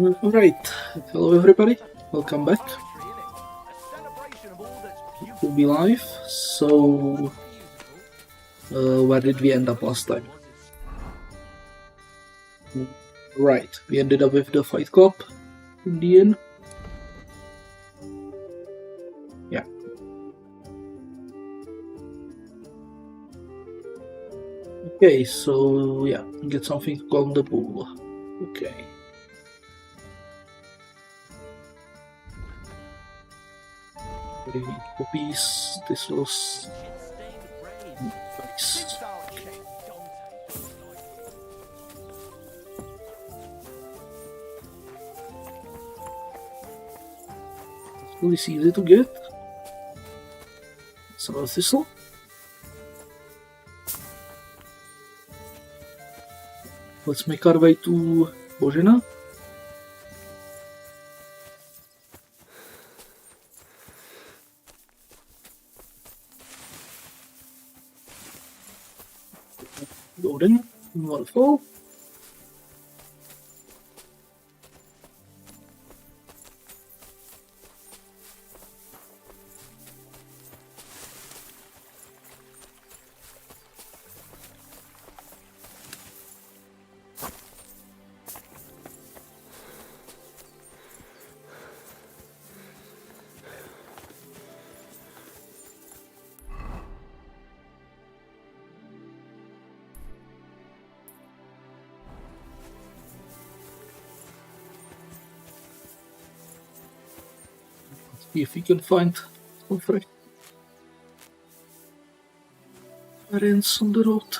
Alright, hello everybody, welcome back. We'll be live. So, where did we end up last time? Right, we ended up with the Fight Club in the end. Yeah. Okay, so yeah, get something to calm the pool. Okay. We need copies. This was nice. It's really easy to get. Some thistle. Let's make our way to Božena. Loading, wonderful. See if we can find some fresh variants on the road.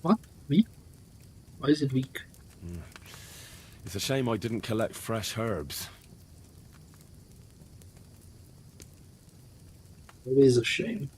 What? Weak? Why is it weak? It's a shame I didn't collect fresh herbs. It is a shame.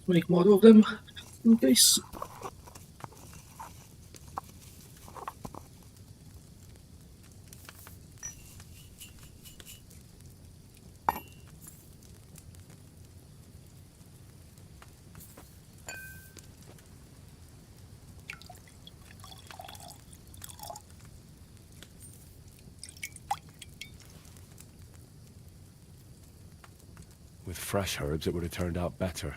Make more of them in case. With fresh herbs, it would have turned out better.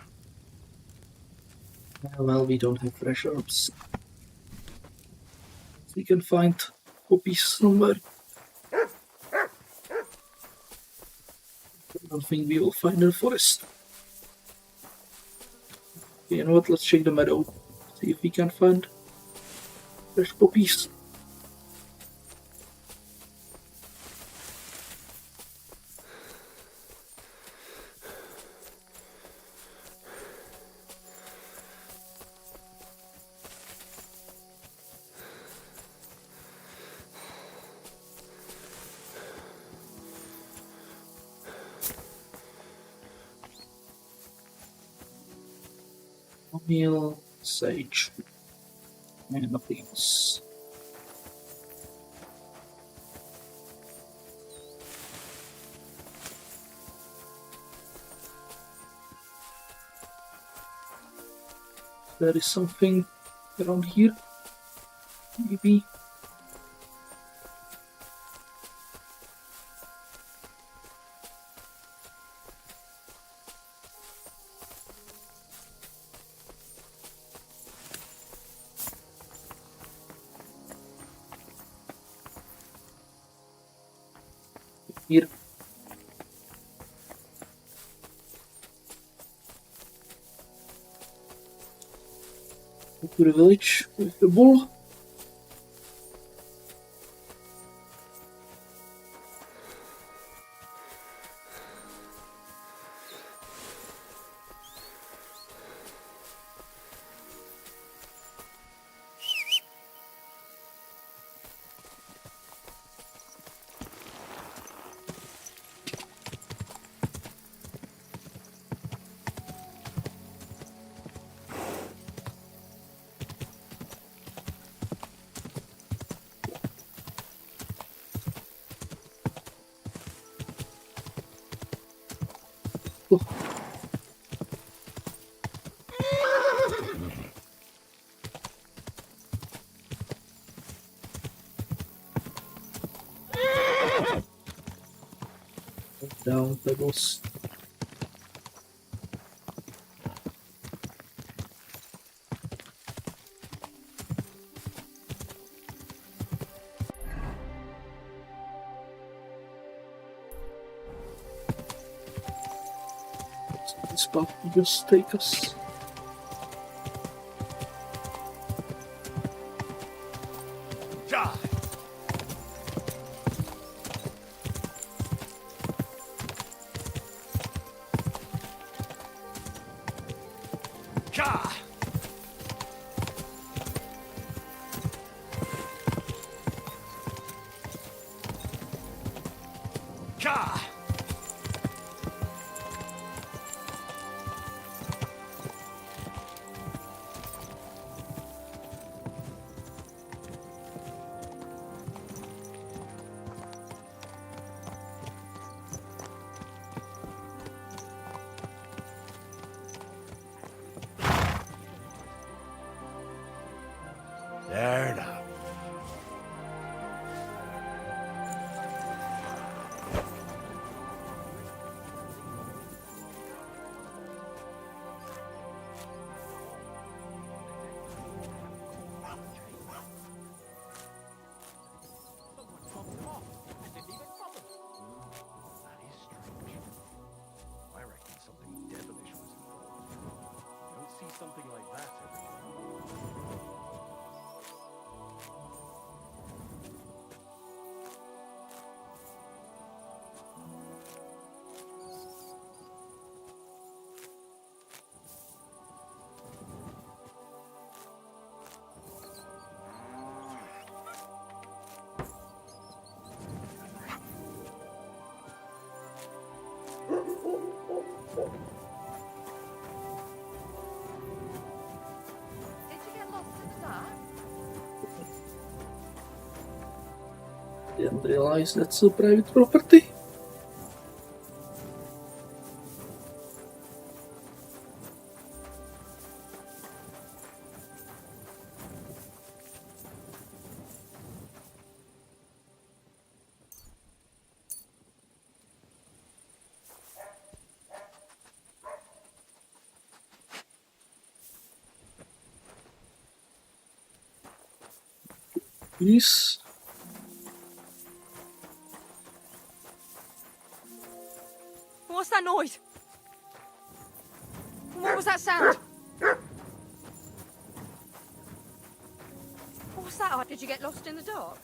Well, we don't have fresh herbs. We can find copies somewhere. I don't think we will find a forest. You know what? Let's check the meadow. See if we can find fresh poppies. Meal, sage, and nothing else. There is something around here, maybe. Here. Go to the village with the bull. Oh. Down pebbles. This path will just take us. There now. Didn't realize that's a private property. Please. What's that noise? What was that sound? What was that? Did you get lost in the dark?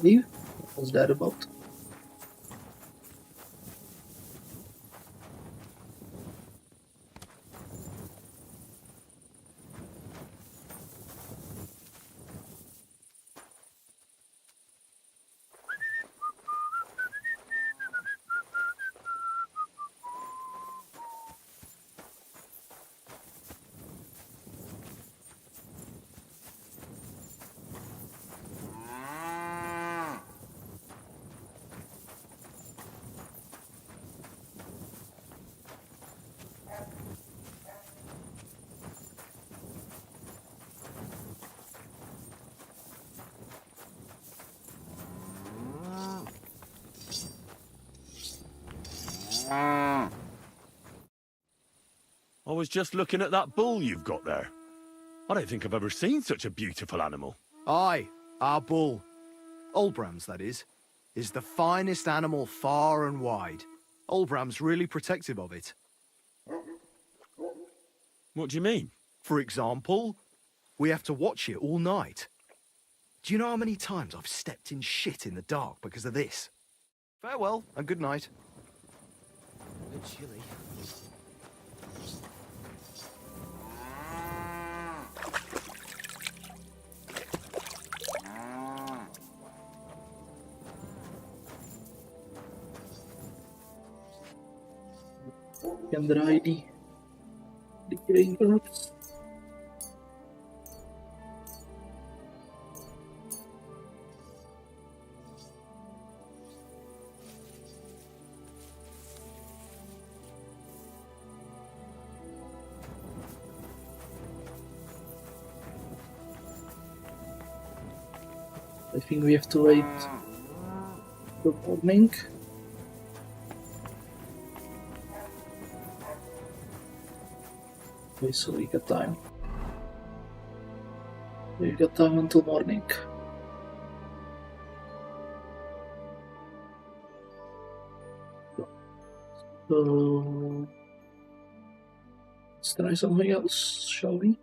Leave. What was that about? I was just looking at that bull you've got there. I don't think I've ever seen such a beautiful animal. Aye, our bull. Olbram's, that is the finest animal far and wide. Olbram's really protective of it. What do you mean? For example, we have to watch it all night. Do you know how many times I've stepped in shit in the dark because of this? Farewell and good night. A bit chilly. Under ID. Decaying perhaps. I think we have to wait the morning. Okay, so we got time. We got time until morning. So let's try something else, shall we?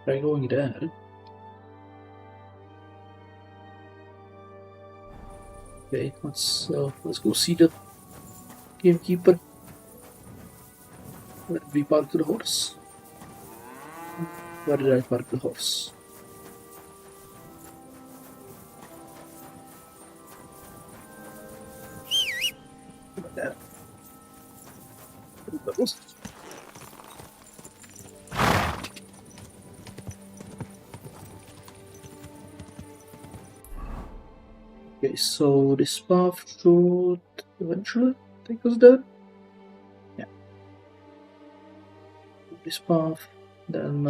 Try going there. Okay, let's go see the gamekeeper. Where did we park the horse? Where did I park the horse? There. Okay, so this path should eventually take us there. Yeah. This path, then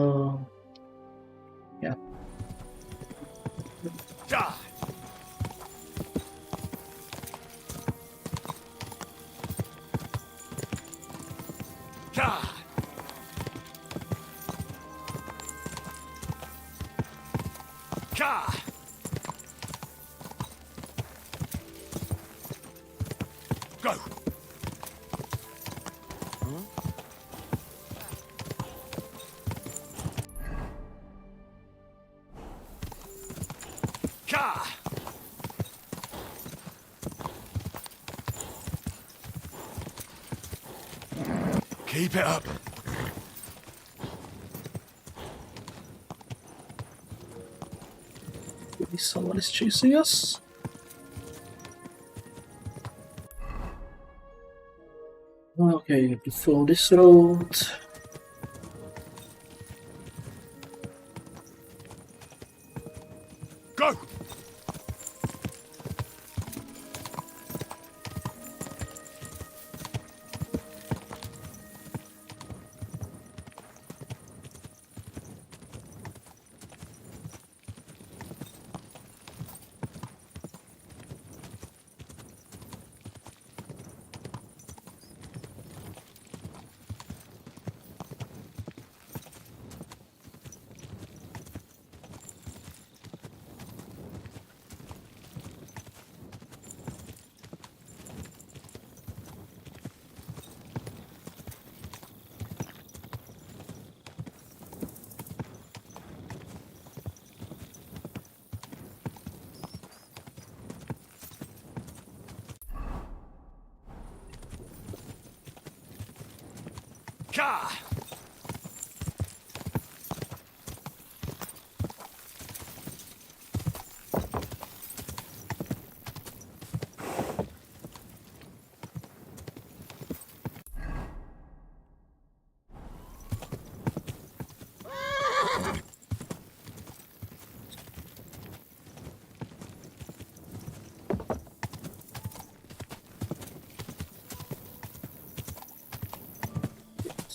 yeah. God! God! God! Go! Ka! Keep it up. Maybe someone is chasing us. Okay, you have to follow this road. Go! Ka!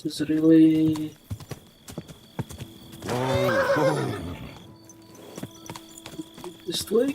This is really this way.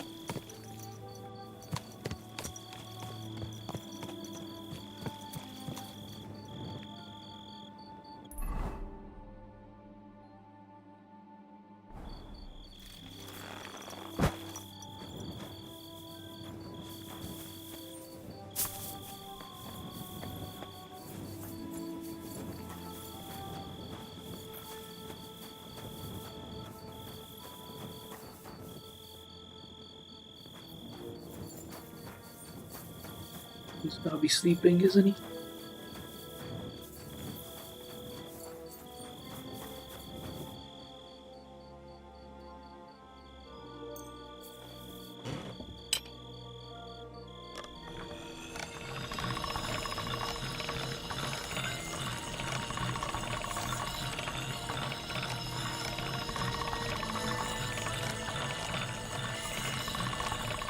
He's gonna be sleeping, isn't he?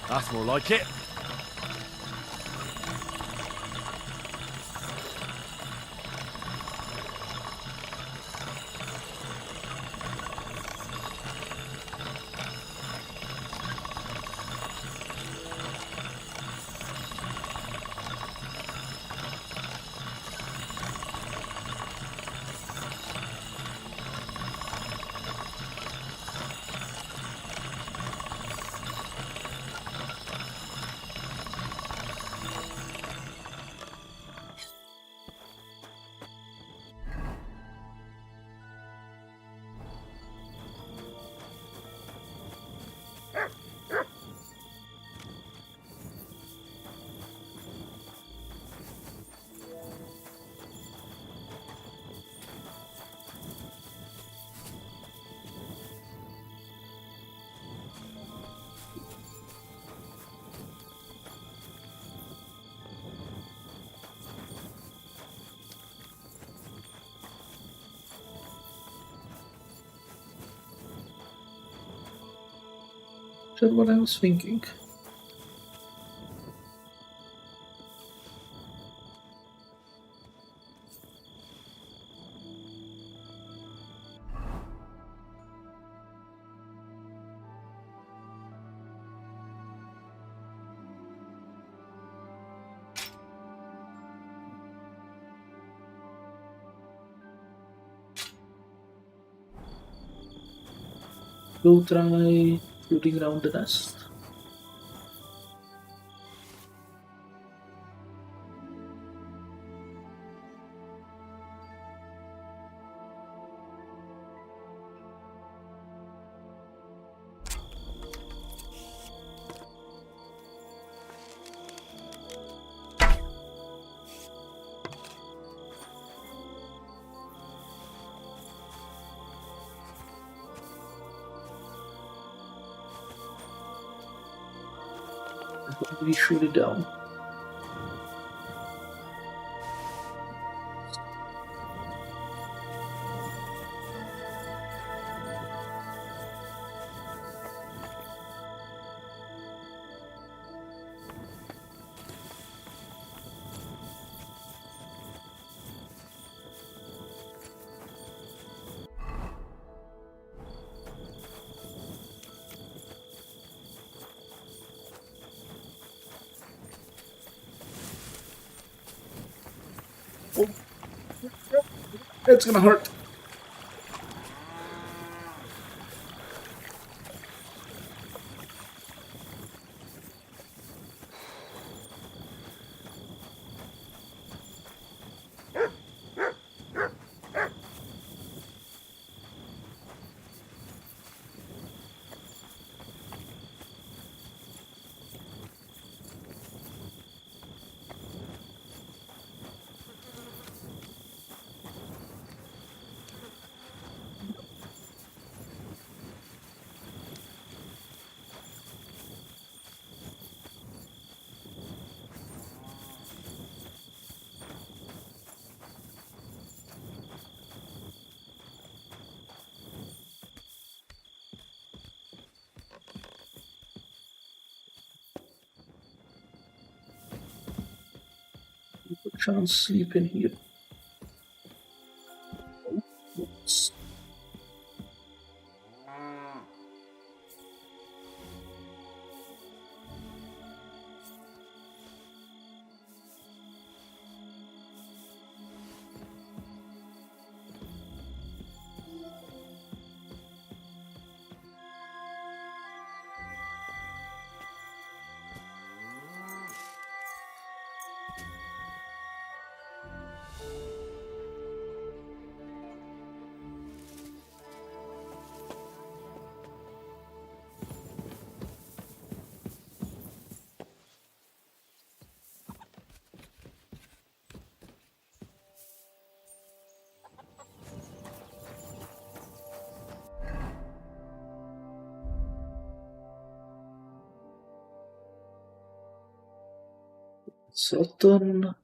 That's more like it. That's what I was thinking. Go try looting around the nest. We shoot it down. Oh, it's gonna hurt. Chance sleep in here. Oops. Sutton.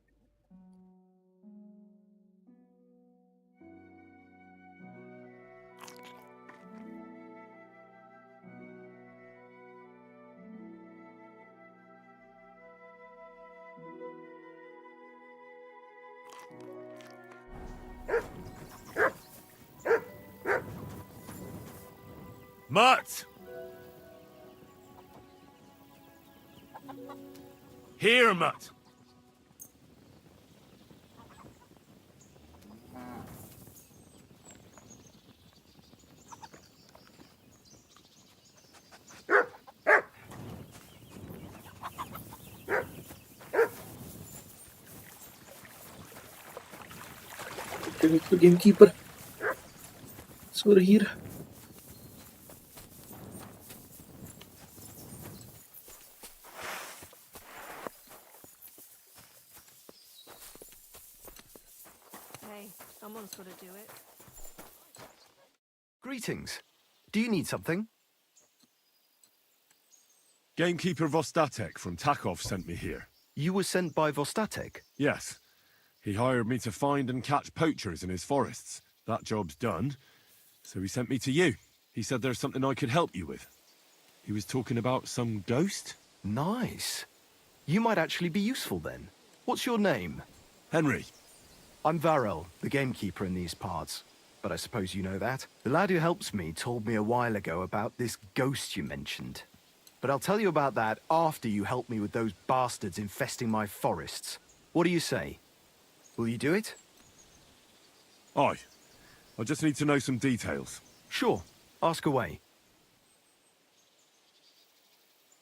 Mutt! Here, Mutt! The gamekeeper. Let's go here. Hey, someone's got to do it. Greetings. Do you need something? Gamekeeper Vostatek from Takov sent me here. You were sent by Vostatek? Yes. He hired me to find and catch poachers in his forests. That job's done. So he sent me to you. He said there's something I could help you with. He was talking about some ghost? Nice. You might actually be useful then. What's your name? Henry. I'm Varel, the gamekeeper in these parts. But I suppose you know that. The lad who helps me told me a while ago about this ghost you mentioned. But I'll tell you about that after you help me with those bastards infesting my forests. What do you say? Will you do it? Aye. I just need to know some details. Sure. Ask away.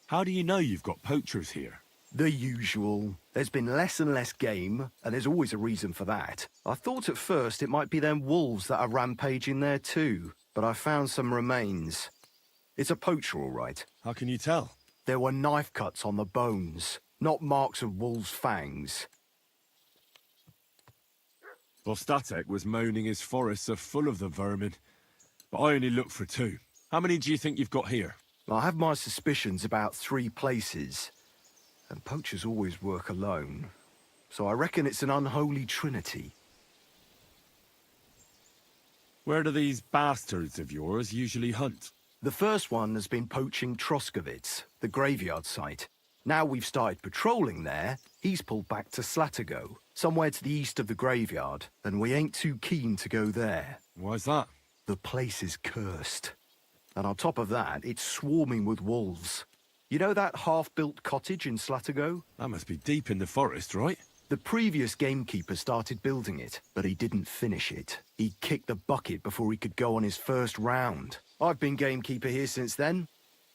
How do you know you've got poachers here? The usual. There's been less and less game, and there's always a reason for that. I thought at first it might be them wolves that are rampaging there too, but I found some remains. It's a poacher, all right. How can you tell? There were knife cuts on the bones, not marks of wolves' fangs. Vostatek was moaning his forests are full of the vermin, but I only looked for 2. How many do you think you've got here? I have my suspicions about 3 places. And poachers always work alone. So I reckon it's an unholy trinity. Where do these bastards of yours usually hunt? The first one has been poaching Troskovitz, the graveyard site. Now we've started patrolling there, he's pulled back to Slatigo, somewhere to the east of the graveyard, and we ain't too keen to go there. Why's that? The place is cursed. And on top of that, it's swarming with wolves. You know that half-built cottage in Slatigo? That must be deep in the forest, right? The previous gamekeeper started building it, but he didn't finish it. He kicked the bucket before he could go on his first round. I've been gamekeeper here since then,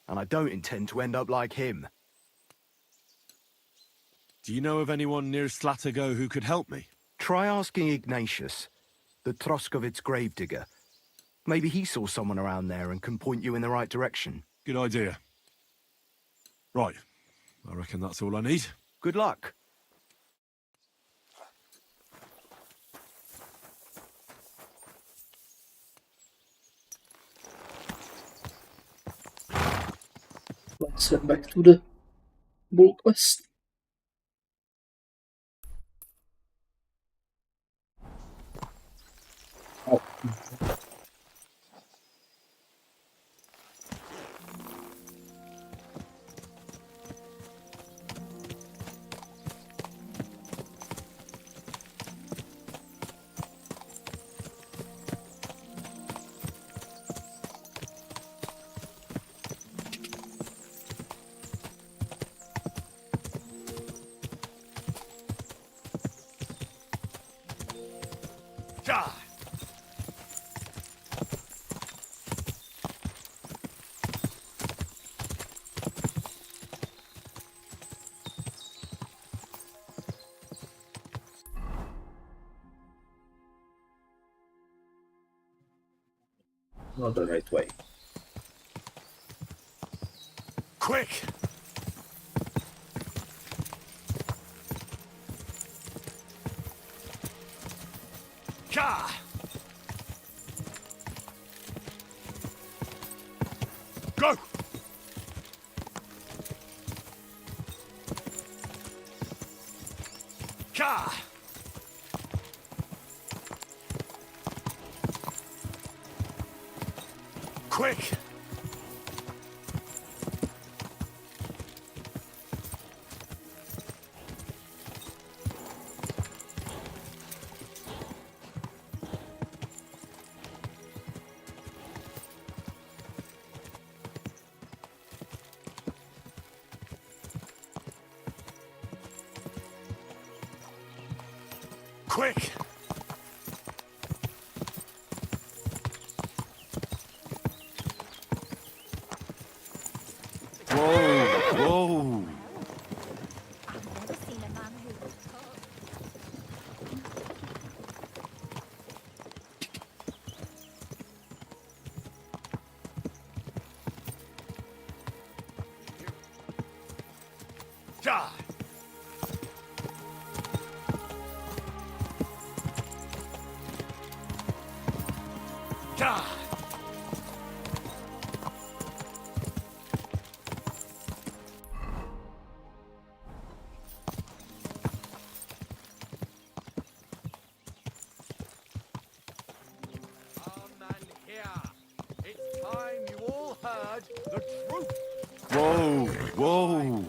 and I don't intend to end up like him. Do you know of anyone near Slatigo who could help me? Try asking Ignatius, the Troskovitz gravedigger. Maybe he saw someone around there and can point you in the right direction. Good idea. Right. I reckon that's all I need. Good luck. Let's head back to the bull quest. Oh. Not the right way. Quick! Ka! Go! Ka! Quick! Quick! Whoa! I've never seen a man who was tall. Ja! Ja! Whoa! Whoa!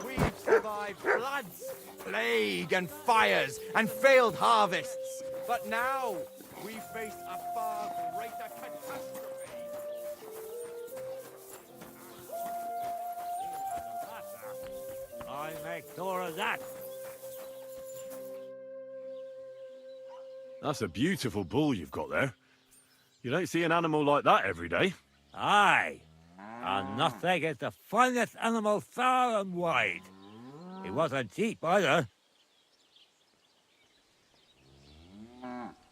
We've survived floods, plague, and fires, and failed harvests. But now, we face a far greater catastrophe. I make sure of that. That's a beautiful bull you've got there. You don't see an animal like that every day. Aye. And nothing is the finest animal far and wide. He wasn't cheap either.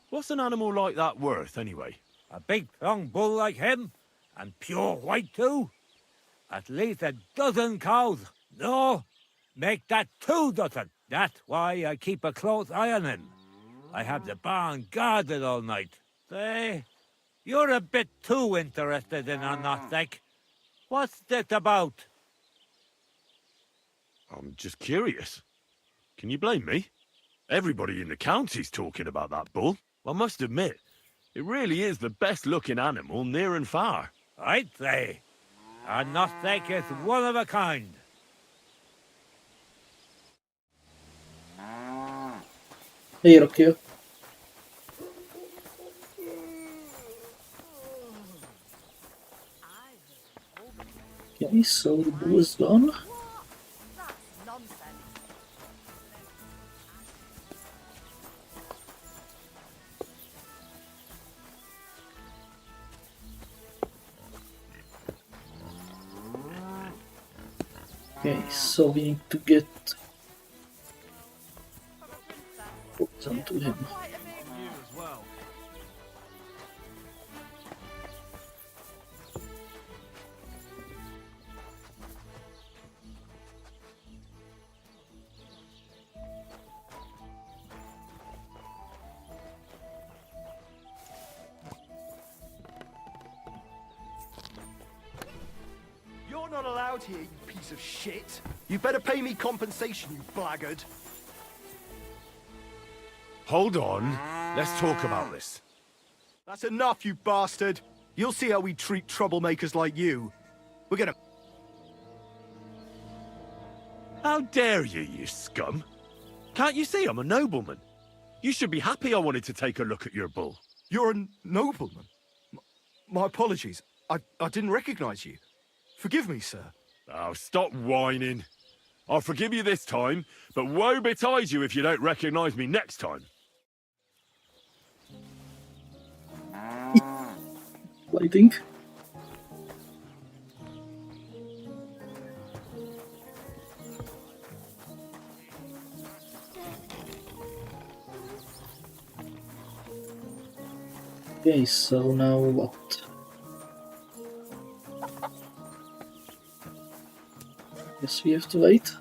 What's an animal like that worth, anyway? A big, strong bull like him, and pure white too. At least a dozen cows. No, make that 2 dozen. That's why I keep a close eye on him. I have the barn guarded all night. Say, you're a bit too interested in a Gnostic. What's this about? I'm just curious. Can you blame me? Everybody in the county's talking about that bull. I must admit, it really is the best-looking animal near and far. I'd say. And not think it's one of a kind. Hey, Rocky. Okay, so the bull is gone. What? That's nonsense. Okay, so we need to get From a princess. poison to him. Quite amazing. as well. You're not allowed here, you piece of shit. You better pay me compensation, you blackguard. Hold on. Let's talk about this. That's enough, you bastard. You'll see how we treat troublemakers like you. We're gonna... How dare you, you scum? Can't you see I'm a nobleman? You should be happy I wanted to take a look at your bull. You're a nobleman. My apologies. I didn't recognize you. Forgive me, sir. Oh, stop whining. I'll forgive you this time, but woe betide you if you don't recognize me next time. I think. Okay, so now what? Guess we have to wait.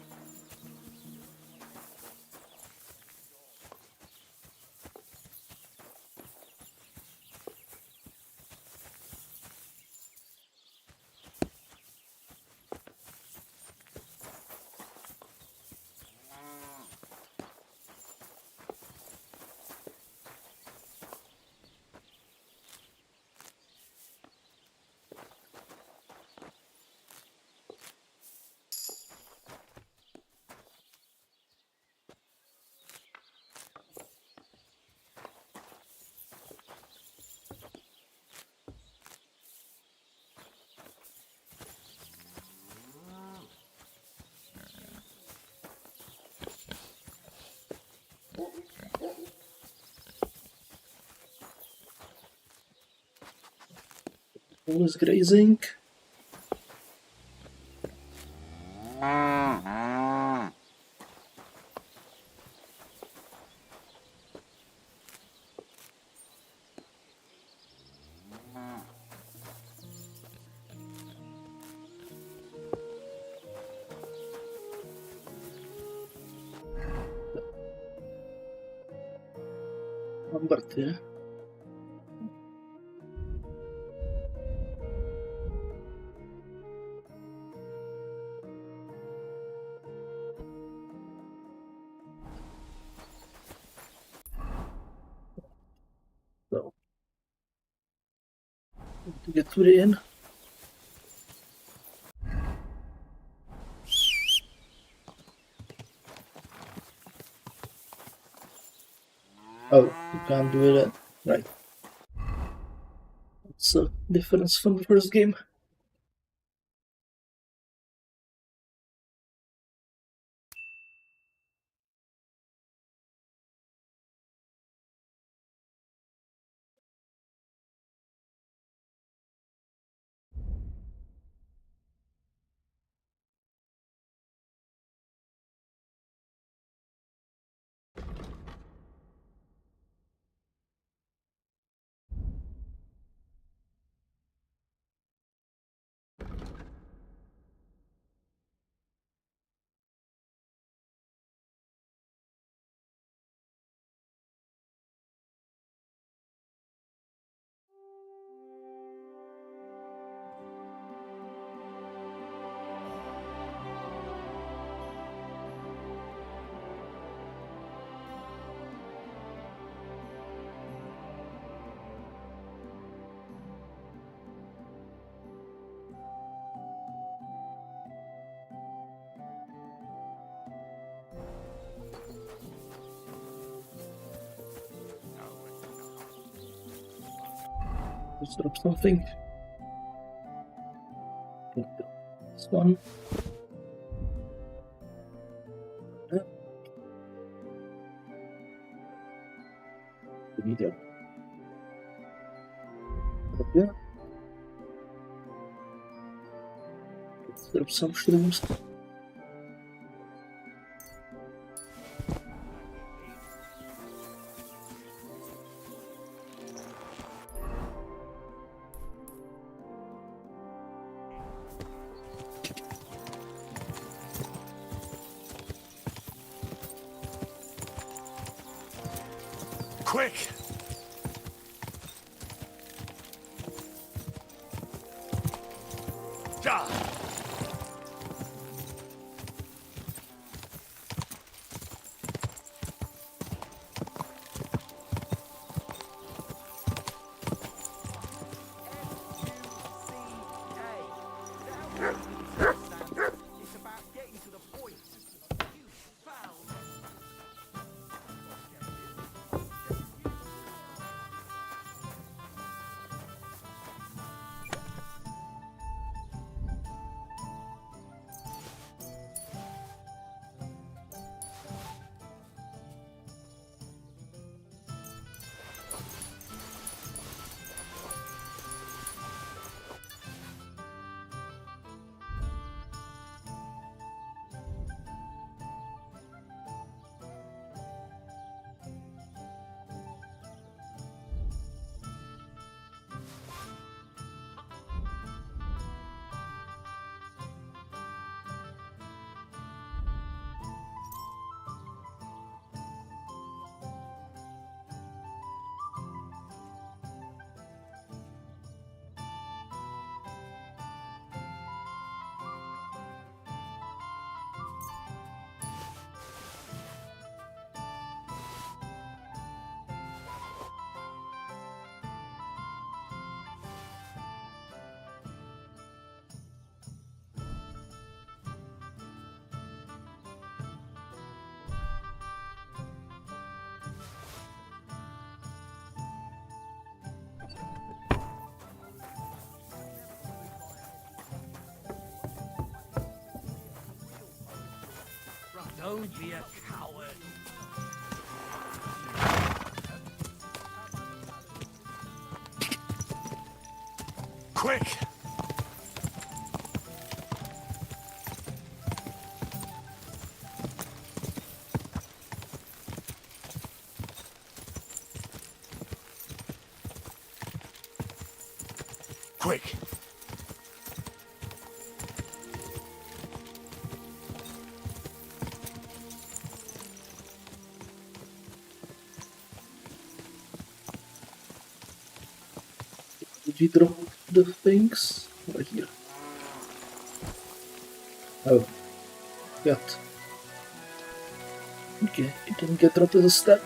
Bull is grazing. Number 2. So, to get to the inn. Oh, you can't do that. Right. That's a difference from the first game. Let's drop something. This one. Video. Yeah. Let's drop some shrooms. Quick! Ja! It's about getting to the point. You found. Don't be a coward. Quick! Quick! Did you drop the things? Right here. Oh. Got. Okay, it didn't get dropped as a step.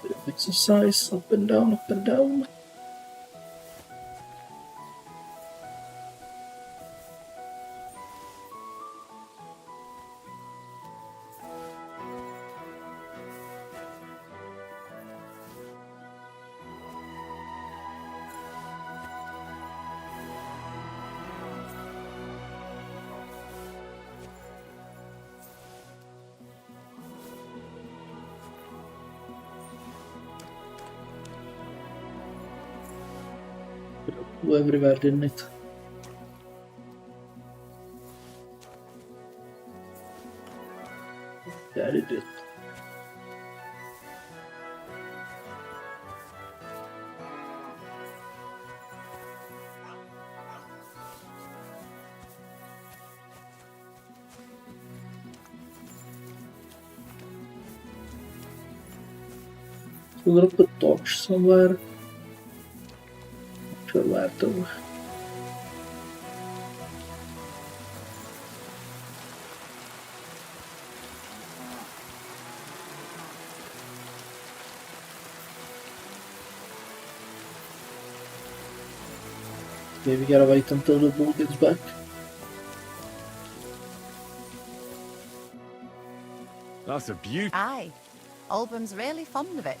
Bit of exercise, up and down, up and down. Go everywhere, didn't it? That it did. So we're gonna put torch somewhere. Not sure where though. Okay, we gotta wait until the bull gets back. That's a beauty. Aye. Olbram's really fond of it.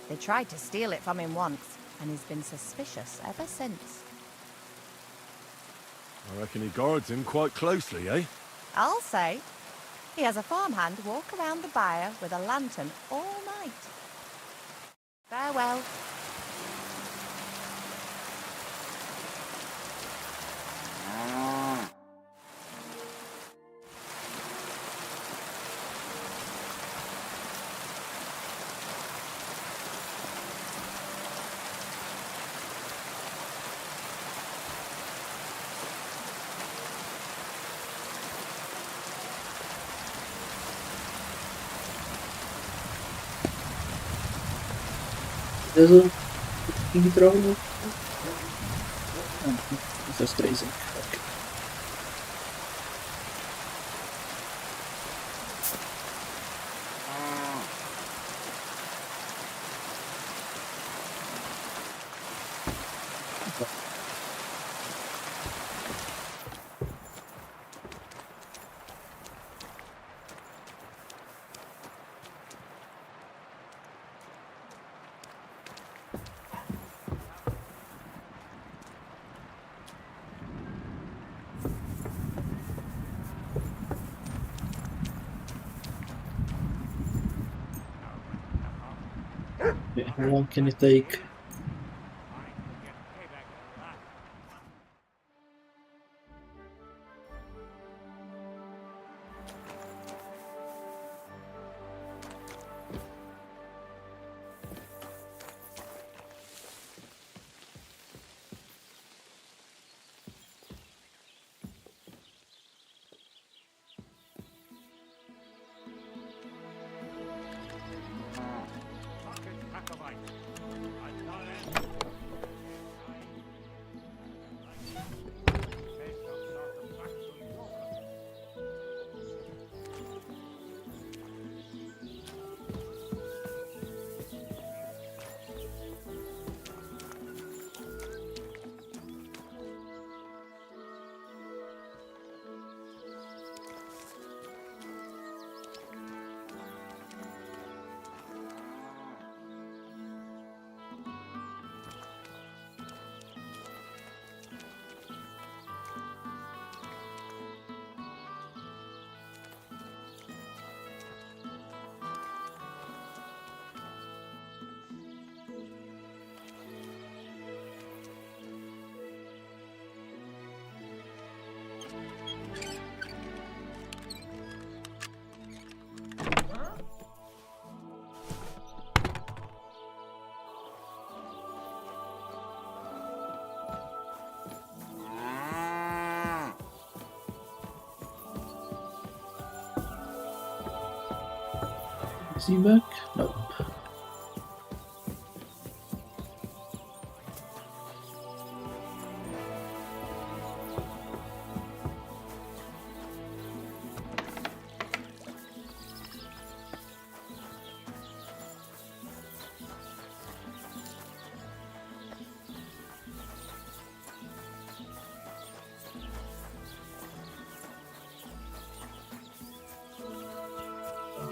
They tried to steal it from him once, and he's been suspicious ever since. I reckon he guards him quite closely, eh? I'll say. He has a farmhand walk around the byre with a lantern all night. Farewell. There's a thingy thrower. Oh, it's just crazy. Okay. Okay, how long can it take? Is he back? No.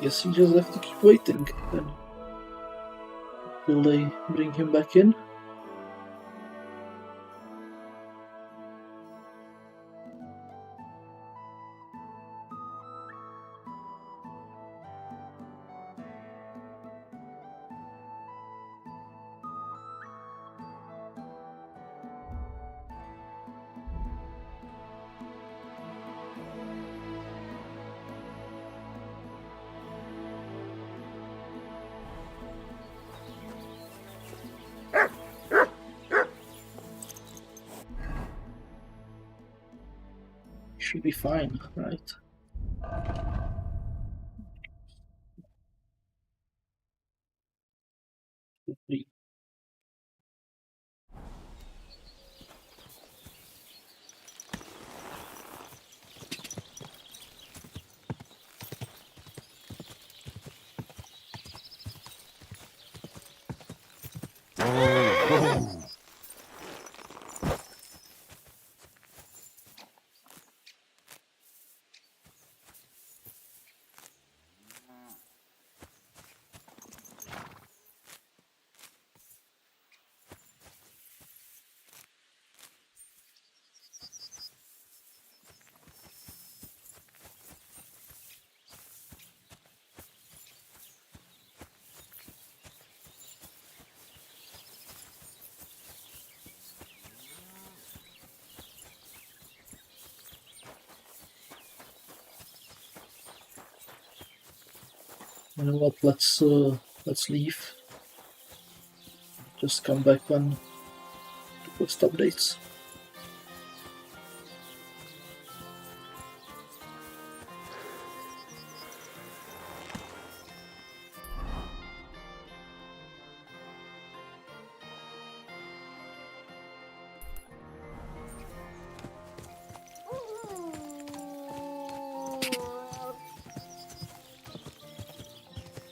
Guess you just have to keep waiting then. Will they bring him back in? Should be fine, right? Three. You know what? Let's leave. Just come back when the quest updates.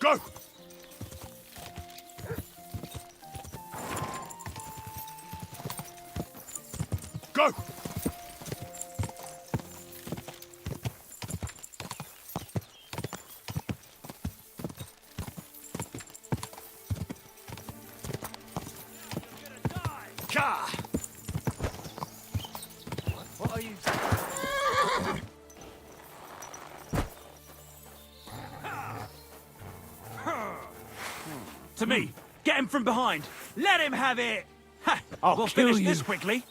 Go! Go! Ka! What are you? To me! Get him from behind! Let him have it! Ha! I'll we'll kill finish you. this quickly.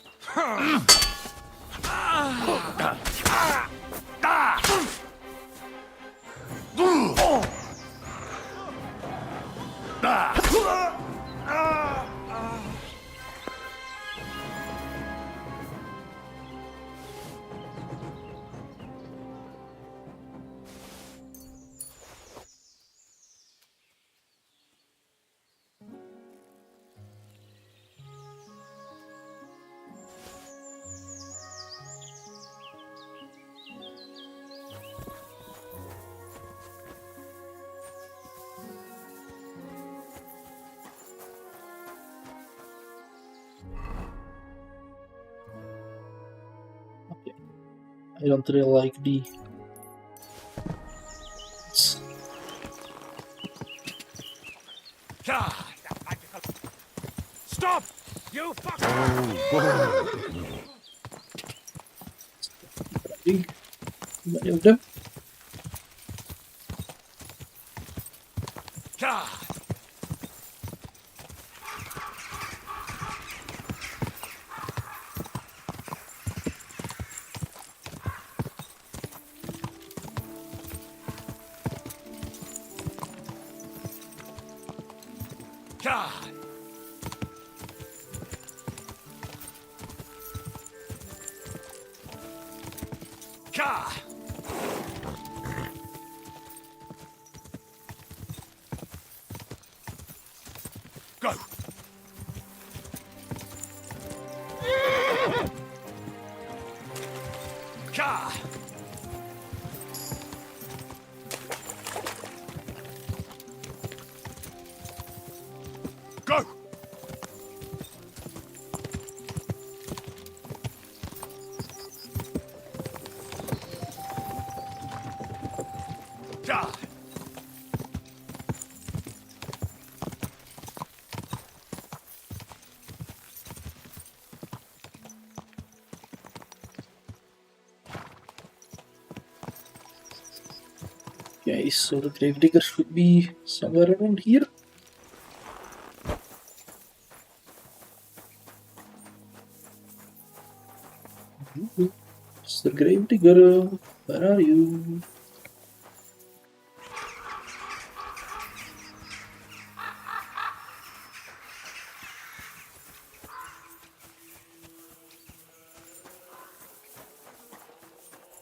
I don't really like the... Ka! Stop! You fuck! big. Many of them. Ka! Ka! Ka! Go! Ka! Go! Ka! Okay, so the gravedigger should be somewhere around here. Mr. Gravedigger, where are you?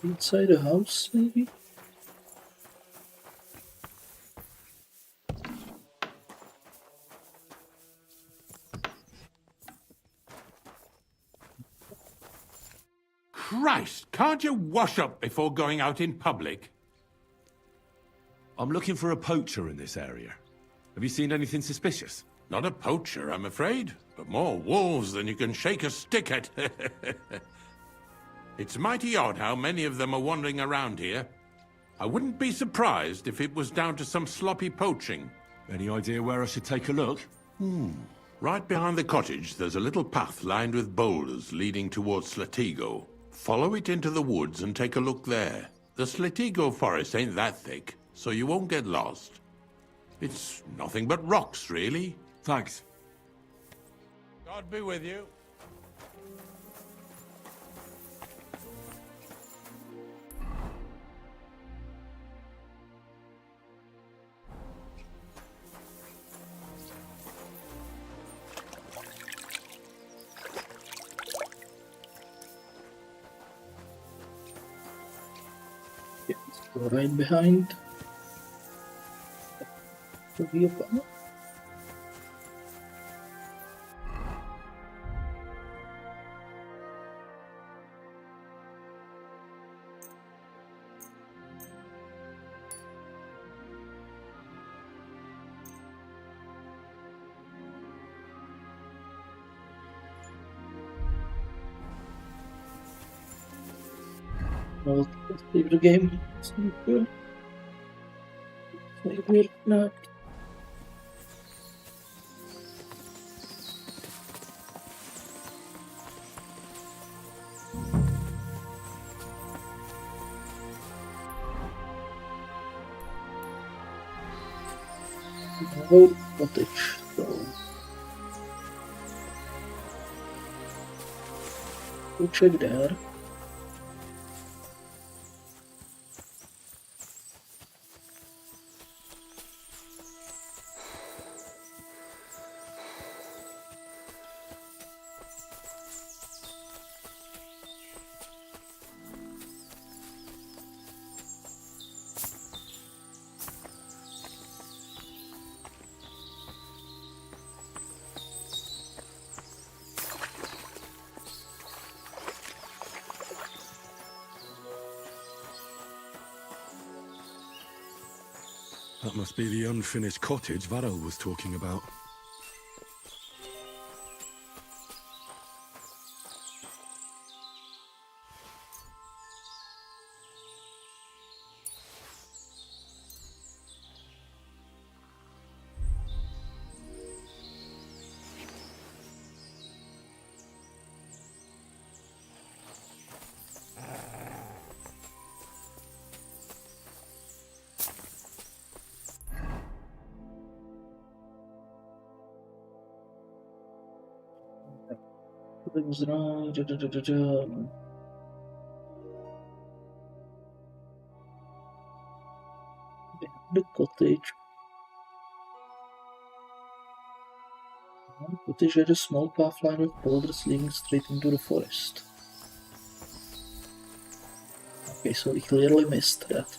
Inside a house, maybe? Christ, can't you wash up before going out in public? I'm looking for a poacher in this area. Have you seen anything suspicious? Not a poacher, I'm afraid, but more wolves than you can shake a stick at. It's mighty odd how many of them are wandering around here. I wouldn't be surprised if it was down to some sloppy poaching. Any idea where I should take a look? Right behind the cottage, there's a little path lined with boulders leading towards Slatigo. Follow it into the woods and take a look there. The Slatigo forest ain't that thick, so you won't get lost. It's nothing but rocks, really. Thanks. God be with you. Right behind the viewpoint. Well, let's leave the game. Save here. Save here. No. No cottage. So we'll check there. That must be the unfinished cottage Varel was talking about. It was wrong. The cottage. The cottage had a small path line with boulders leading straight into the forest. Okay, so we clearly missed that.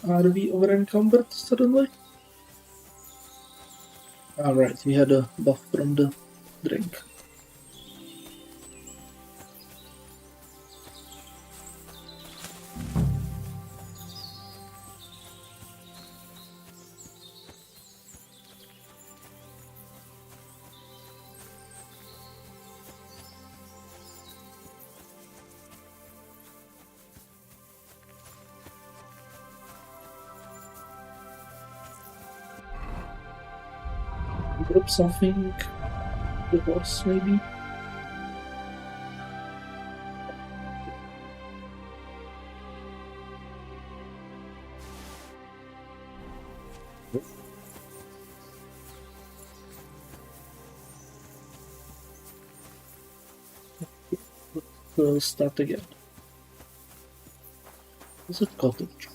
Are we over encumbered suddenly? Alright, we had a buff from the drink. Drop something. The horse, maybe? Let's start again. Is it cottage?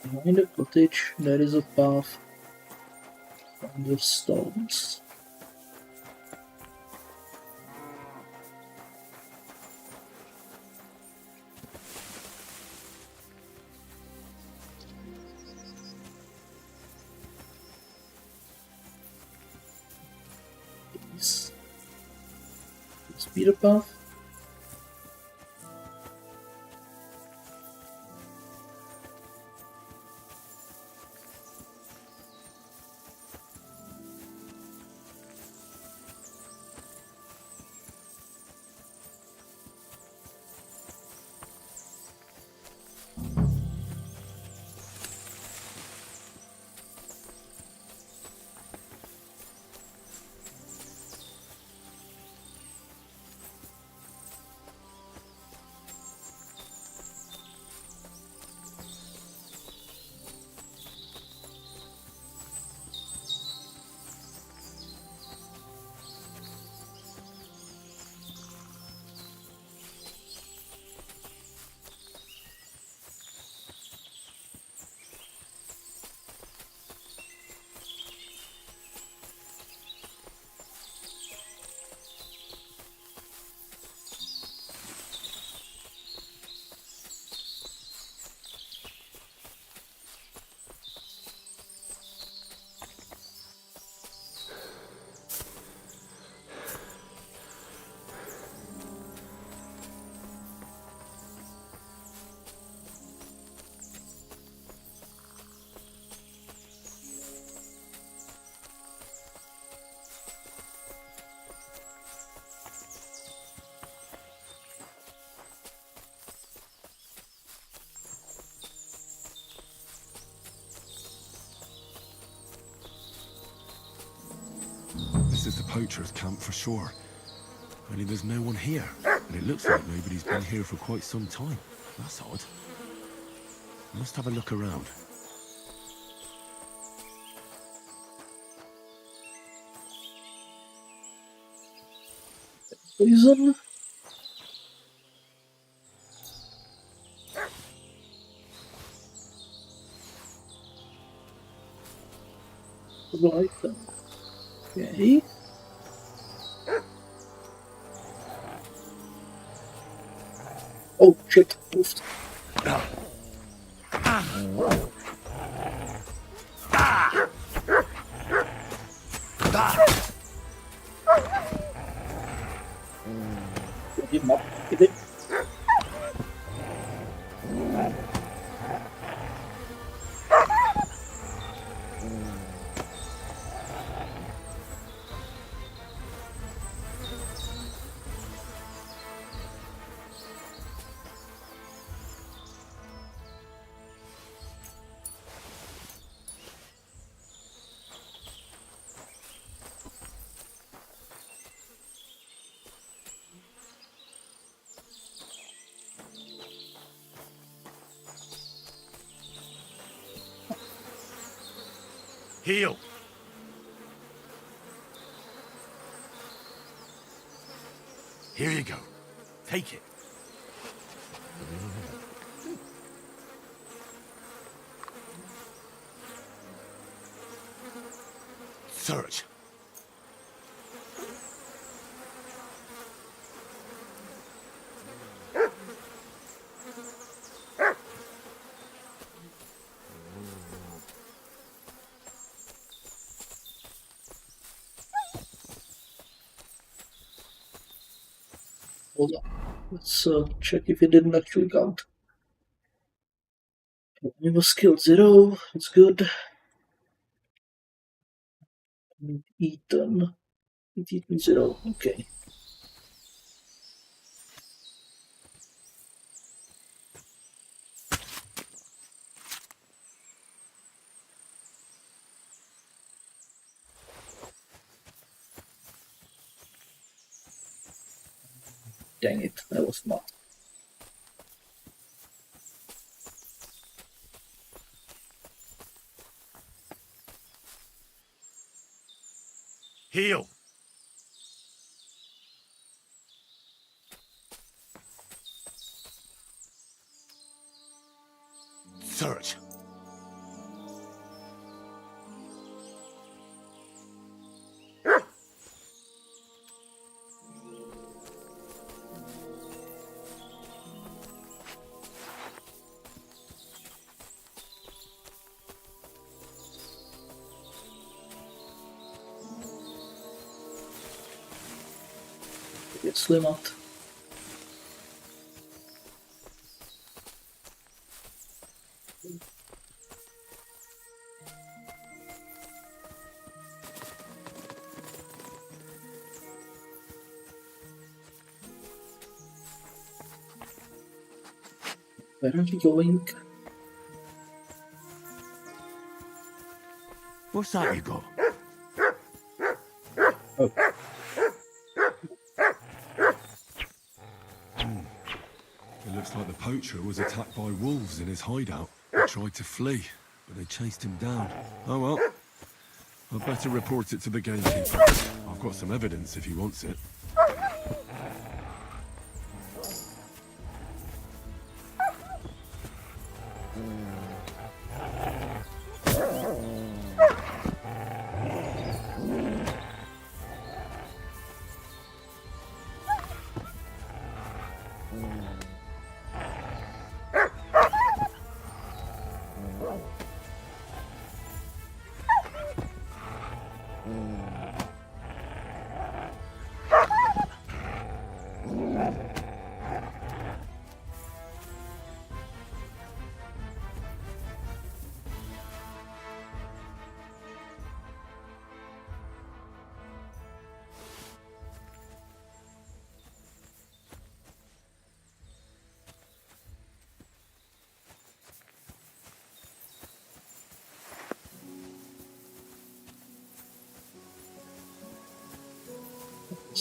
Behind the cottage, there is a path with stones. Speed up path. poacher's camp for sure. Only there's no one here, and it looks like nobody's been here for quite some time. That's odd. I must have a look around. Poison. Right then. Okay. Oh shit, moved. Get him up, get it. Heal! Here you go. Take it. Search. Hold on. Let's check if it didn't actually count. Animal skill 0. It's good. Eaten. Eaten 0. Okay. Dang it, that was not. Heal! Search. Get slim out. Where are you going? What's that you got? Oh. It looks like the poacher was attacked by wolves in his hideout. He tried to flee, but they chased him down. Oh well. I'd better report it to the gamekeeper. I've got some evidence if he wants it.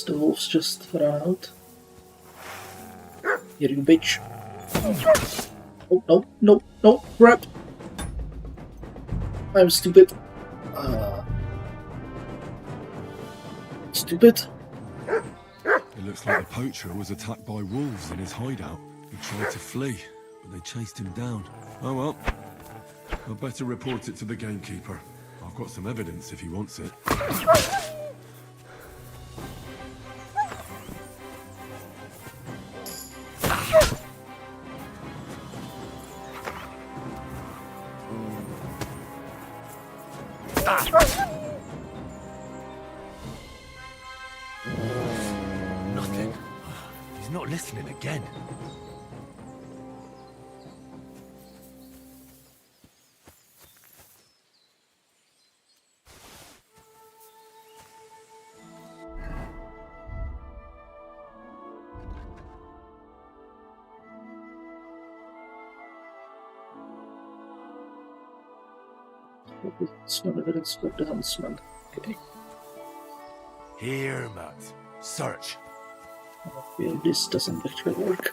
The wolves just ran out. Here, you bitch. Oh, no, no, no, crap! I'm stupid. Stupid. It looks like the poacher was attacked by wolves in his hideout. He tried to flee, but they chased him down. Oh well. I'd better report it to the gamekeeper. I've got some evidence if he wants it. Nothing. He's not listening again. It's not evidence, but the huntsman. Okay. Here, Matt. Search. Okay, this doesn't actually work.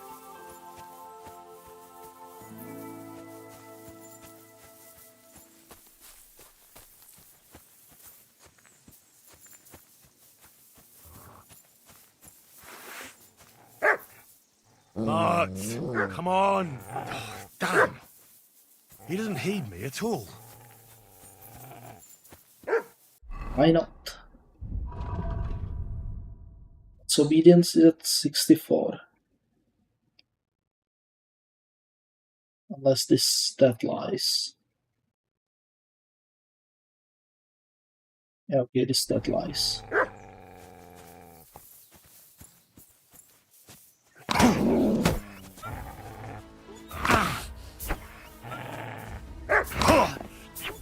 Matt, come on. Damn. He doesn't heed me at all. Why not? Its obedience is at 64. Unless that lies. Yeah, okay, that lies.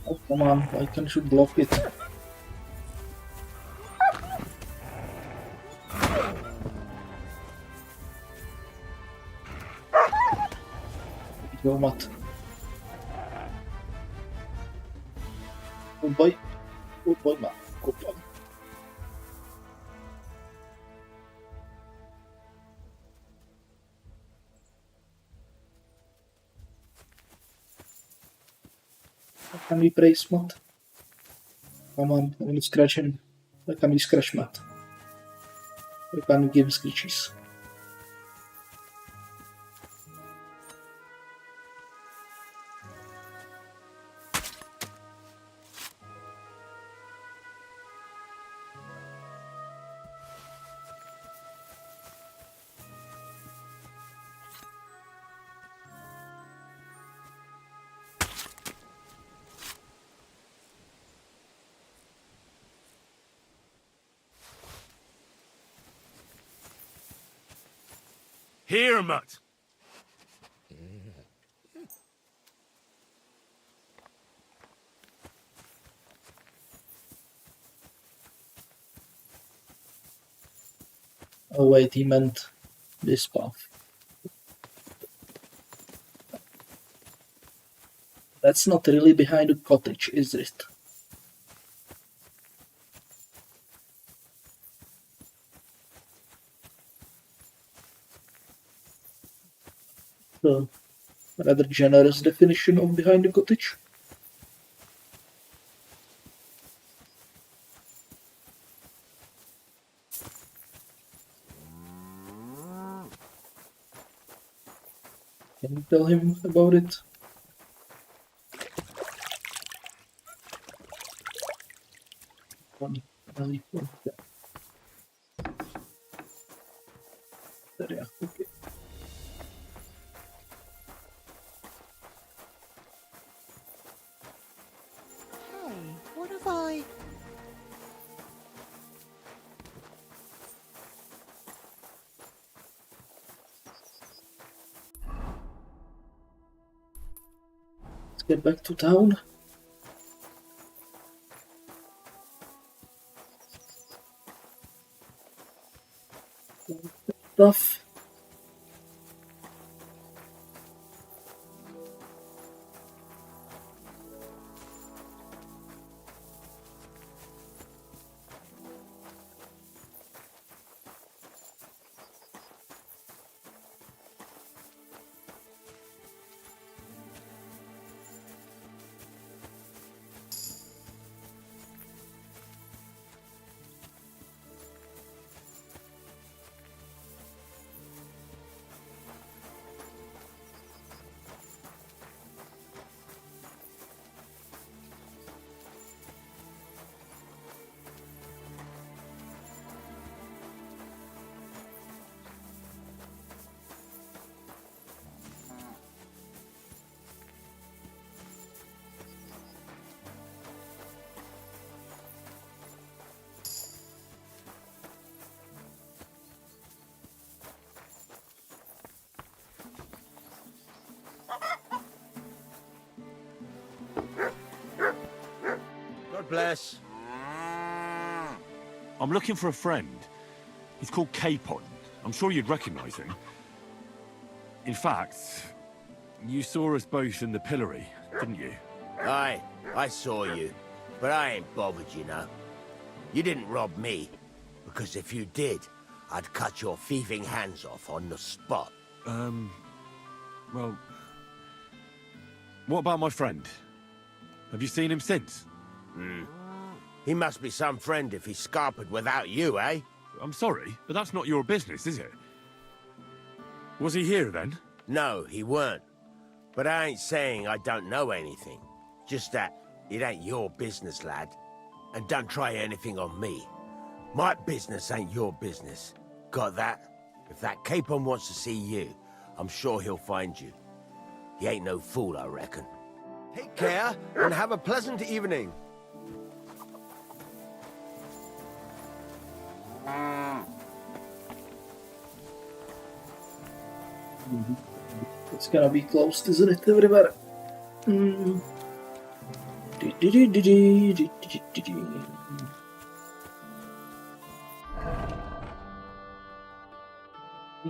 Oh, come on, why can't you block it? Go, Matt. Good boy. Good boy, Matt. Good boy. Can we praise Matt? Come on, I'm gonna scratch him. Why can't we scratch Matt? Why can't we give him screeches? Here, Matt. Oh wait, he meant this path. That's not really behind the cottage, is it? The rather generous definition of behind the cottage. Can you tell him about it? There, yeah, okay. Hey, what have I... Let's get back to town. Stuff. bless. I'm looking for a friend. He's called Capon. I'm sure you'd recognize him. In fact, you saw us both in the pillory, didn't you? Aye, I saw you. But I ain't bothered, you know. You didn't rob me. Because if you did, I'd cut your thieving hands off on the spot. Well... What about my friend? Have you seen him since? He must be some friend if he's scarpered without you, eh? I'm sorry, but that's not your business, is it? Was he here then? No, he weren't. But I ain't saying I don't know anything. Just that it ain't your business, lad. And don't try anything on me. My business ain't your business. Got that? If that Capon wants to see you, I'm sure he'll find you. He ain't no fool, I reckon. Take care and have a pleasant evening. It's gonna be closed, isn't it, everywhere? You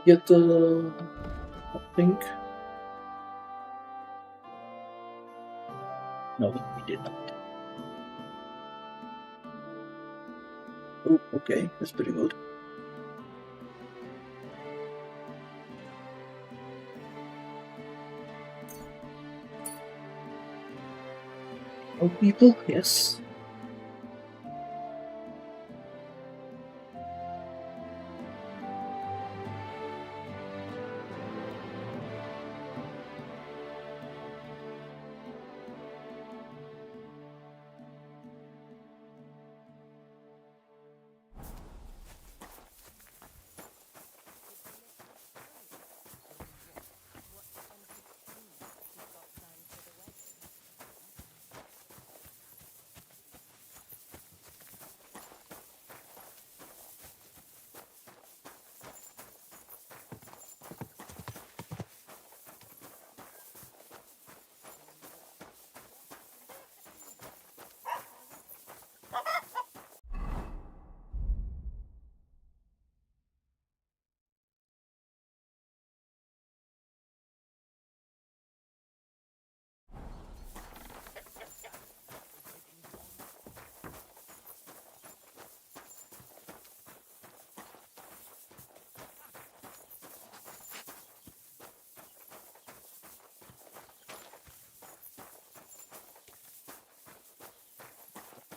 get I think. No, he did not. Oh, okay, that's pretty good. Oh, people, yes.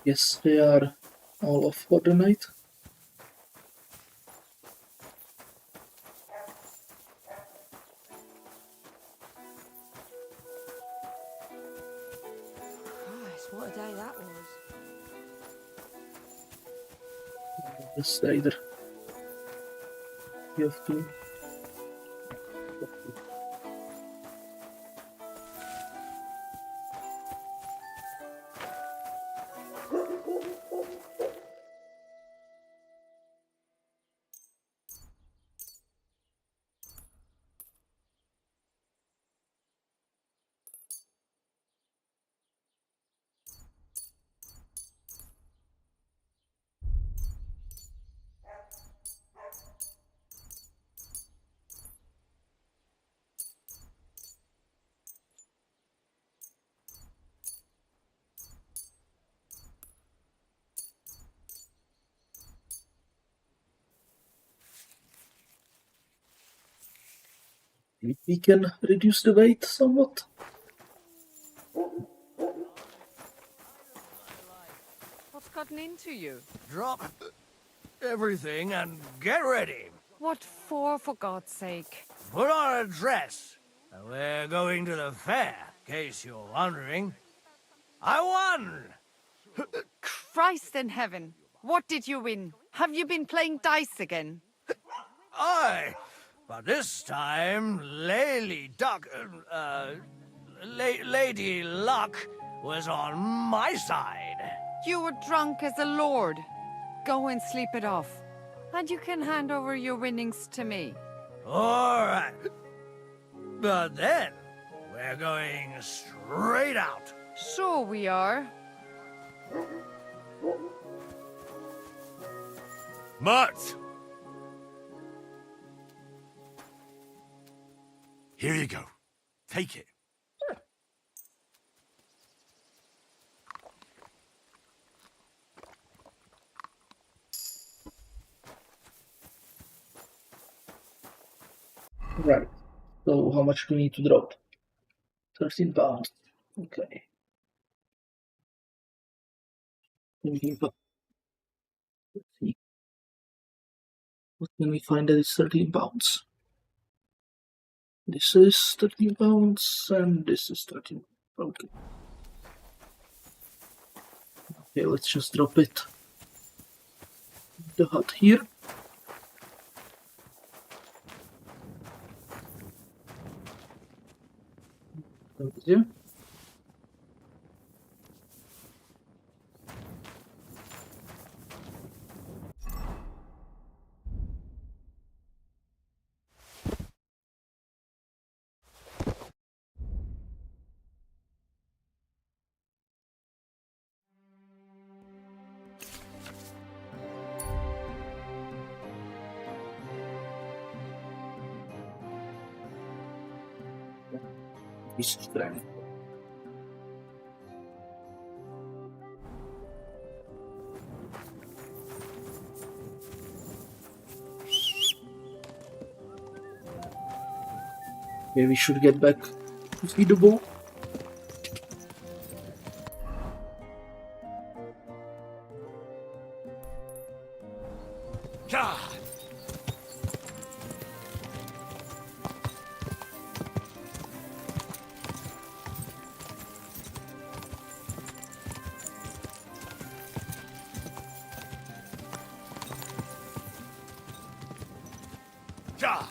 Yes, they are all off for the night. Christ, what a day that was. Yes, either. You have to. We can reduce the weight somewhat. What's gotten into you? Drop everything and get ready. What for God's sake? Put on a dress. We're going to the fair, in case you're wondering. I won! Christ in heaven! What did you win? Have you been playing dice again? Aye, but this time Lady Luck was on my side. You were drunk as a lord. Go and sleep it off. And you can hand over your winnings to me. All right. But then, we're going straight out. Sure we are. Mutt! Here you go. Take it. Right. So how much do we need to drop? 13 pounds. Okay. Let's see. What can we find that is 13 pounds? This is 13 pounds and this is 13. Okay. Okay, let's just drop it. The hut here. Here. This is grand. Okay, we should get back to feed the bow. God! God!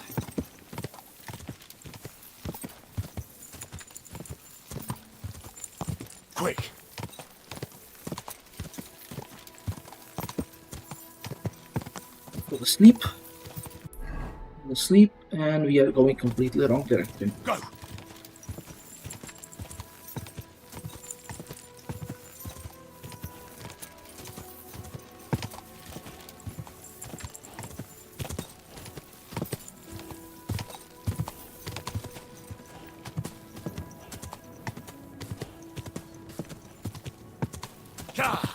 Quick! Go to sleep. Go to sleep, and we are going completely wrong direction. Go! God!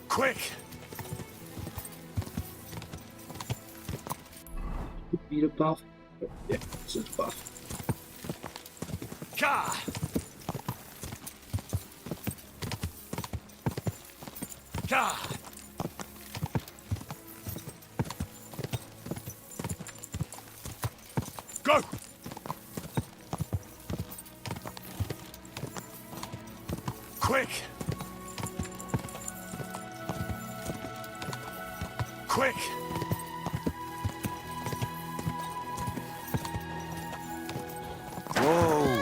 Quick! Could be the path. Yeah, this is the path. God! God! Go! Quick! Quick! Whoa!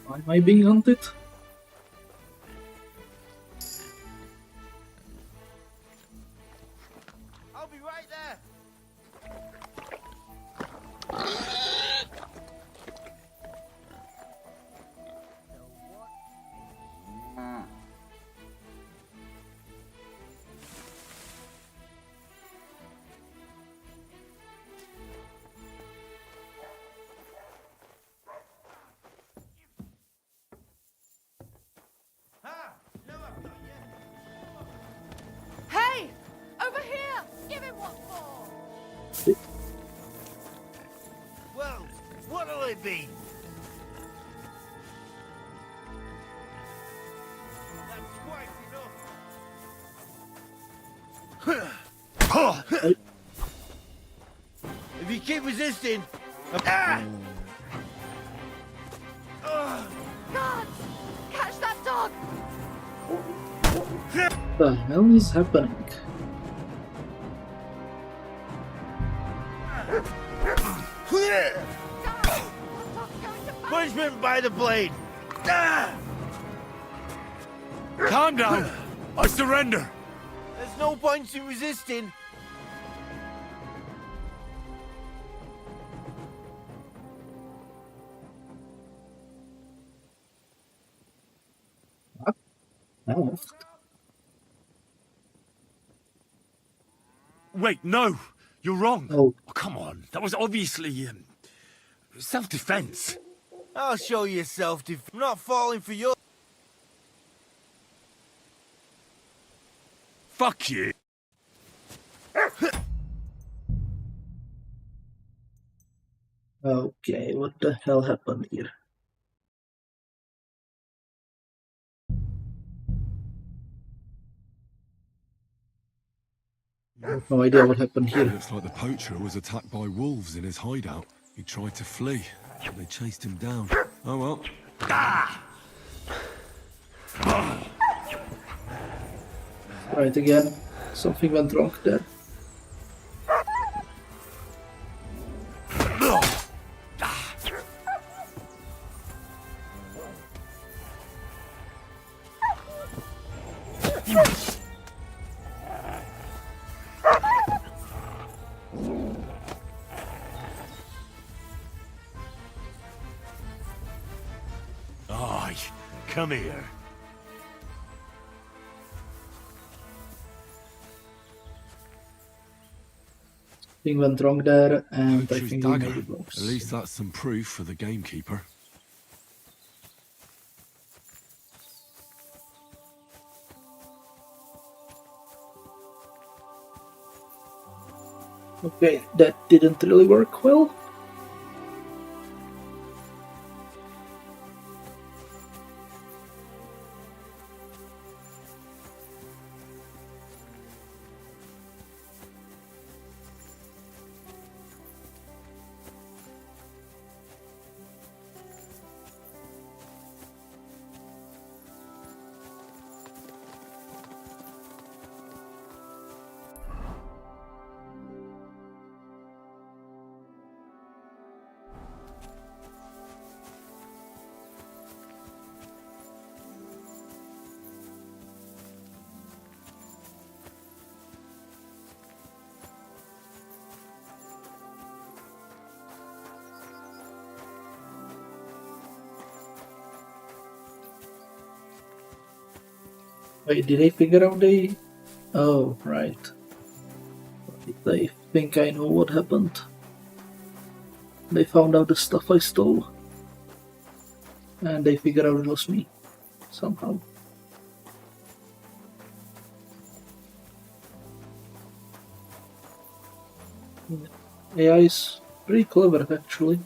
Why am I being hunted? I'll be right there. Hey! Over here! Give him what for! Well, what'll it be? That's quite enough. If you keep resisting... God! Catch that dog! What the hell is happening? Punishment by the blade! Calm down. I surrender. There's no point in resisting. No. Wait, no. You're wrong. Oh. Come on. That was obviously self-defense. I'll show you self-defense. I'm not falling for your... Fuck you. Okay, what the hell happened here? I have no idea what happened here. Looks like the poacher was attacked by wolves in his hideout. He tried to flee, but they chased him down. Oh well. Right again. Something went wrong there. Aye, come here. Something went wrong there, and I Poacher's think we dagger. made it close. At least that's some proof for the gamekeeper. Okay, that didn't really work well. Wait, did they figure out they... Oh, right. They think I know what happened. They found out the stuff I stole. And they figured out it was me. Somehow. AI is pretty clever, actually.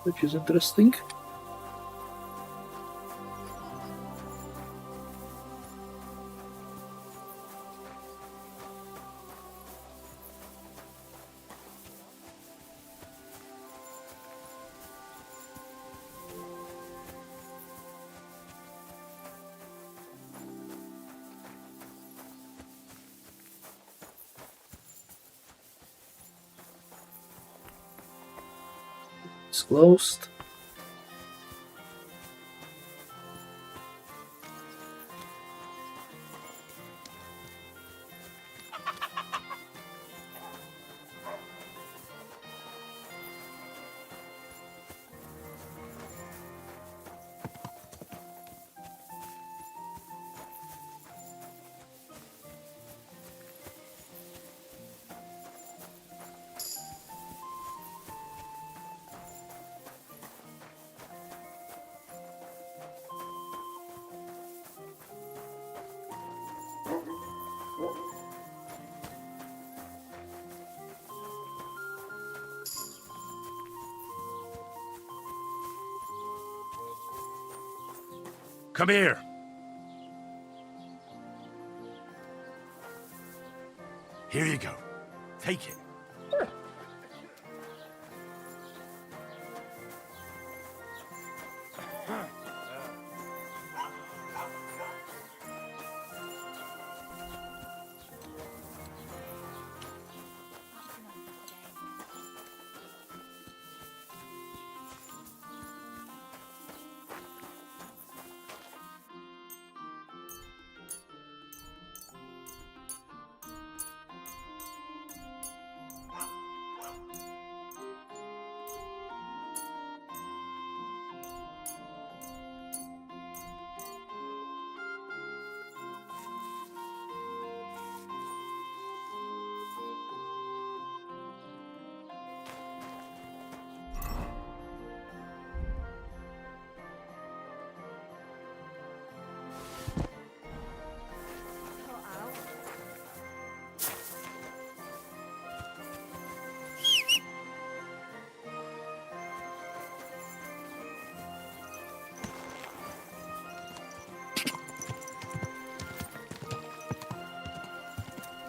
Which is interesting. It's closed. Come here. Here you go. Take it.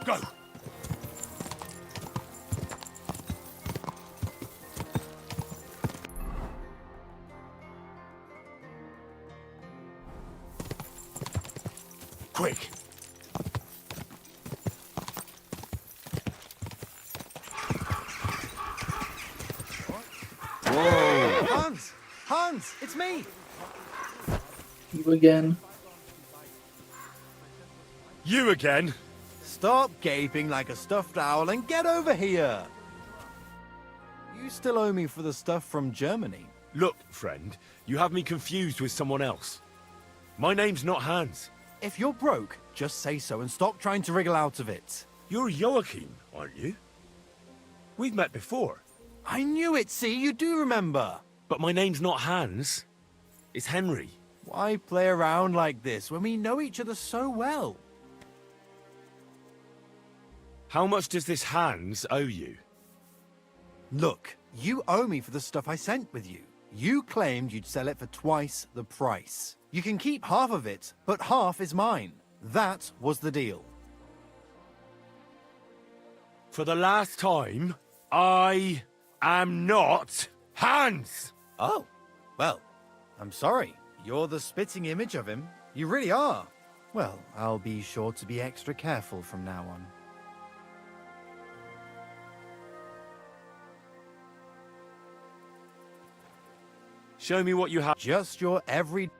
Go! Quick! Whoa! Hans! Hans! It's me! You again. You again? Stop gaping like a stuffed owl and get over here! You still owe me for the stuff from Germany. Look, friend, you have me confused with someone else. My name's not Hans. If you're broke, just say so and stop trying to wriggle out of it. You're Joachim, aren't you? We've met before. I knew it, see? You do remember. But my name's not Hans. It's Henry. Why play around like this when we know each other so well? How much does this Hans owe you? Look, you owe me for the stuff I sent with you. You claimed you'd sell it for twice the price. You can keep half of it, but half is mine. That was the deal. For the last time, I am not Hans! Oh, well, I'm sorry. You're the spitting image of him. You really are. Well, I'll be sure to be extra careful from now on. Show me what you have. Just your every...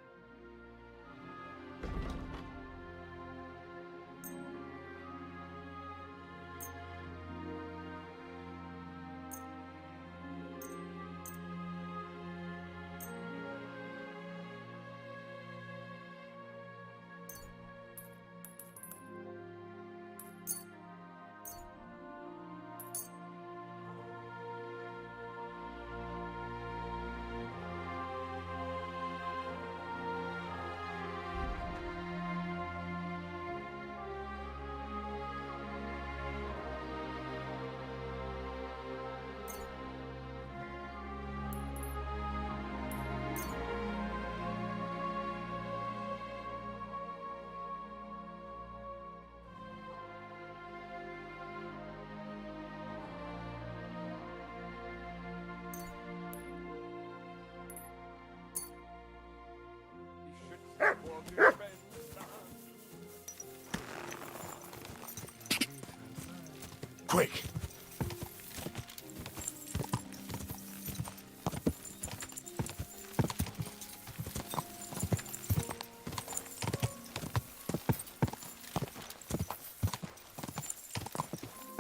Quick!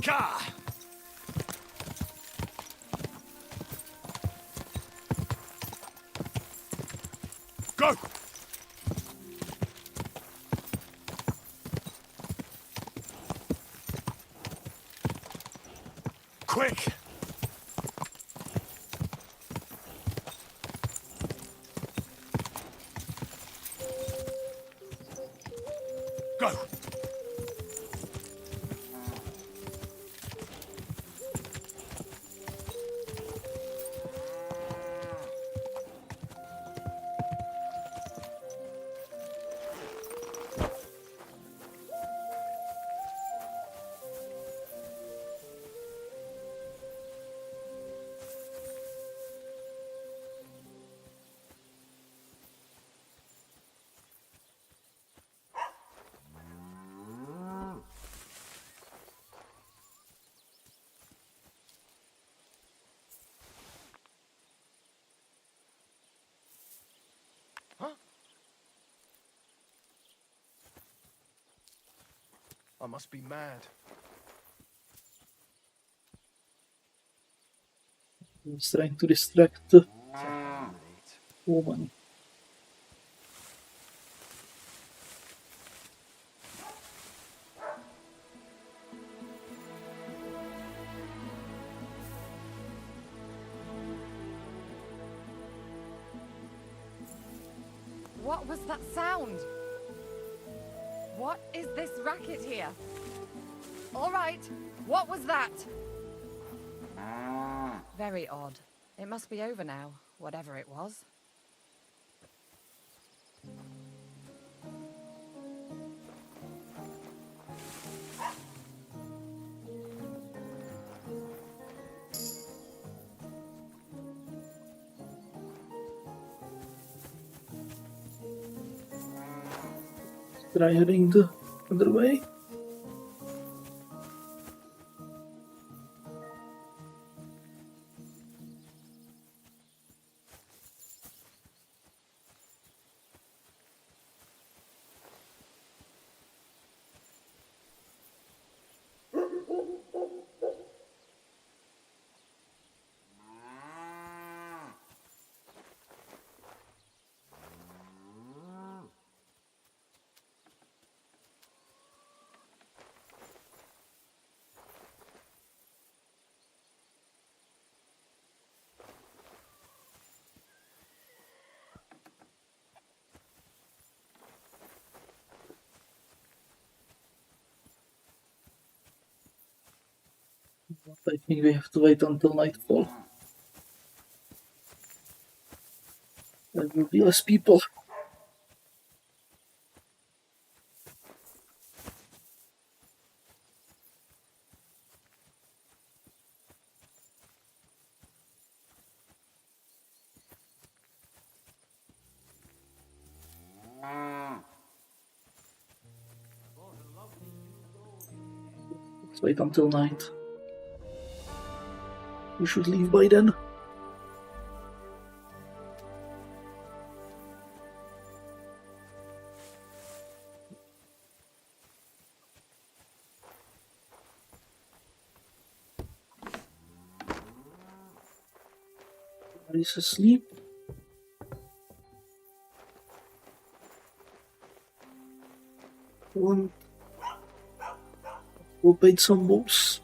Ka! Go! Quick! Go! must be mad. He's trying to distract the woman. What was that sound? What is this racket here? All right, what was that? Very odd. It must be over now, whatever it was. Try heading the other way. I think we have to wait until nightfall. There will be less people. Let's wait until night. We should leave by then. Everybody's asleep. One. We'll bait some wolves.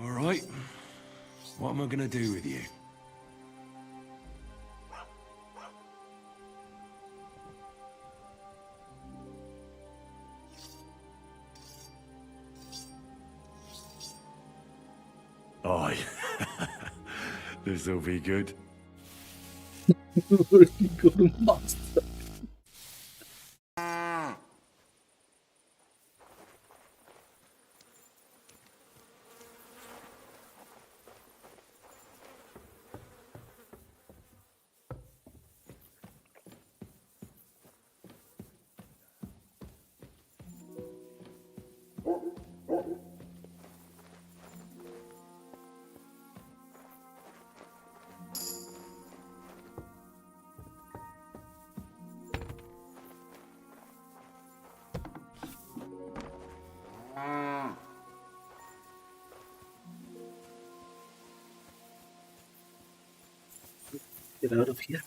All right. What am I gonna do with you? Aye. This'll be good. Really good monster. Get out of here.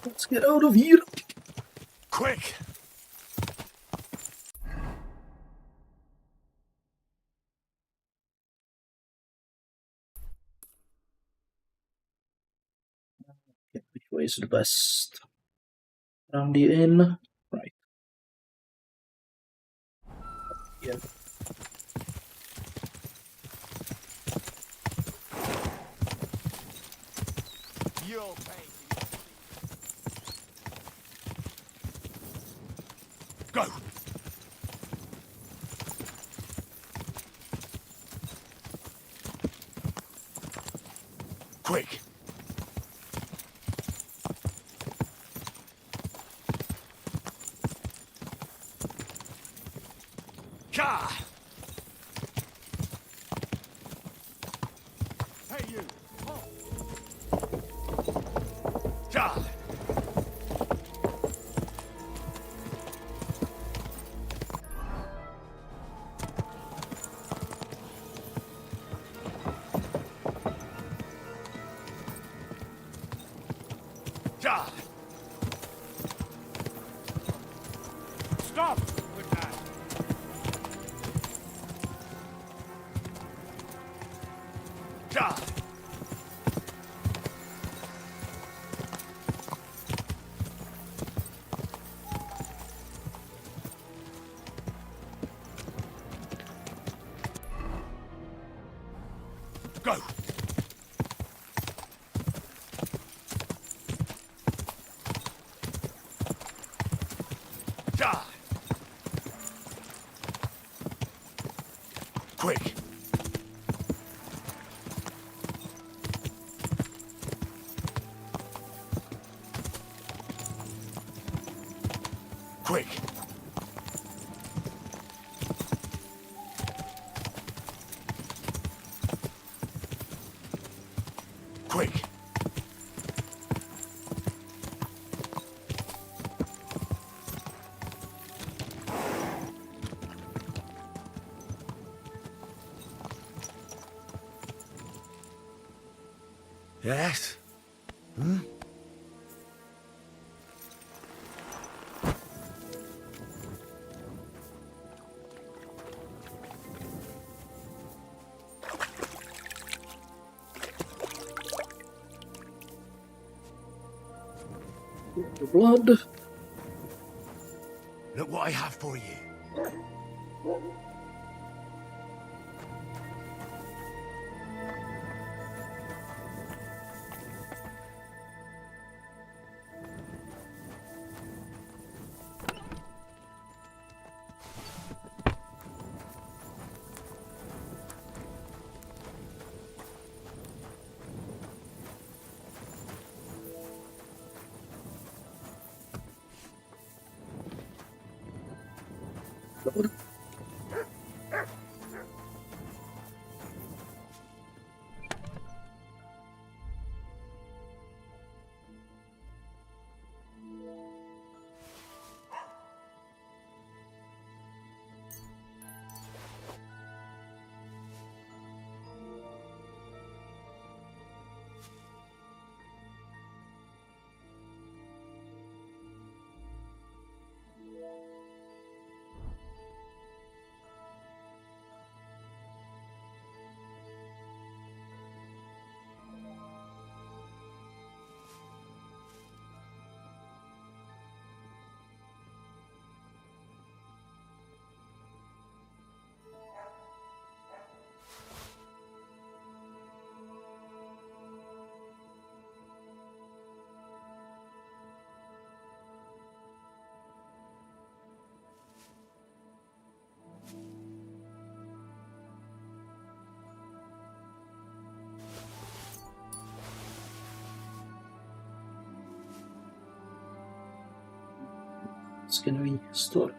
Let's get out of here. Quick! Which way is the best? Around the inn? Right. Yeah. You'll pay. Go! Quick! Cha! Hey, you! Cha! Cha! Stop! Kutná. Cha! Go! Cha! Quick! Quick! Quick! Yes? Hmm? The blood. Look what I have for you. Blood. Scenery store.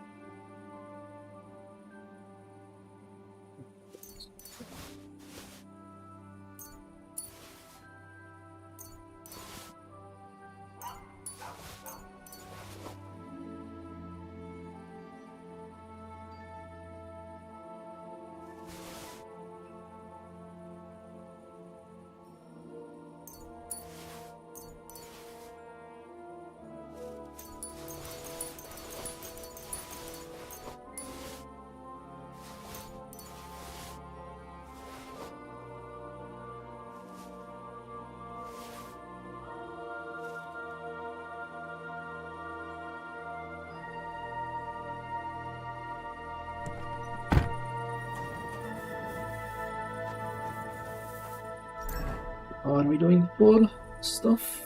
Are we doing for stuff?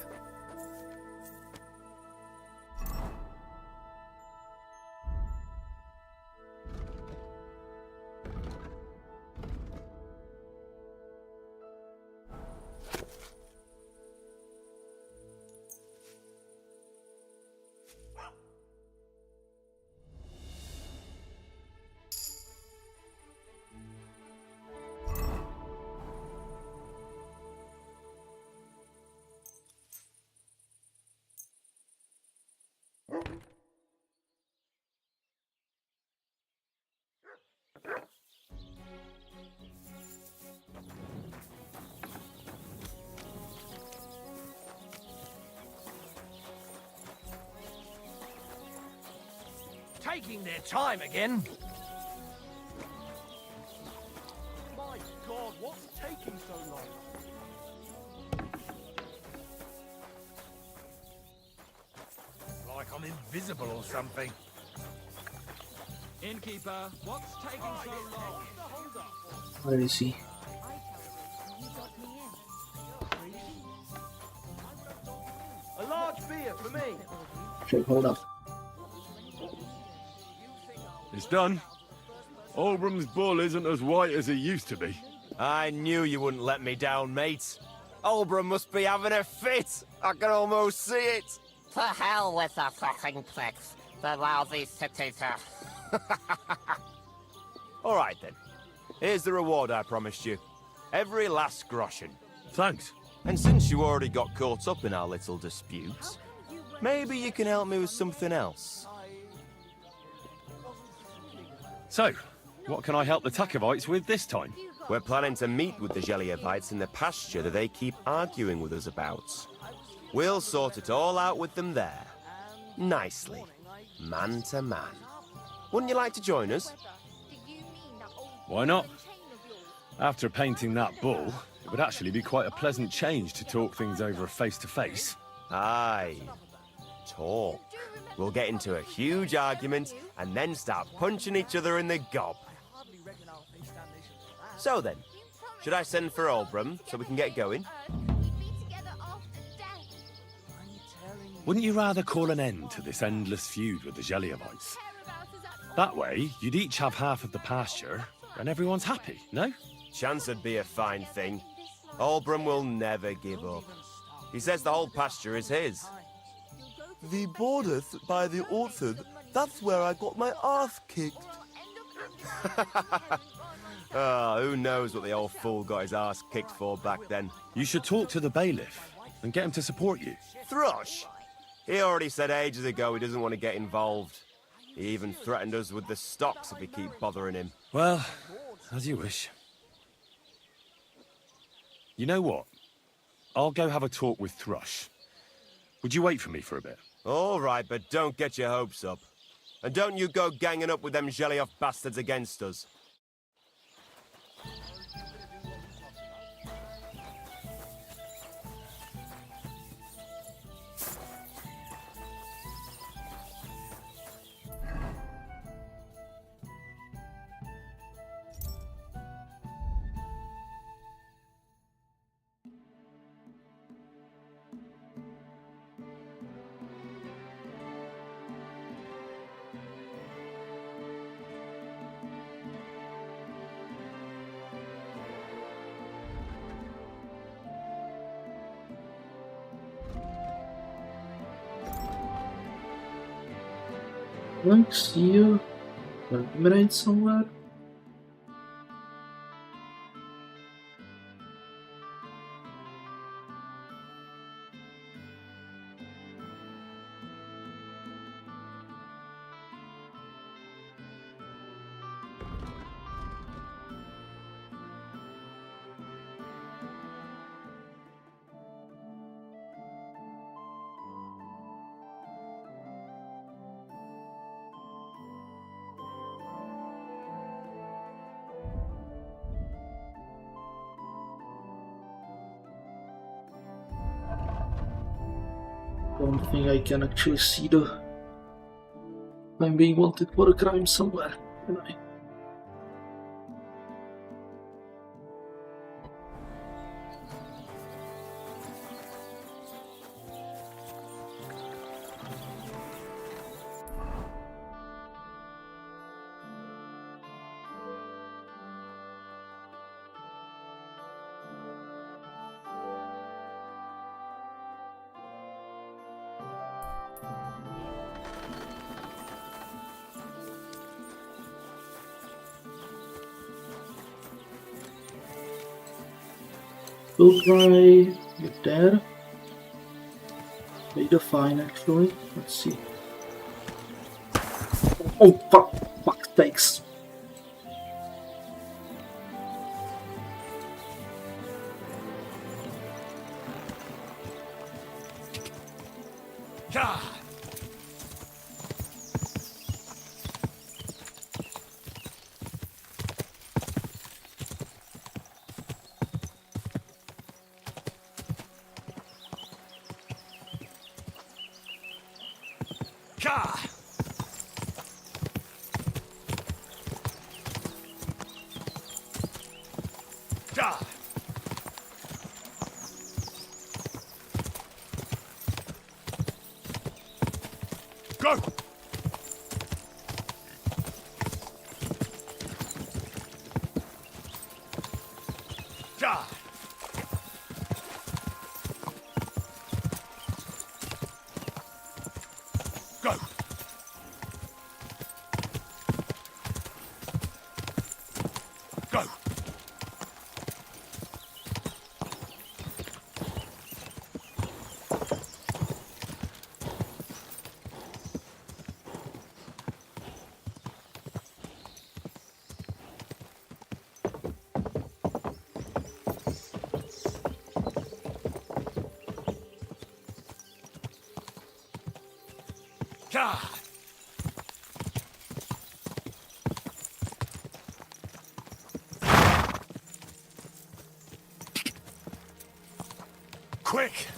taking their time again. My God, what's taking so long? Like I'm invisible or something. Innkeeper, what's taking so long? Where is he? A large beer for me. Shit, hold up. It's done. Olbram's bull isn't as white as he used to be. I knew you wouldn't let me down, mate. Olbram must be having a fit. I can almost see it. To hell with the fucking pricks. The lousy cities are... All right, then. Here's the reward I promised you. Every last groschen. Thanks. And since you already got caught up in our little dispute, maybe you can help me with something else. So, what can I help the Takovites with this time? We're planning to meet with the Geliovites in the pasture that they keep arguing with us about. We'll sort it all out with them there. Nicely. Man to man. Wouldn't you like to join us? Why not? After painting that bull, it would actually be quite a pleasant change to talk things over face to face. Aye. Talk. We'll get into a huge argument and then start punching each other in the gob. So then, should I send for Olbram so we can get going? Wouldn't you rather call an end to this endless feud with the Geliovites? That way, you'd each have half of the pasture, and everyone's happy, no? Chance would be a fine thing. Olbram will never give up. He says the whole pasture is his. The borders by the orchard, that's where I got my ass kicked. Who knows what the old fool got his ass kicked for back then. You should talk to the bailiff and get him to support you. Thrush! He already said ages ago he doesn't want to get involved. He even threatened us with the stocks if we keep bothering him. Well, as you wish. You know what? I'll go have a talk with Thrush. Would you wait for me for a bit? All right, but don't get your hopes up. And don't you go ganging up with them Gelioff bastards against us. Like, see you. Eliminate somewhere. Don't think I can actually see the... I'm being wanted for a crime somewhere, can I? We'll try get there. Made a fine actually. Let's see. Oh fuck sakes. Ah! Ah! Go! Ah! Go! Go! Ah! Quick!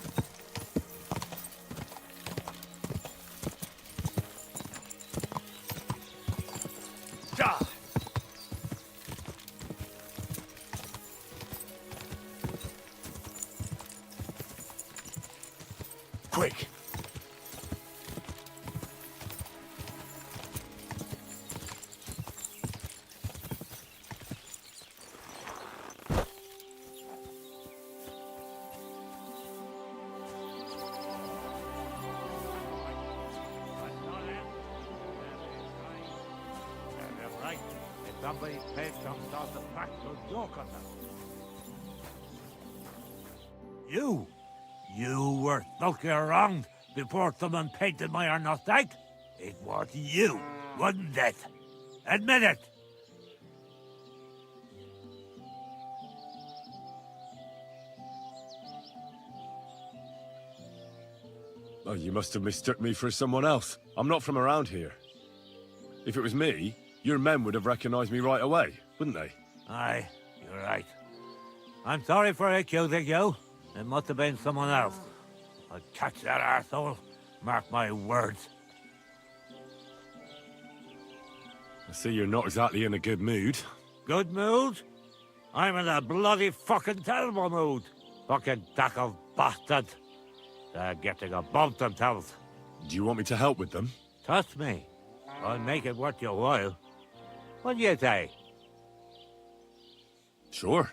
Ah! Quick! Right. If somebody pays some sort of practical joke on them. You were sulking around before someone painted my Arnostag? It was you, wasn't it? Admit it! Oh, you must have mistook me for someone else. I'm not from around here. If it was me, your men would have recognized me right away, wouldn't they? Aye, you're right. I'm sorry for accusing you. It must have been someone else. I'll catch that arsehole. Mark my words. I see you're not exactly in a good mood. Good mood? I'm in a bloody fucking terrible mood. Fucking tackle bastard. They're getting above themselves. Do you want me to help with them? Trust me. I'll make it worth your while. What do you say? Sure.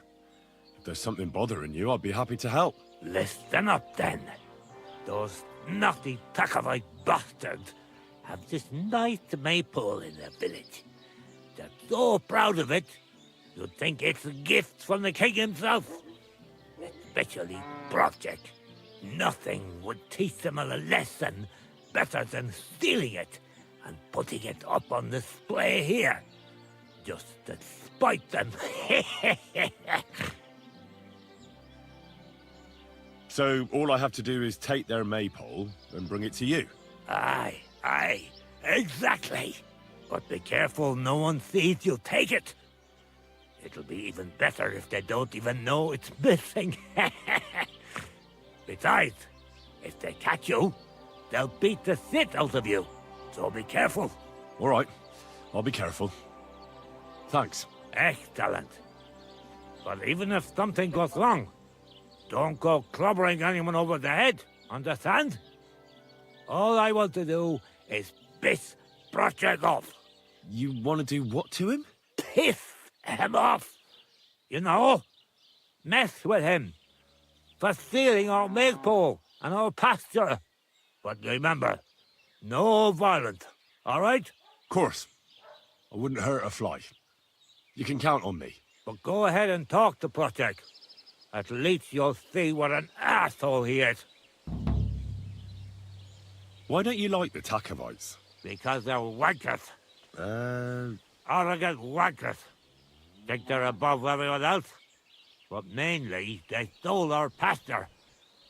If there's something bothering you, I'd be happy to help. Listen up, then. Those naughty Takavite bastards have this nice maypole in their village. They're so proud of it, you'd think it's a gift from the king himself. Especially Project. Nothing would teach them a lesson better than stealing it and putting it up on display here. Just to spite them. So all I have to do is take their maypole and bring it to you? Aye, exactly. But be careful no one sees you take it. It'll be even better if they don't even know it's missing. Besides, if they catch you, they'll beat the shit out of you. So be careful. All right, I'll be careful. Thanks. Excellent. But even if something goes wrong, don't go clobbering anyone over the head, understand? All I want to do is piss Project off. You want to do what to him? Piss him off! You know? Mess with him. For stealing our maypole and our pasture. But remember, no violence, all right? Of course. I wouldn't hurt a fly. You can count on me. But go ahead and talk to Project. At least you'll see what an asshole he is. Why don't you like the Takovites? Because they're wankers. Arrogant wankers. Think they're above everyone else? But mainly, they stole our pasture,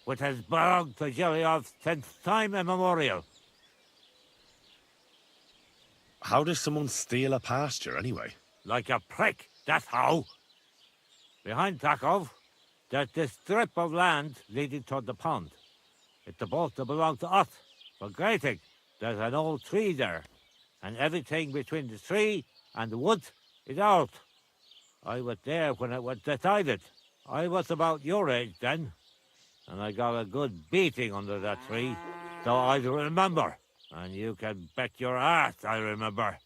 which has belonged to Zhelyov since time immemorial. How does someone steal a pasture, anyway? Like a prick, that's how. Behind Takov, there's this strip of land leading toward the pond. It's supposed to belong to us, for grazing. There's an old tree there, and everything between the tree and the wood is old. I was there when it was decided. I was about your age then, and I got a good beating under that tree, so I remember. And you can bet your ass I remember.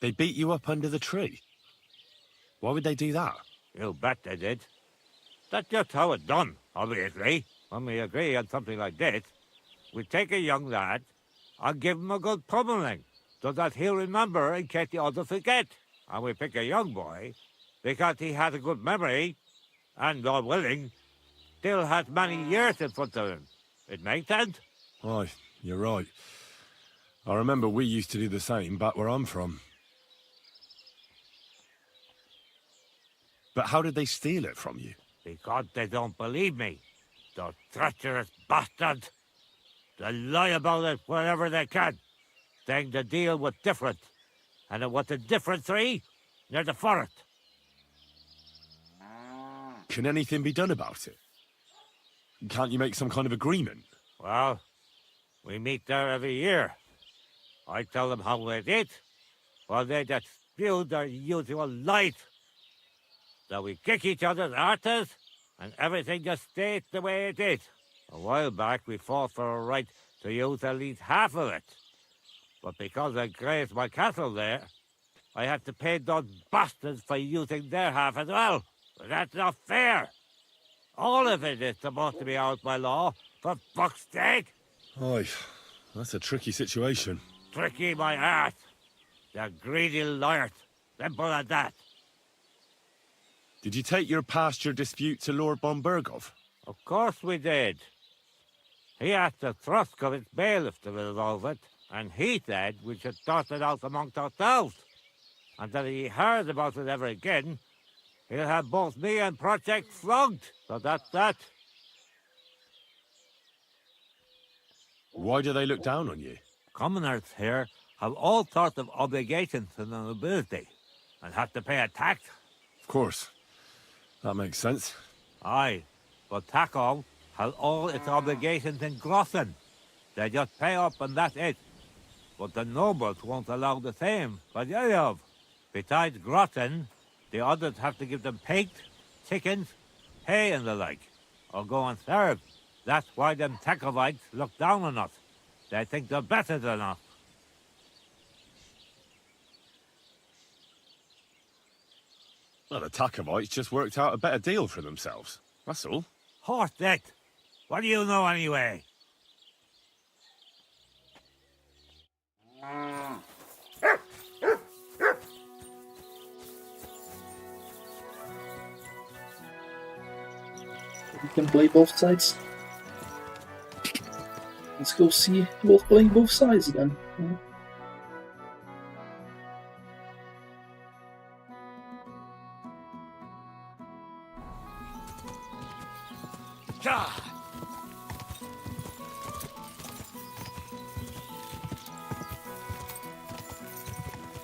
They beat you up under the tree? Why would they do that? You bet they did. That's just how it's done, obviously. When we agree on something like this, we take a young lad and give him a good pummeling, so that he'll remember in case the others forget. And we pick a young boy because he has a good memory and, God willing, still has many years in front of him. It makes sense? Aye, you're right. I remember we used to do the same back where I'm from. But how did they steal it from you? Because they don't believe me. The treacherous bastards. They lie about it wherever they can, saying the deal was different. And it was a different tree near the forest. Can anything be done about it? Can't you make some kind of agreement? Well, we meet there every year. I tell them how it is, while they just spew their usual lies. So we kick each other's arses, and everything just stays the way it is. A while back, we fought for a right to use at least half of it. But because I grazed my cattle there, I had to pay those bastards for using their half as well. But that's not fair. All of it is supposed to be ours by law, for fuck's sake. Aye, that's a tricky situation. Tricky my ass. They're greedy liars. Simple as that. Did you take your pasture dispute to Lord Bombergov? Of course we did. He asked the Trosky bailiff to resolve it, and he said we should sort it out amongst ourselves. And that if he heard about it ever again, he'll have both me and Project flogged. So that's that. Why do they look down on you? Commoners here have all sorts of obligations to the nobility, and have to pay a tax. Of course. That makes sense. Aye, but Takov has all its obligations in Grossen. They just pay up and that's it. But the nobles won't allow the same for Yelov. Besides Grossen, the others have to give them pigs, chickens, hay and the like, or go and serve. That's why them Takovites look down on us. They think they're better than us. Well, the Takovites just worked out a better deal for themselves. That's all. Horse it! What do you know anyway? We can play both sides. Let's go see both playing both sides then.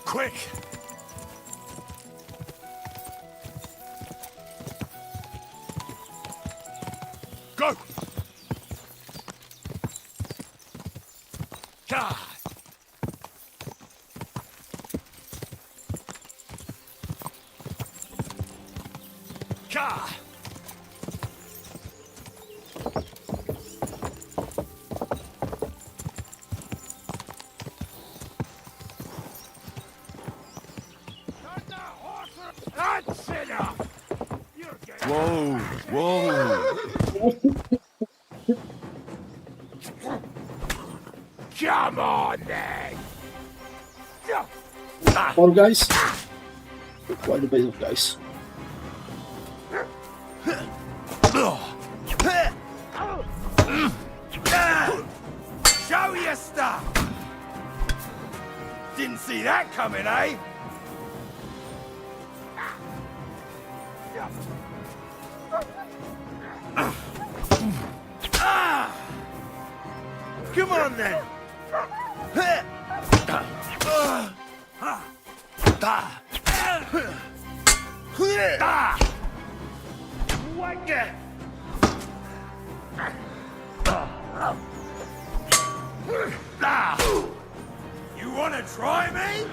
Quick! Go! God! God! Whoa! Whoa! Come on, then! Four guys? Quite a bit of guys. Show your stuff! Didn't see that coming, eh? Come on, then! Whack it! wanna try me?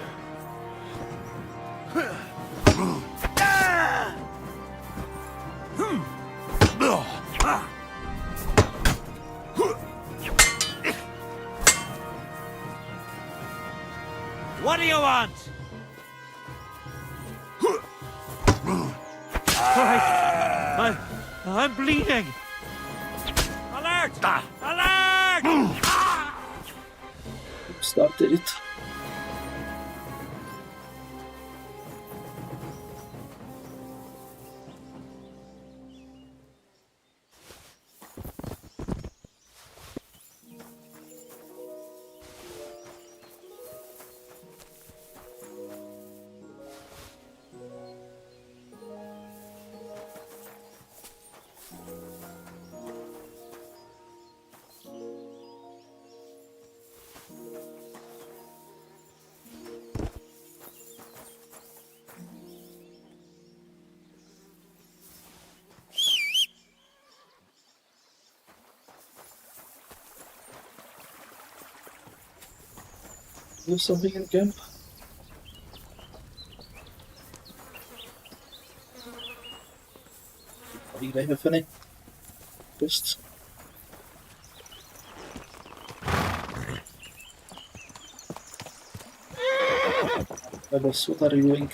What do you want? Christ, I'm bleeding. Alert! Alert! Started it. Do something in camp. Did I have any? Just. Rebels, what are you doing?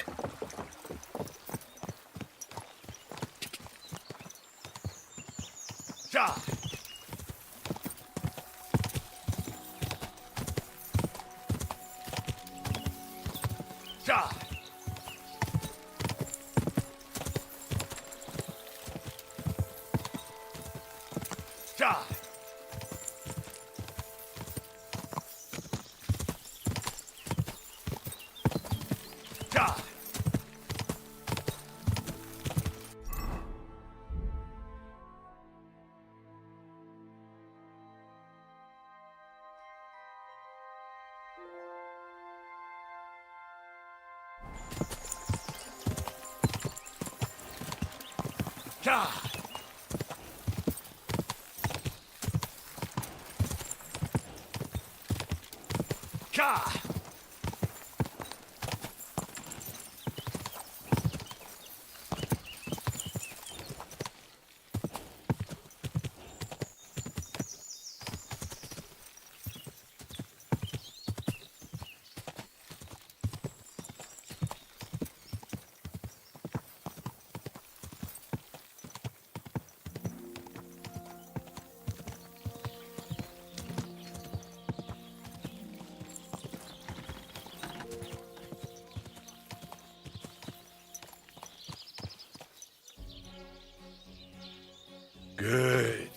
Good.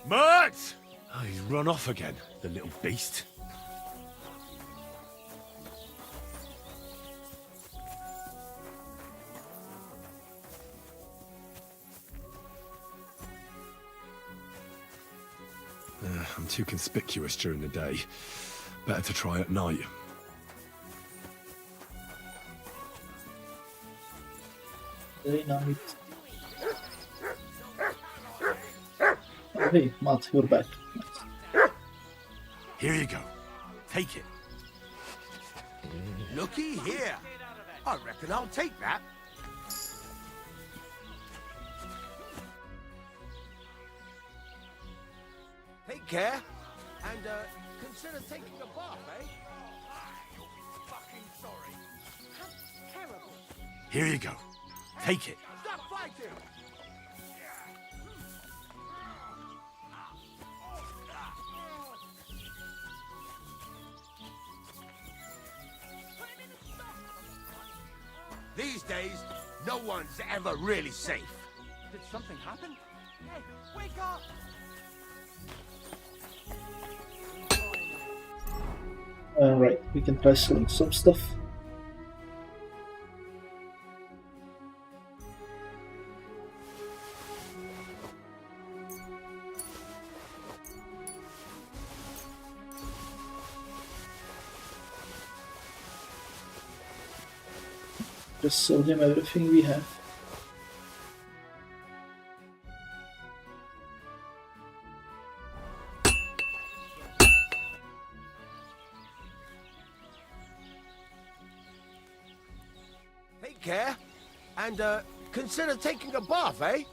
Mert! Oh, he's run off again, the little beast. I'm too conspicuous during the day. Better to try at night. Very nice. Oh, hey, Matt, you're back. Nice. Here you go. Take it. Looky here. I reckon I'll take that. Take care, and consider taking a bath, eh? Fucking sorry. How terrible. Here you go. Take it. Stop fighting! These days, no one's ever really safe. Did something happen? Hey, wake up! Alright, we can try selling some stuff. Just sell him everything we have. care. And, consider taking a bath, eh?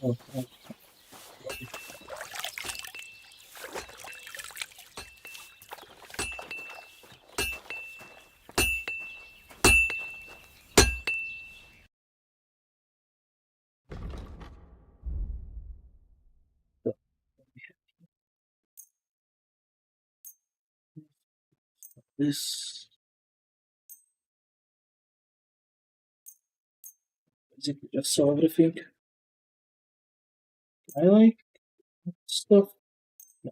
Oh, oh. This basically just saw everything I like stuff. No.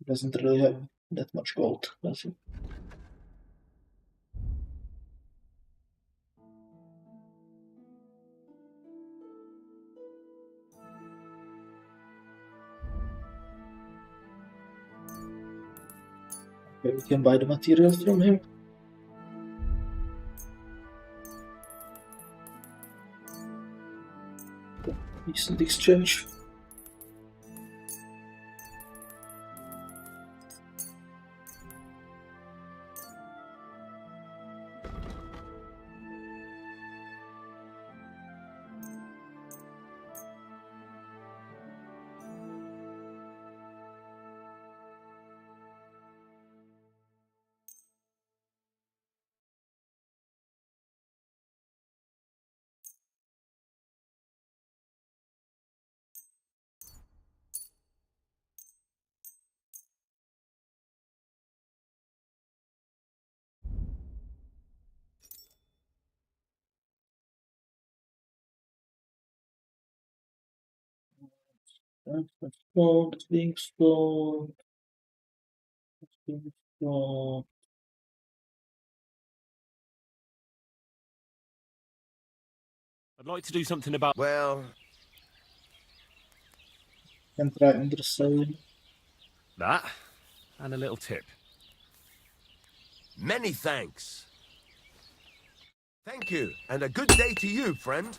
Doesn't really have that much gold, does it? Okay, we can buy the materials from him. Decent exchange. That's gold, that's being sold. That's being sold. I'd like to do something about... Well... Can try underselling. that, and a little tip. Many thanks. Thank you, and a good day to you, friend.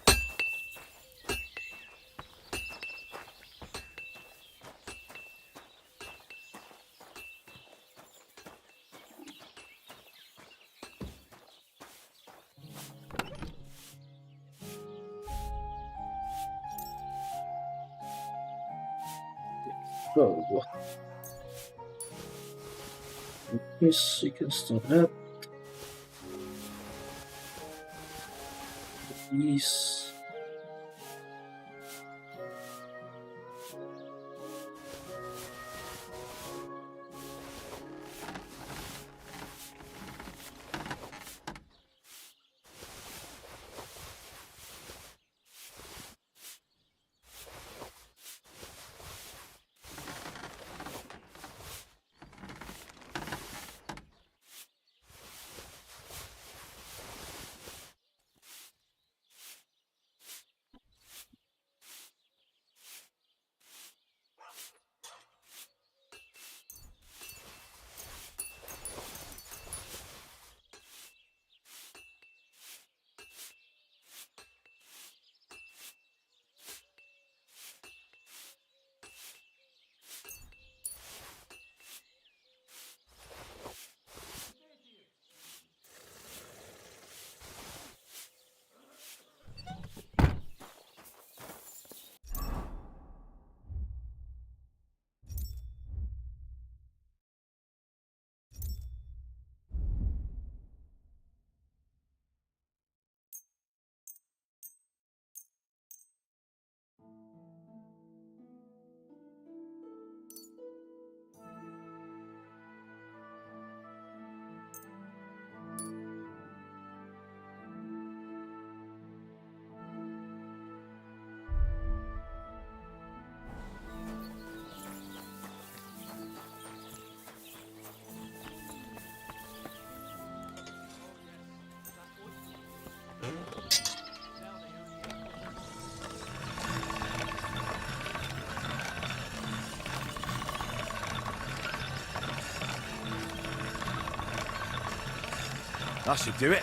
Go. Yes, you can stop that. These. That should do it.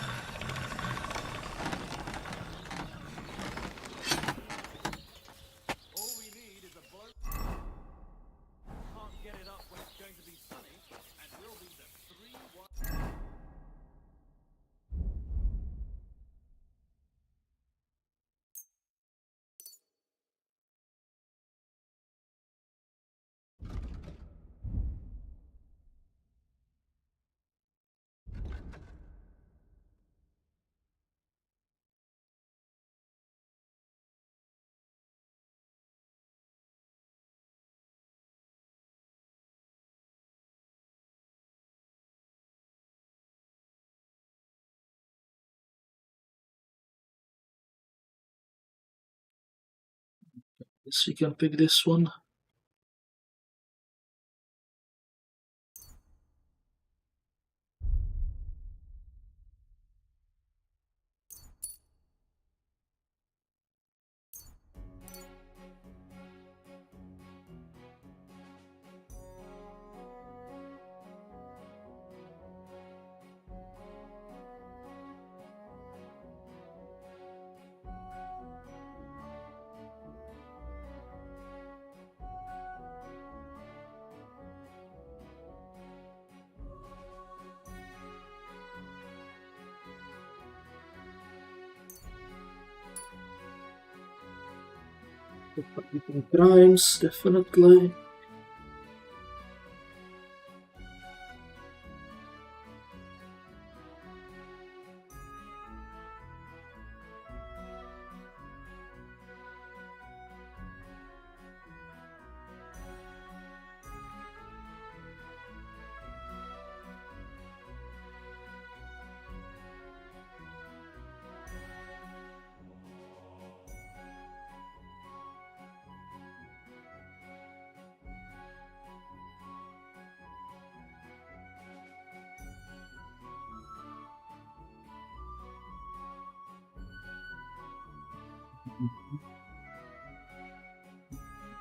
Guess we can pick this one. Fighting crimes, definitely.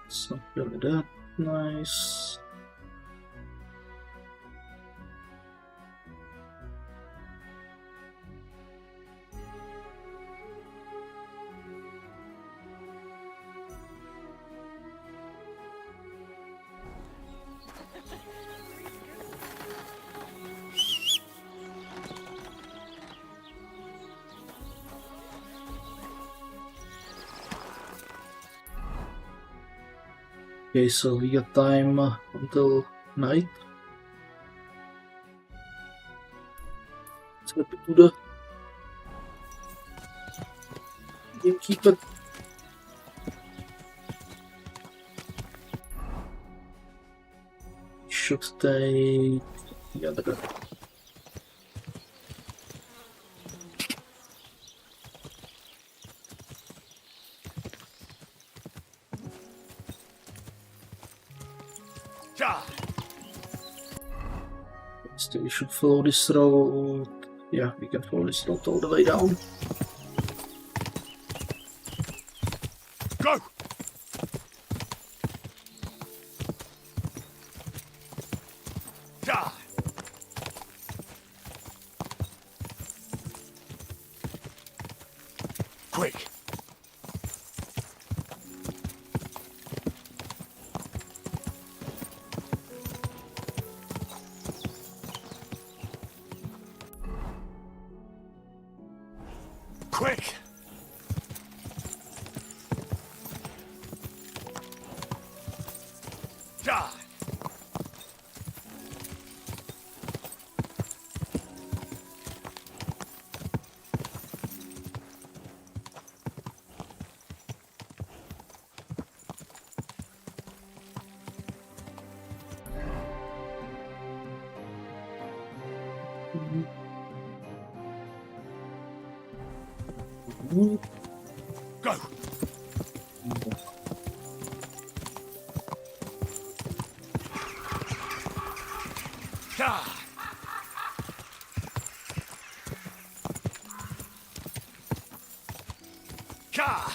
It's not really that nice. Okay, so we got time until night. Let's get to the gamekeeper. Should take the other. Still, we should follow this road. Yeah, we can follow this road all the way down. Go! Ja! Quick! Quick! Ja! Go! Ja! Ja!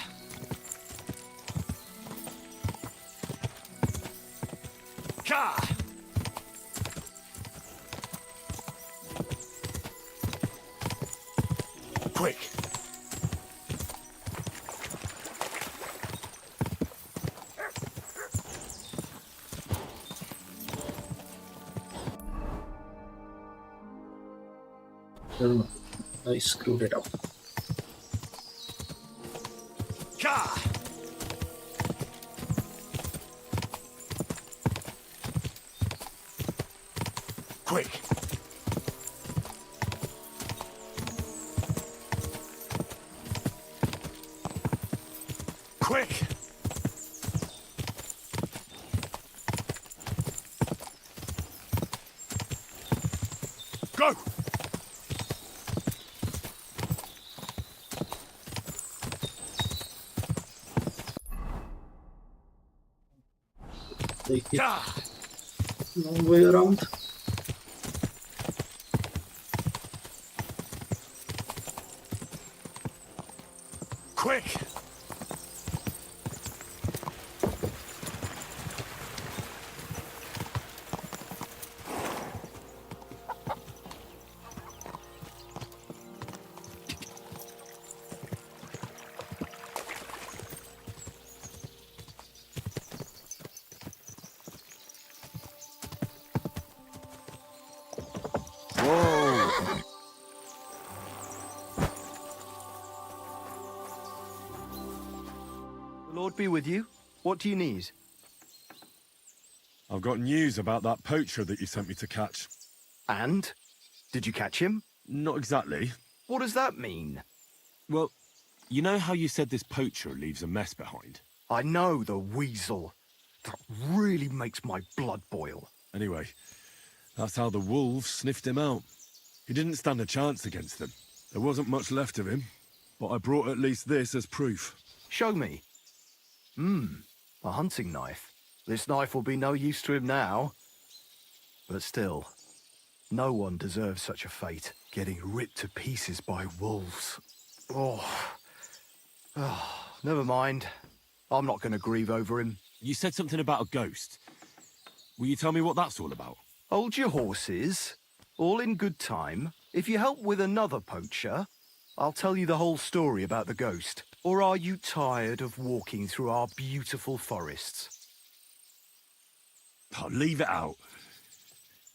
Ja! Quick! Oh, I screwed it up. Ka! Quick! Quick! Go! Take it Ka! long way around. Quick! The Lord be with you. What do you need? I've got news about that poacher that you sent me to catch. And? Did you catch him? Not exactly. What does that mean? Well, you know how you said this poacher leaves a mess behind? I know, the weasel. That really makes my blood boil. Anyway, that's how the wolves sniffed him out. He didn't stand a chance against them. There wasn't much left of him, but I brought at least this as proof. Show me. A hunting knife. This knife will be no use to him now. But still, no one deserves such a fate, getting ripped to pieces by wolves. Oh, never mind. I'm not going to grieve over him. You said something about a ghost. Will you tell me what that's all about? Hold your horses. All in good time. If you help with another poacher, I'll tell you the whole story about the ghost. Or are you tired of walking through our beautiful forests? Oh, leave it out.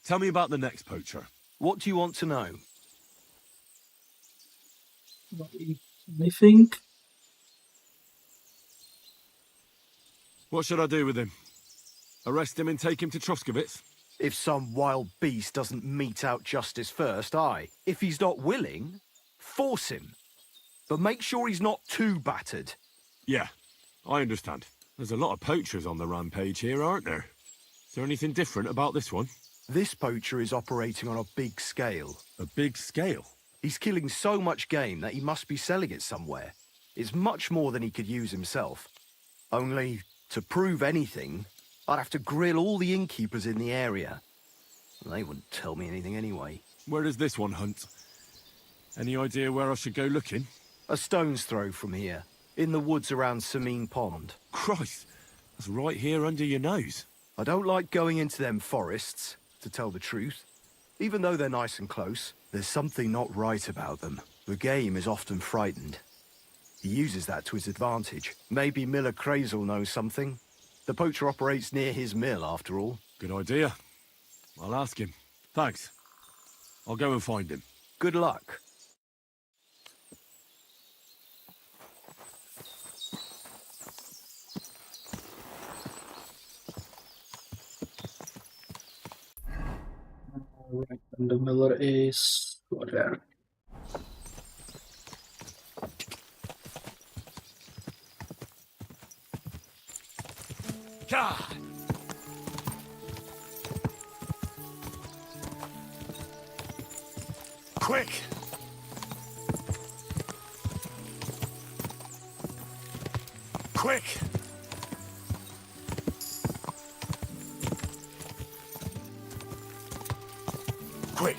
Tell me about the next poacher. What do you want to know? I think. What should I do with him? Arrest him and take him to Troskowitz? If some wild beast doesn't mete out justice first, aye. If he's not willing, force him. But make sure he's not too battered. Yeah, I understand. There's a lot of poachers on the rampage here, aren't there? Is there anything different about this one? This poacher is operating on a big scale. A big scale? He's killing so much game that he must be selling it somewhere. It's much more than he could use himself. Only, to prove anything, I'd have to grill all the innkeepers in the area. They wouldn't tell me anything anyway. Where does this one hunt? Any idea where I should go looking? A stone's throw from here, in the woods around Samine Pond. Christ, that's right here under your nose. I don't like going into them forests, to tell the truth. Even though they're nice and close, there's something not right about them. The game is often frightened. He uses that to his advantage. Maybe Miller Crazel knows something. The poacher operates near his mill, after all. Good idea. I'll ask him. Thanks. I'll go and find him. Good luck. Right, and the miller is over there. Ka! Quick! Quick! Quick!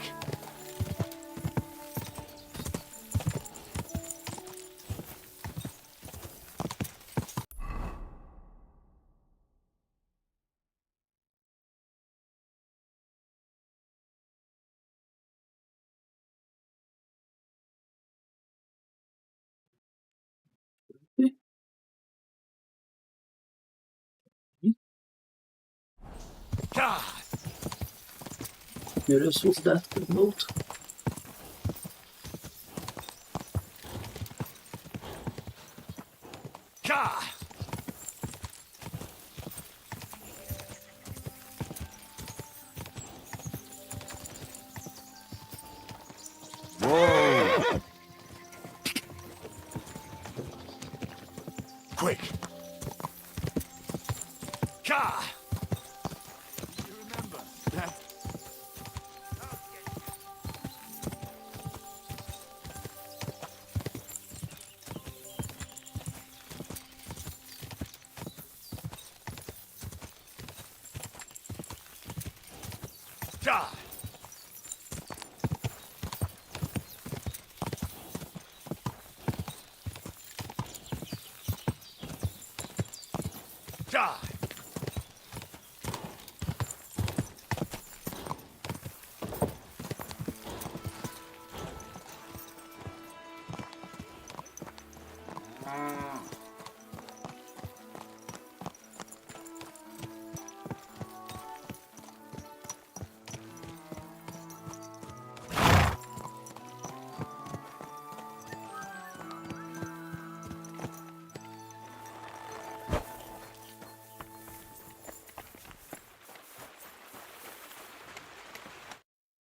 Curious was that good note. Whoa! Quick! You remember that?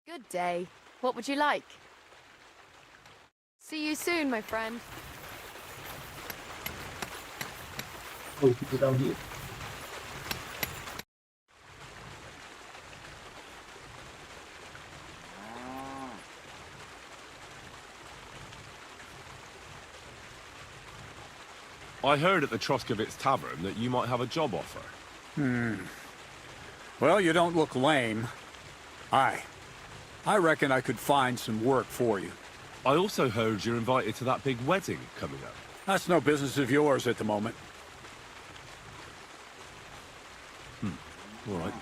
Good day. What would you like? See you soon, my friend. Oh, people down here. I heard at the Troskovitz Tavern that you might have a job offer. Well, you don't look lame. I reckon I could find some work for you. I also heard you're invited to that big wedding coming up. That's no business of yours at the moment. All right.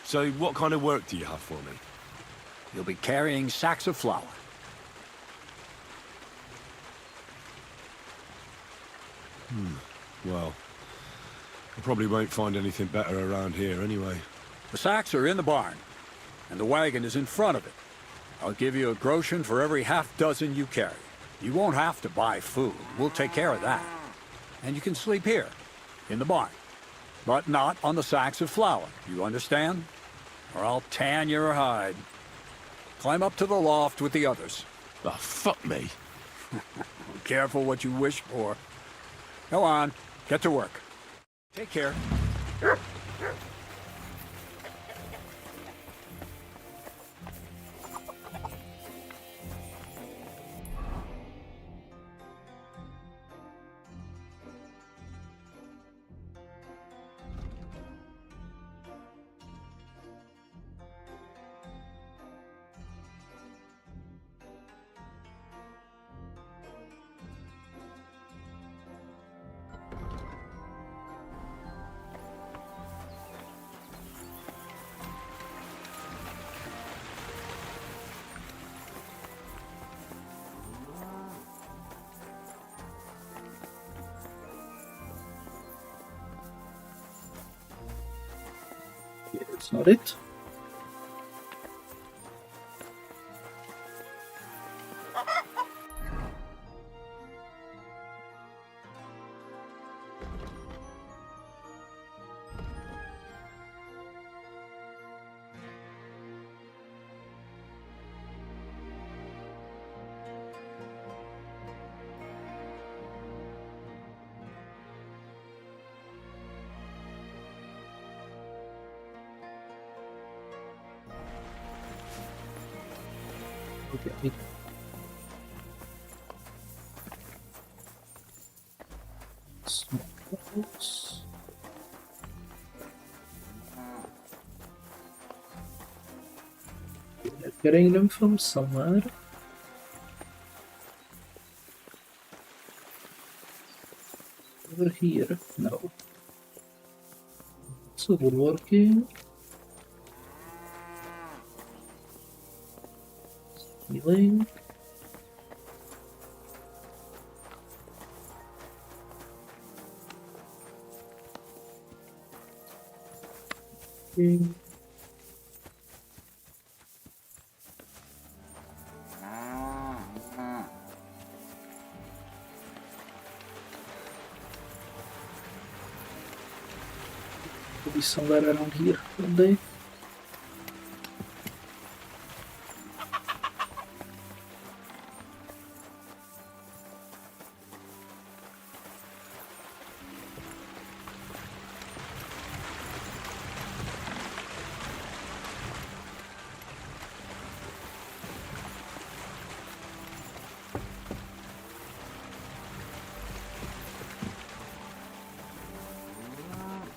So what kind of work do you have for me? You'll be carrying sacks of flour. Well, I probably won't find anything better around here anyway. The sacks are in the barn, and the wagon is in front of it. I'll give you a groschen for every half dozen you carry. You won't have to buy food. We'll take care of that. And you can sleep here, in the barn. But not on the sacks of flour, you understand? Or I'll tan your hide. Climb up to the loft with the others. Oh, fuck me. Careful what you wish for. Go on, get to work. Take care. Yeah, that's not it. Okay. Small bottles. We're getting them from somewhere. Over here? No. So woodworking. Healing. Mm. Could be somewhere around here one day.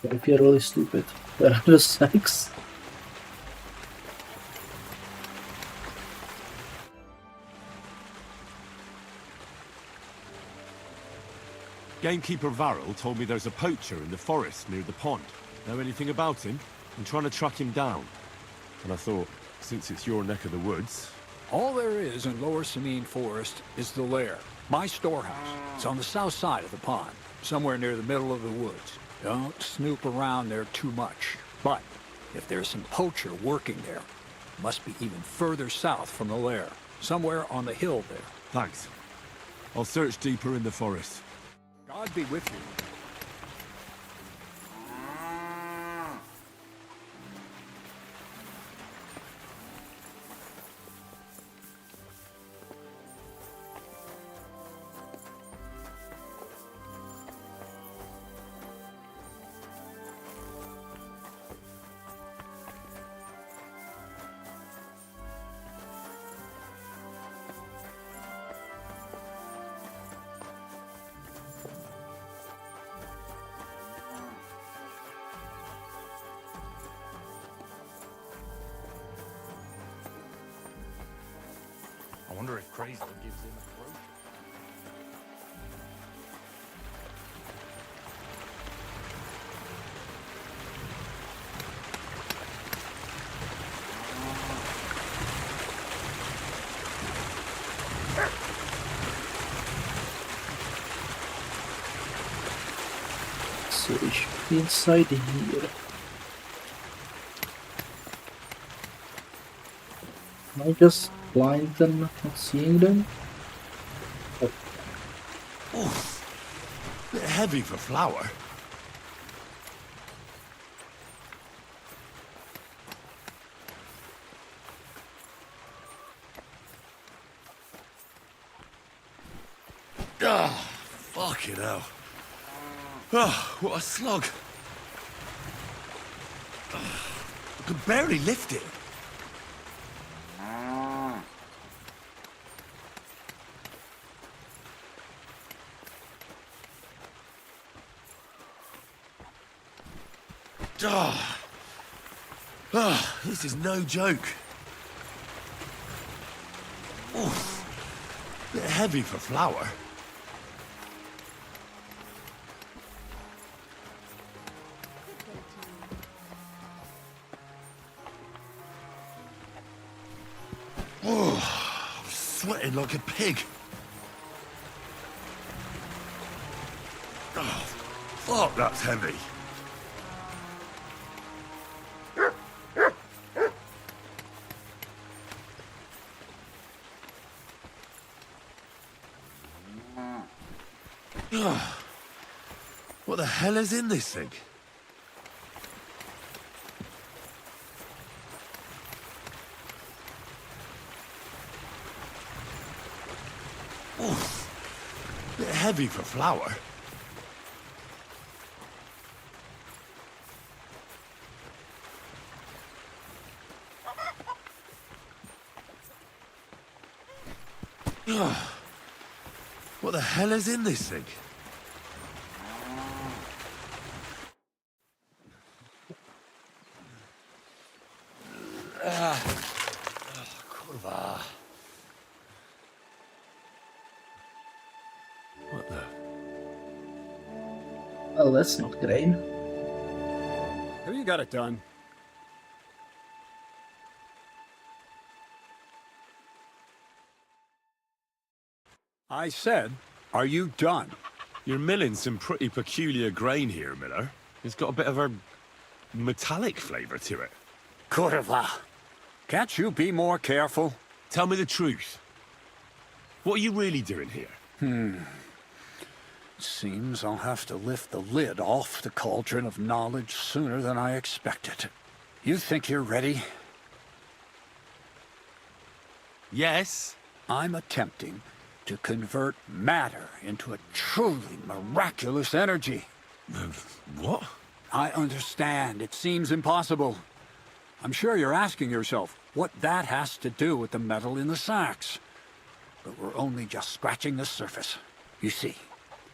If you're really stupid, there are the snakes. Gamekeeper Varrel told me there's a poacher in the forest near the pond. Know anything about him? I'm trying to track him down. And I thought, since it's your neck of the woods... All there is in Lower Samine Forest is the lair, my storehouse. It's on the south side of the pond, somewhere near the middle of the woods. Don't snoop around there too much. But if there's some poacher working there, it must be even further south from the lair, somewhere on the hill there. Thanks. I'll search deeper in the forest. God be with you. I wonder if Crazy gives him a throat. So we should be inside here. Am I just blind and not seeing them? Oh, bit heavy for flour. Ah, fucking hell. Ah, what a slug. I could barely lift it. Ah, ah, this is no joke. Oh, bit heavy for flour. Oh, I'm sweating like a pig. Oh, fuck, that's heavy. What the hell is in this thing? Oh, bit heavy for flour. What the hell is in this thing? Kurwa. What the? Well, that's not grain. Have you got it done? I said, are you done? You're milling some pretty peculiar grain here, Miller. It's got a bit of a metallic flavour to it. Kurva, can't you be more careful? Tell me the truth. What are you really doing here? Seems I'll have to lift the lid off the cauldron of knowledge sooner than I expected. You think you're ready? Yes. I'm attempting to convert matter into a truly miraculous energy. What? I understand. It seems impossible. I'm sure you're asking yourself what that has to do with the metal in the sacks. But we're only just scratching the surface. You see,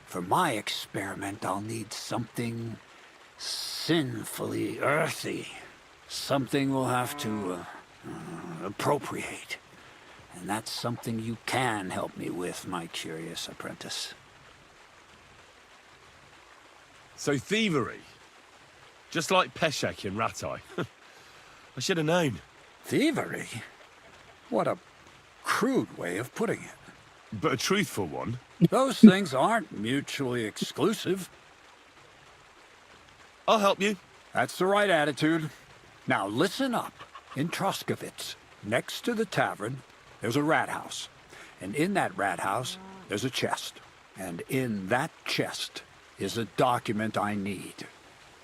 for my experiment, I'll need something sinfully earthy. Something we'll have to appropriate. And that's something you can help me with, my curious apprentice. So thievery. Just like Peshek in Ratai. I should have known. Thievery? What a crude way of putting it. But a truthful one. Those things aren't mutually exclusive. I'll help you. That's the right attitude. Now listen up. In Troskovitz, next to the tavern, there's a rat house. And in that rat house, there's a chest. And in that chest is a document I need.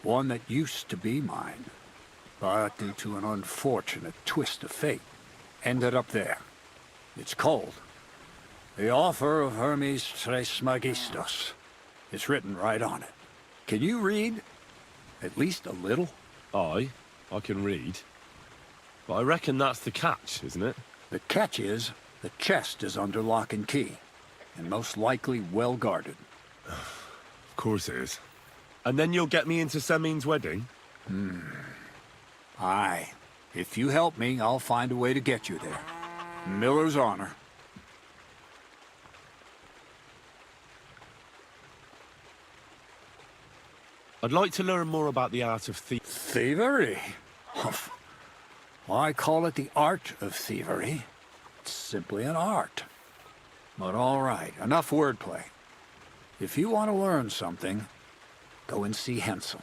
One that used to be mine. But due to an unfortunate twist of fate, ended up there. It's called The Offer of Hermes Trismegistos. It's written right on it. Can you read? At least a little? I can read. But I reckon that's the catch, isn't it? The catch is, the chest is under lock and key, and most likely well guarded. Of course it is. And then you'll get me into Semin's wedding? Aye. If you help me, I'll find a way to get you there. Miller's honor. I'd like to learn more about the art of thievery. Why call it the art of thievery? It's simply an art. But all right, enough wordplay. If you want to learn something, go and see Hensel.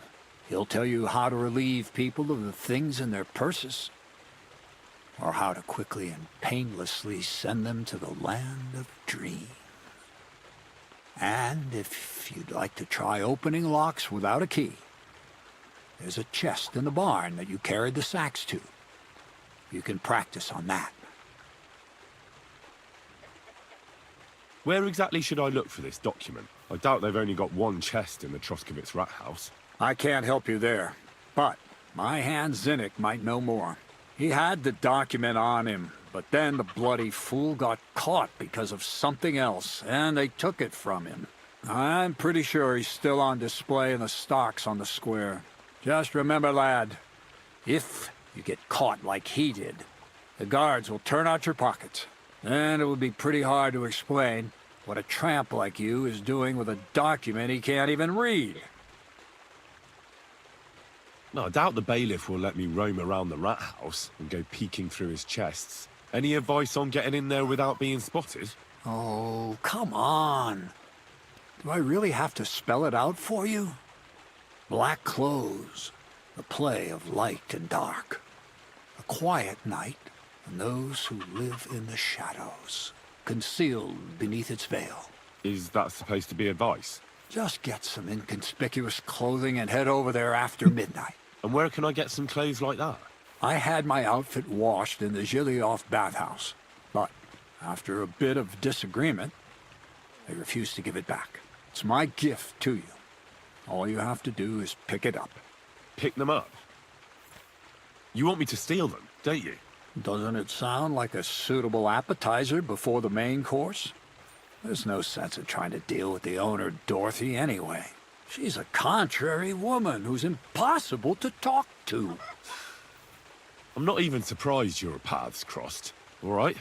He'll tell you how to relieve people of the things in their purses, or how to quickly and painlessly send them to the land of dreams. And if you'd like to try opening locks without a key, there's a chest in the barn that you carried the sacks to. You can practice on that. Where exactly should I look for this document? I doubt they've only got one chest in the Troskovitz rat house. I can't help you there, but my hand Zinnik might know more. He had the document on him, but then the bloody fool got caught because of something else, and they took it from him. I'm pretty sure he's still on display in the stocks on the square. Just remember, lad, if you get caught like he did, the guards will turn out your pockets. And it would be pretty hard to explain what a tramp like you is doing with a document he can't even read. No, I doubt the bailiff will let me roam around the rat house and go peeking through his chests. Any advice on getting in there without being spotted? Oh, come on. Do I really have to spell it out for you? Black clothes, the play of light and dark. A quiet night, and those who live in the shadows, concealed beneath its veil. Is that supposed to be advice? Just get some inconspicuous clothing and head over there after midnight. And where can I get some clothes like that? I had my outfit washed in the Zhilyoff bathhouse, but after a bit of disagreement, they refused to give it back. It's my gift to you. All you have to do is pick it up. Pick them up? You want me to steal them, don't you? Doesn't it sound like a suitable appetizer before the main course? There's no sense in trying to deal with the owner, Dorothy, anyway. She's a contrary woman who's impossible to talk to. I'm not even surprised your paths crossed. All right.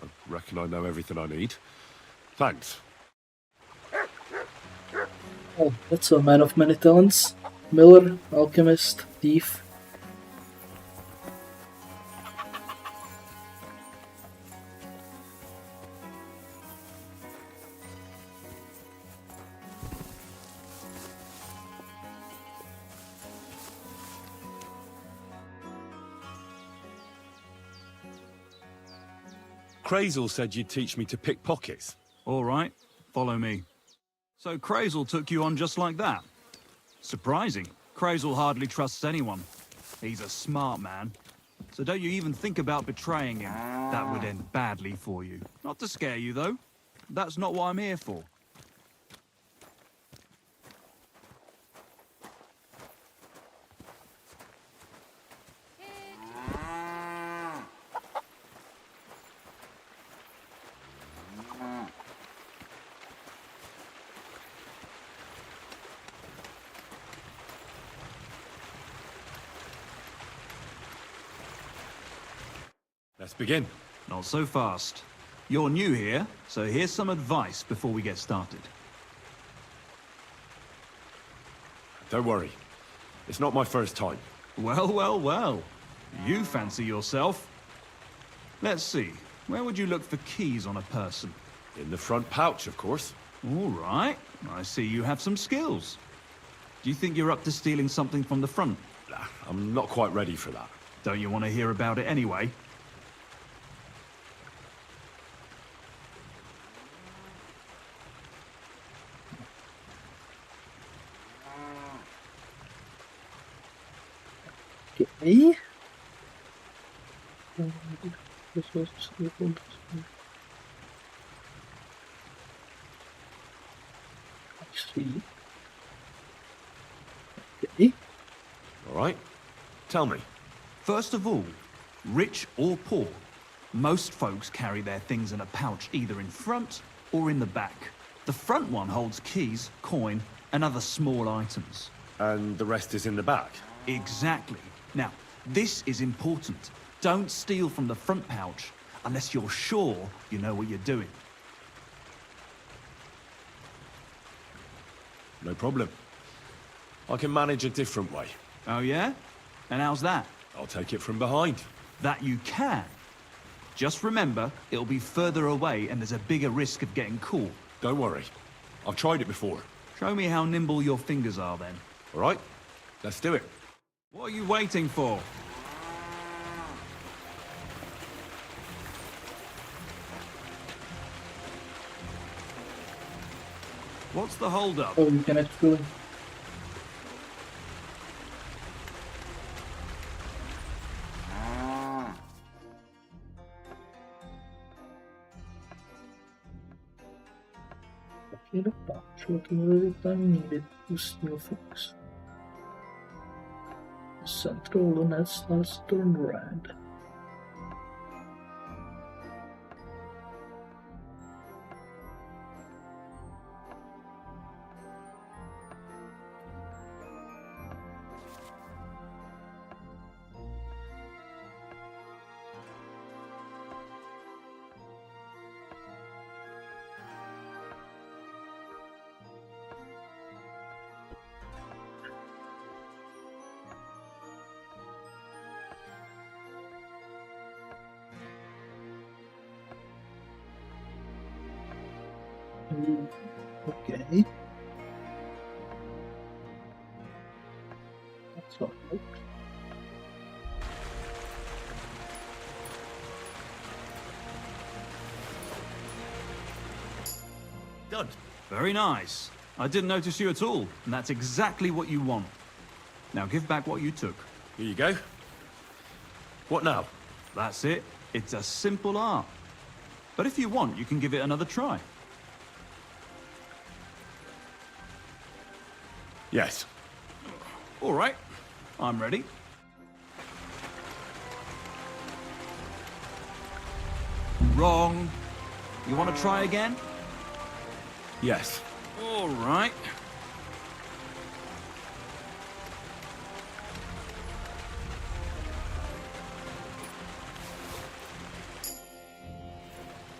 I reckon I know everything I need. Thanks. Oh, that's a man of many talents. Miller, alchemist, thief. Crazel said you'd teach me to pick pockets. All right, follow me. So Crazel took you on just like that? Surprising. Crazel hardly trusts anyone. He's a smart man. So don't you even think about betraying him. That would end badly for you. Not to scare you, though. That's not what I'm here for. Let's begin. Not so fast. You're new here, so here's some advice before we get started. Don't worry. It's not my first time. Well, well, well. You fancy yourself. Let's see. Where would you look for keys on a person? In the front pouch, of course. All right. I see you have some skills. Do you think you're up to stealing something from the front? Nah, I'm not quite ready for that. Don't you want to hear about it anyway? Okay. See. Okay. All right. Tell me. First of all, rich or poor, most folks carry their things in a pouch either in front or in the back. The front one holds keys, coin, and other small items. And the rest is in the back? Exactly. Now, this is important. Don't steal from the front pouch unless you're sure you know what you're doing. No problem. I can manage a different way. Oh yeah? And how's that? I'll take it from behind. That you can. Just remember, it'll be further away and there's a bigger risk of getting caught. Don't worry. I've tried it before. Show me how nimble your fingers are then. All right? Let's do it. What are you waiting for? What's the hold-up? Oh, you can actually... Okay, the pouch. Looking every time needed. Use new things. Central net starts to turn red. Okay. That's not right. Done. Very nice. I didn't notice you at all, and that's exactly what you want. Now give back what you took. Here you go. What now? That's it. It's a simple art. But if you want, you can give it another try. Yes. All right. I'm ready. Wrong. You want to try again? Yes. All right.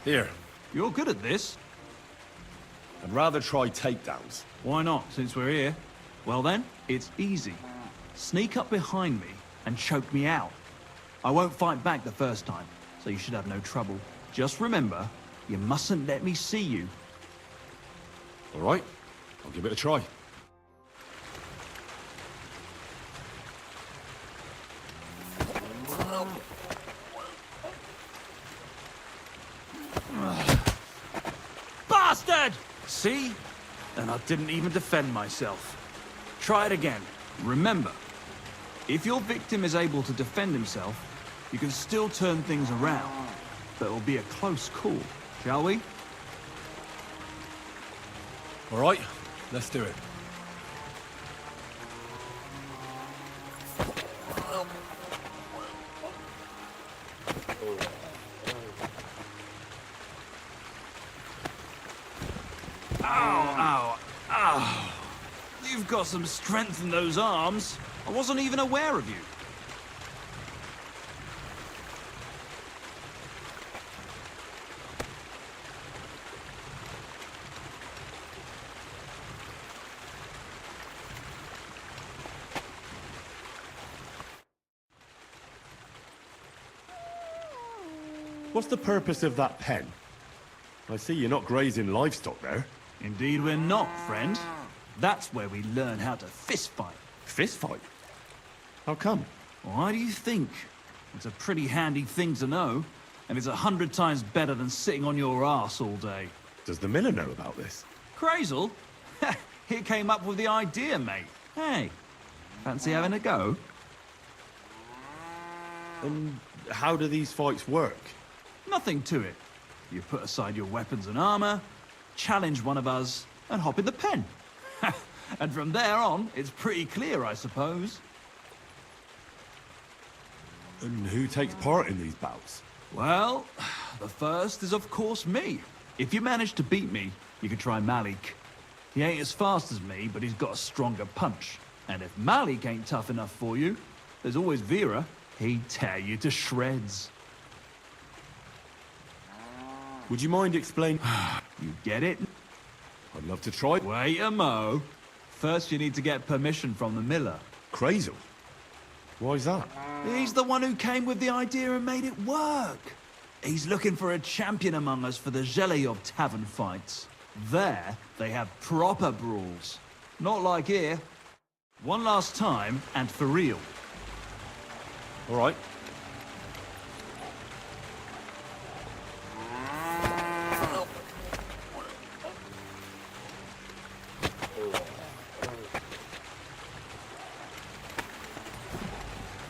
Here. You're good at this. I'd rather try takedowns. Why not, since we're here? Well then, it's easy. Sneak up behind me and choke me out. I won't fight back the first time, so you should have no trouble. Just remember, you mustn't let me see you. All right. I'll give it a try. See? And I didn't even defend myself. Try it again. Remember, if your victim is able to defend himself, you can still turn things around. But it'll be a close call, shall we? All right, let's do it. Ow, ow, ow. You've got some strength in those arms. I wasn't even aware of you. What's the purpose of that pen? I see you're not grazing livestock there. Indeed we're not, friend. That's where we learn how to fist fight. Fist fight? How come? Why do you think? It's a pretty handy thing to know, and it's 100 times better than sitting on your ass all day. Does the miller know about this? Crazel? He came up with the idea, mate. Hey, fancy having a go? And how do these fights work? Nothing to it. You put aside your weapons and armor, challenge one of us, and hop in the pen. And from there on, it's pretty clear, I suppose. And who takes part in these bouts? Well, the first is of course me. If you manage to beat me, you can try Malik. He ain't as fast as me, but he's got a stronger punch. And if Malik ain't tough enough for you, there's always Vera. He'd tear you to shreds. Would you mind explaining? You get it? I'd love to try. Wait a mo. First you need to get permission from the miller. Crazel? Why's that? He's the one who came with the idea and made it work. He's looking for a champion among us for the Zheleyov tavern fights. There, they have proper brawls. Not like here. One last time, and for real. All right.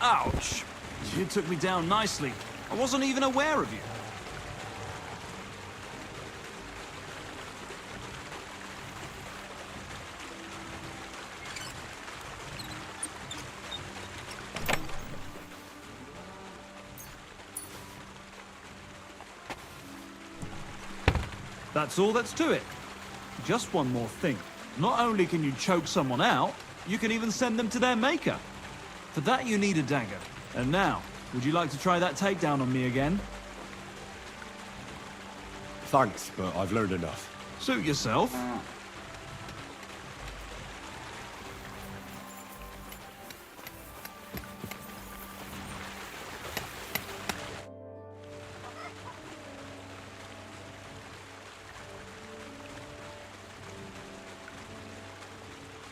Ouch! You took me down nicely. I wasn't even aware of you. That's all that's to it. Just one more thing. Not only can you choke someone out, you can even send them to their maker. For that you need a dagger. And now, would you like to try that takedown on me again? Thanks, but I've learned enough. Suit yourself.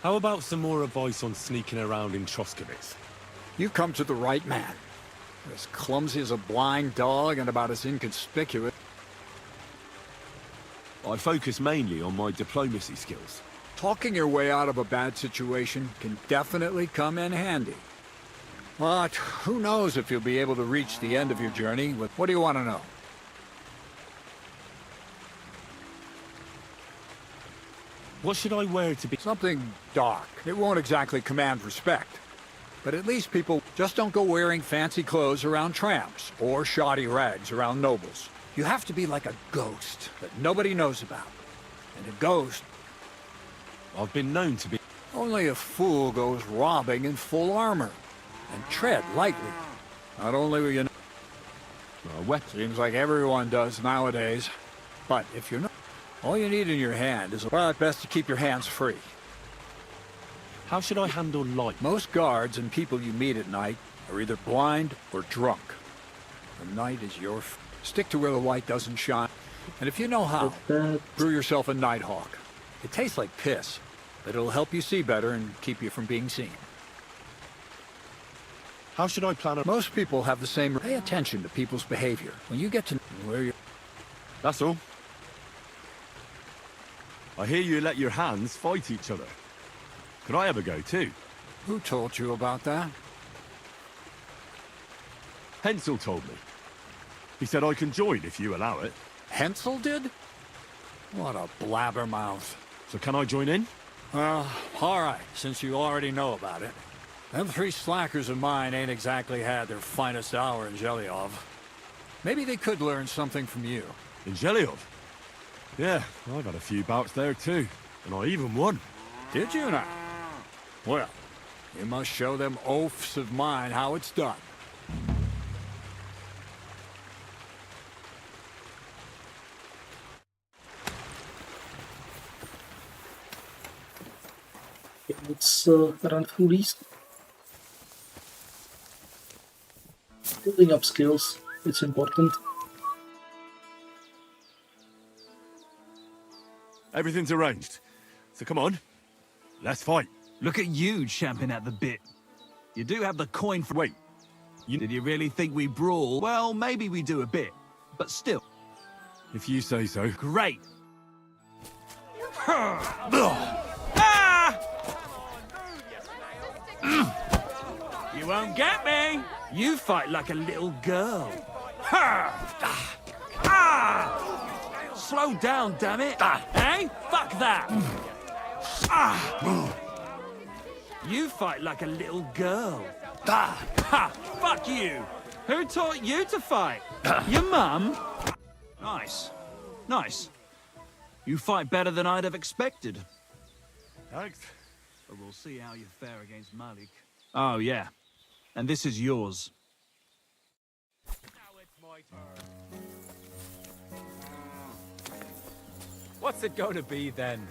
How about some more advice on sneaking around in Trosky? You come to the right man. As clumsy as a blind dog and about as inconspicuous. I focus mainly on my diplomacy skills. Talking your way out of a bad situation can definitely come in handy. But who knows if you'll be able to reach the end of your journey with... What do you want to know? What should I wear to be... Something dark. It won't exactly command respect. But at least people just don't go wearing fancy clothes around tramps, or shoddy rags around nobles. You have to be like a ghost that nobody knows about. And a ghost... I've been known to be... Only a fool goes robbing in full armor. And tread lightly. Not only will you know... Seems like everyone does nowadays. But if you're not... All you need in your hand is... Well, it's best to keep your hands free. How should I handle light? Most guards and people you meet at night are either blind or drunk. The night is your... Stick to where the light doesn't shine. And if you know how, brew yourself a Nighthawk. It tastes like piss, but it'll help you see better and keep you from being seen. How should I plan... Most people have the same... Pay attention to people's behavior. When you get to know where you're... That's all. I hear you let your hands fight each other. Could I have a go too? Who told you about that? Hensel told me. He said I can join if you allow it. Hensel did? What a blabbermouth. So can I join in? Well, all right, since you already know about it. Them 3 slackers of mine ain't exactly had their finest hour in Zhelyov. Maybe they could learn something from you. In Zhelyov? Yeah, I've had a few bouts there too. And I even won. Did you now? Well, you must show them oafs of mine how it's done. Let's run through these. Building up skills, it's important. Everything's arranged. So come on, let's fight. Look at you champing at the bit. You do have the coin for... Wait. Did you really think we brawl? Well, maybe we do a bit. But still. If you say so. Great. You won't get me! You fight like a little girl. Slow down, damn it! Hey, fuck that! You fight like a little girl. Ha! Fuck you! Who taught you to fight? Your mum? Nice. Nice. You fight better than I'd have expected. Thanks. But we'll see how you fare against Malik. Oh, yeah. And this is yours. Now it's my turn. What's it going to be then?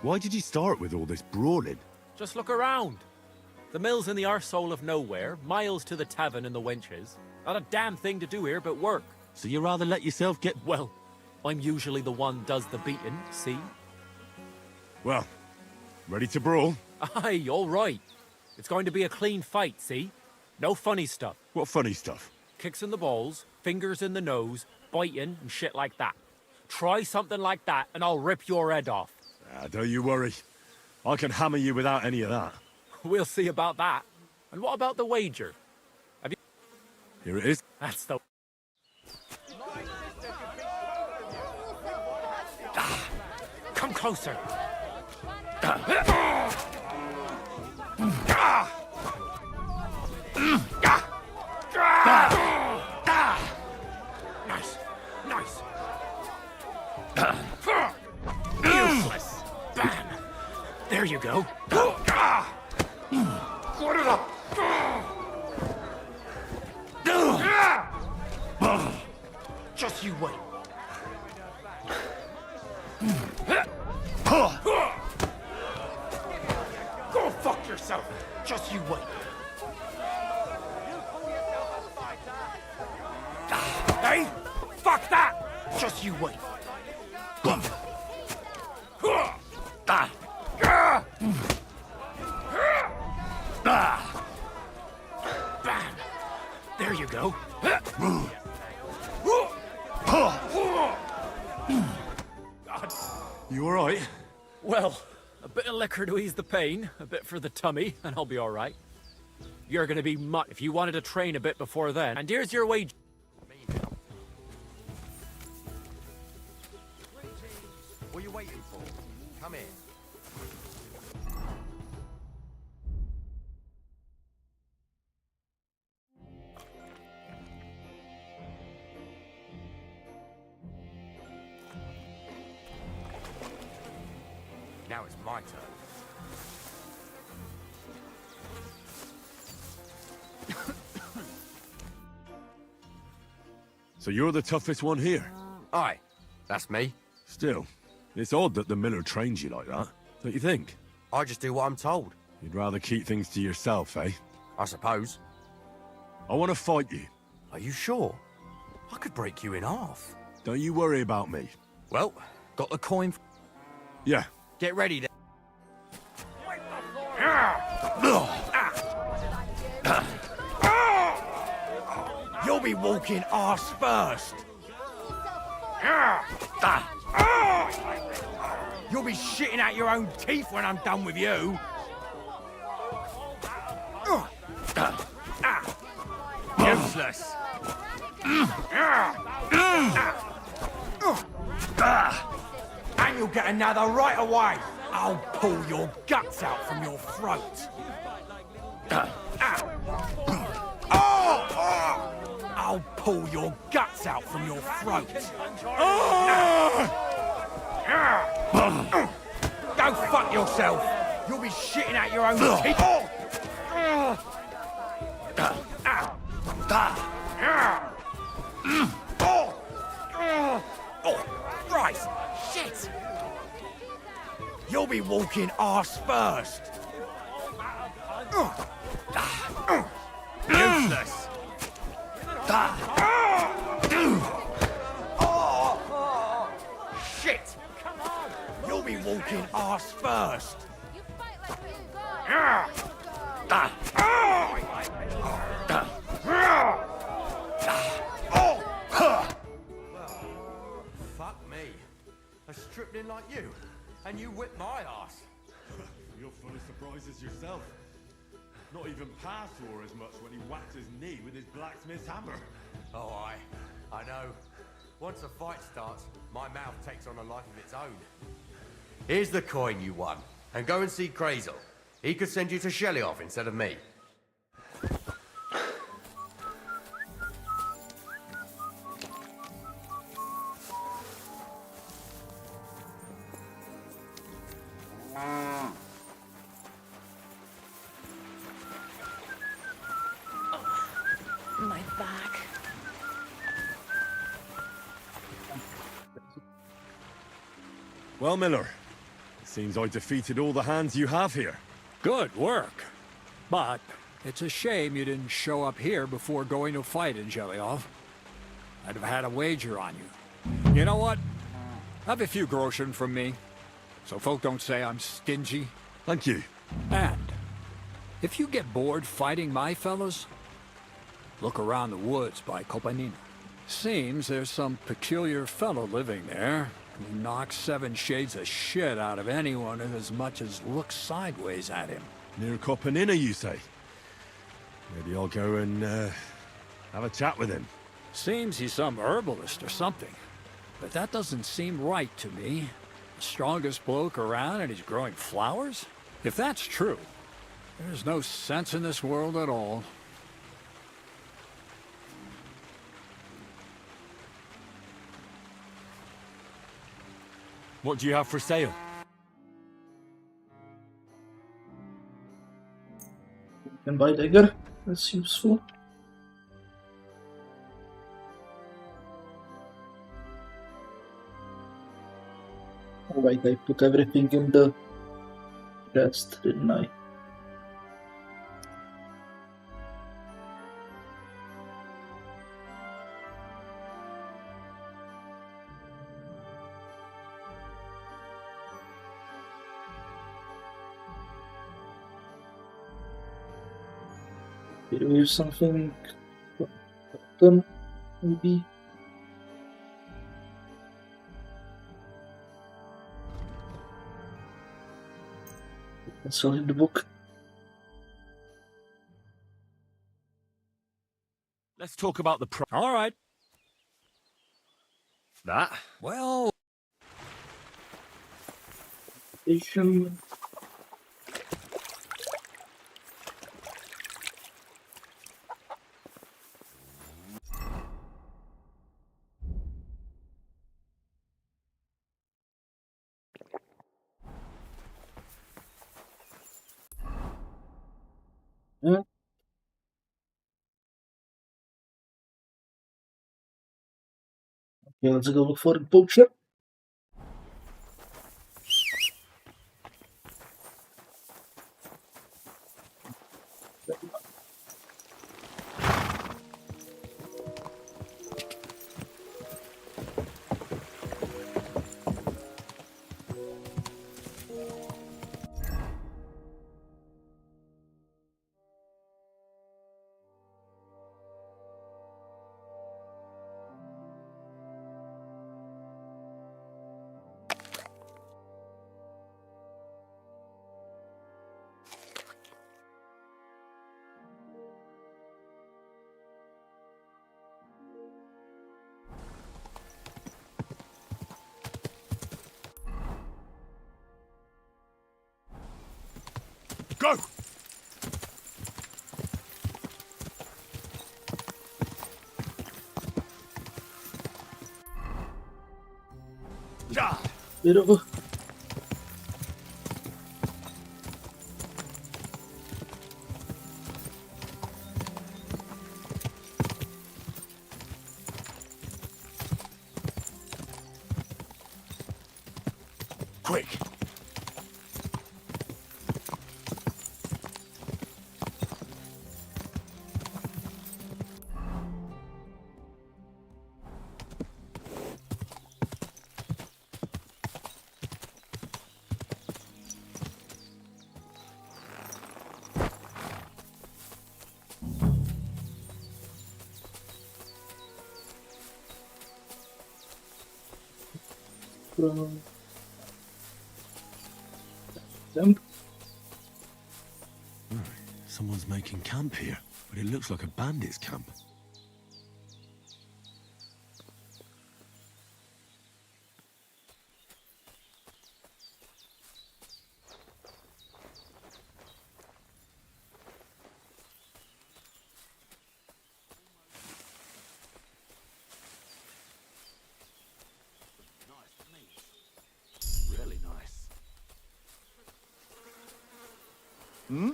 Why did you start with all this brawling? Just look around. The mill's in the arsehole of nowhere, miles to the tavern and the wenches. Not a damn thing to do here but work. So you rather let yourself get... Well, I'm usually the one does the beating, see? Well, ready to brawl? Aye, all right. It's going to be a clean fight, see? No funny stuff. What funny stuff? Kicks in the balls, fingers in the nose, biting and shit like that. Try something like that and I'll rip your head off. Don't you worry. I can hammer you without any of that. We'll see about that. And what about the wager? Have you... Here it is. That's the... Come closer. Nice. Nice. Useless. Bam. There you go. What it up? Just you wait. Go fuck yourself. Just you wait. Hey, fuck that. Just you wait. Bam. There you go. You all right? Well, a bit of liquor to ease the pain, a bit for the tummy, and I'll be all right. You're gonna be mutt if you wanted to train a bit before then. And here's your wage. What are you waiting for? Come in. Now it's my turn. So you're the toughest one here? Aye, that's me. Still, it's odd that the miller trains you like that, don't you think? I just do what I'm told. You'd rather keep things to yourself, eh? I suppose. I want to fight you. Are you sure? I could break you in half. Don't you worry about me. Well, got the coin. Yeah. Get ready then. You'll be walking arse first. You'll be shitting out your own teeth when I'm done with you. Useless. And you'll get another right away. I'll pull your guts out from your throat. I'll pull your guts out from your throat. Go fuck yourself. You'll be shitting out your own teeth. Christ! Shit! You'll be walking arse first. Useless. Shit! You'll be walking arse first. Fuck me. I stripped in like you, and you whipped my ass. You're full of surprises yourself. Not even Pa swore as much when he whacked his knee with his blacksmith's hammer. Oh, I know. Once a fight starts, my mouth takes on a life of its own. Here's the coin you won, and go and see Krazel. He could send you to Shelioff instead of me. My back. Well, Miller, it seems I defeated all the hands you have here. Good work. But it's a shame you didn't show up here before going to fight in Shelioff. I'd have had a wager on you. You know what? Have a few groschen from me, so folk don't say I'm stingy. Thank you. And if you get bored fighting my fellows, look around the woods by Kopanina. Seems there's some peculiar fellow living there who knocks 7 shades of shit out of anyone who as much as looks sideways at him. Near Kopanina, you say? Maybe I'll go and have a chat with him. Seems he's some herbalist or something. But that doesn't seem right to me. The strongest bloke around and he's growing flowers? If that's true, there's no sense in this world at all. What do you have for sale? You can buy dagger. That's useful. Alright, I put everything in the chest, didn't I? Did we use something done, maybe? Let's sell him the book. Let's talk about the All right. That? Well... Asian. Yeah. Okay, let's go look for the poacher. Go! Bit of a... Quick! Jump. Someone's making camp here, but it looks like a bandit's camp. Really nice. Hmm?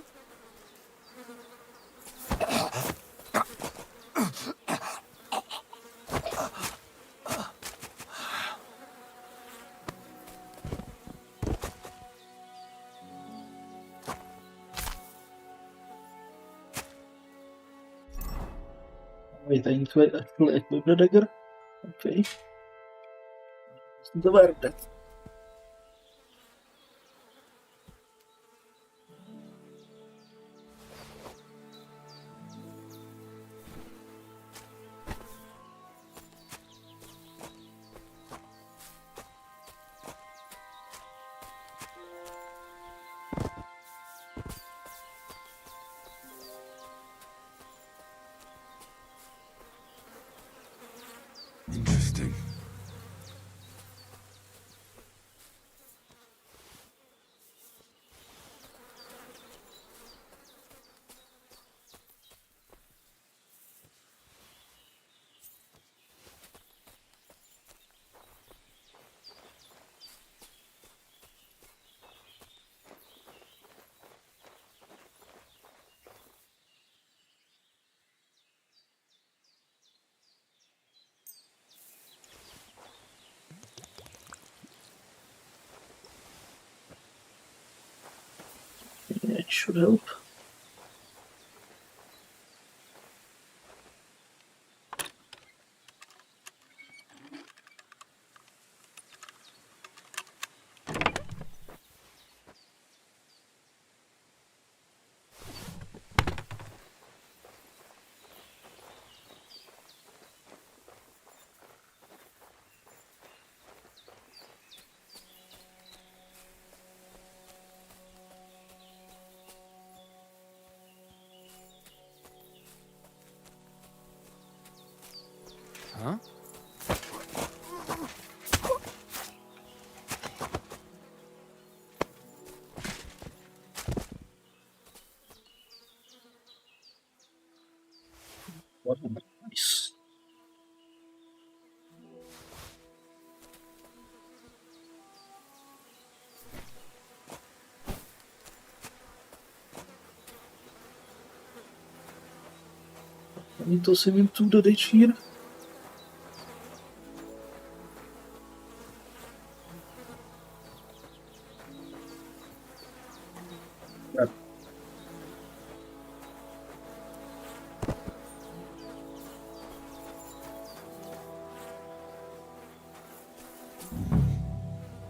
Wait, I need to actually equip the dagger. Okay. The word that. Interesting. Yeah, it should help. Huh? What a nice. I need to send him to the ditch here. Crap.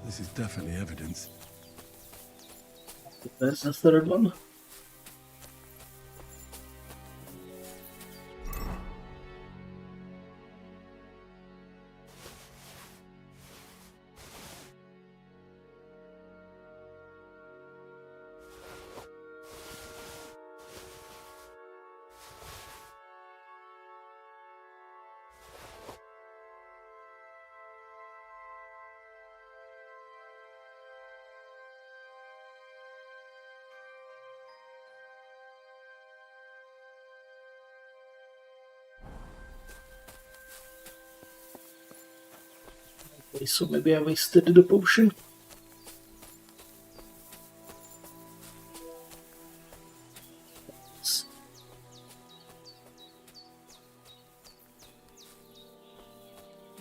This is definitely evidence. Where's the third one? Okay, so maybe I wasted the potion.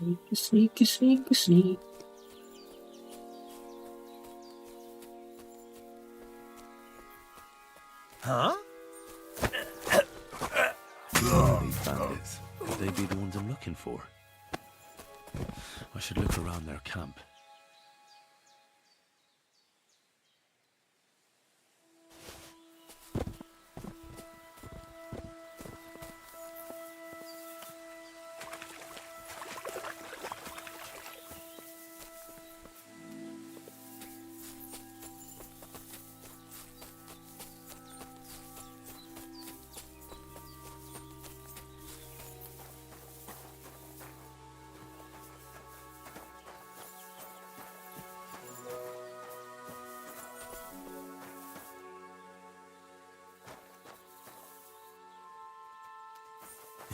Sneaky, sneaky, sneaky, sneak. Huh? These bandits. Could they be the ones I'm looking for? I should look around their camp.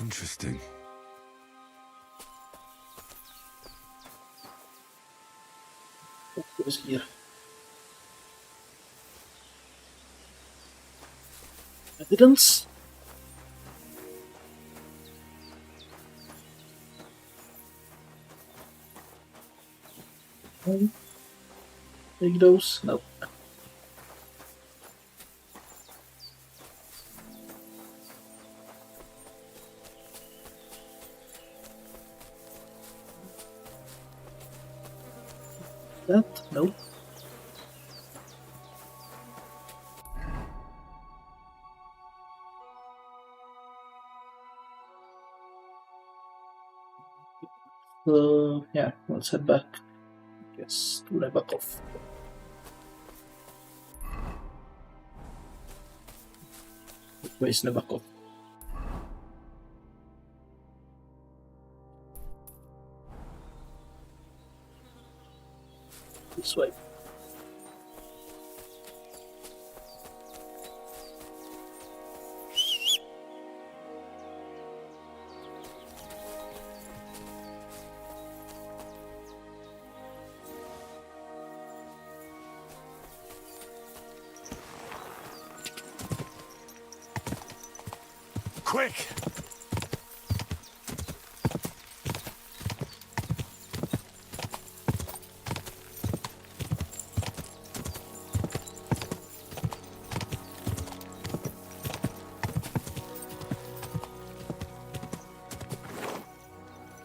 Interesting. What goes here? Evidence? Take those? No. That? No. Yeah, let's head back. Yes, to Rebakov. Where's Nebakov? This way. Quick!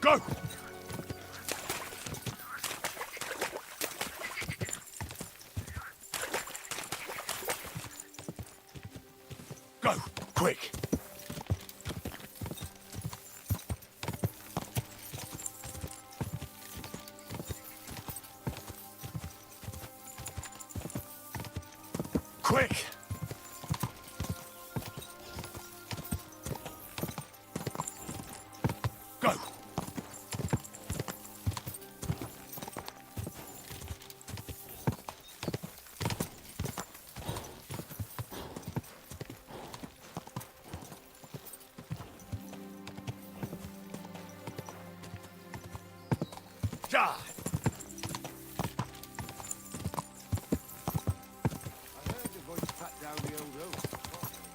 Go! Go! Quick! Quick! Go! Ja!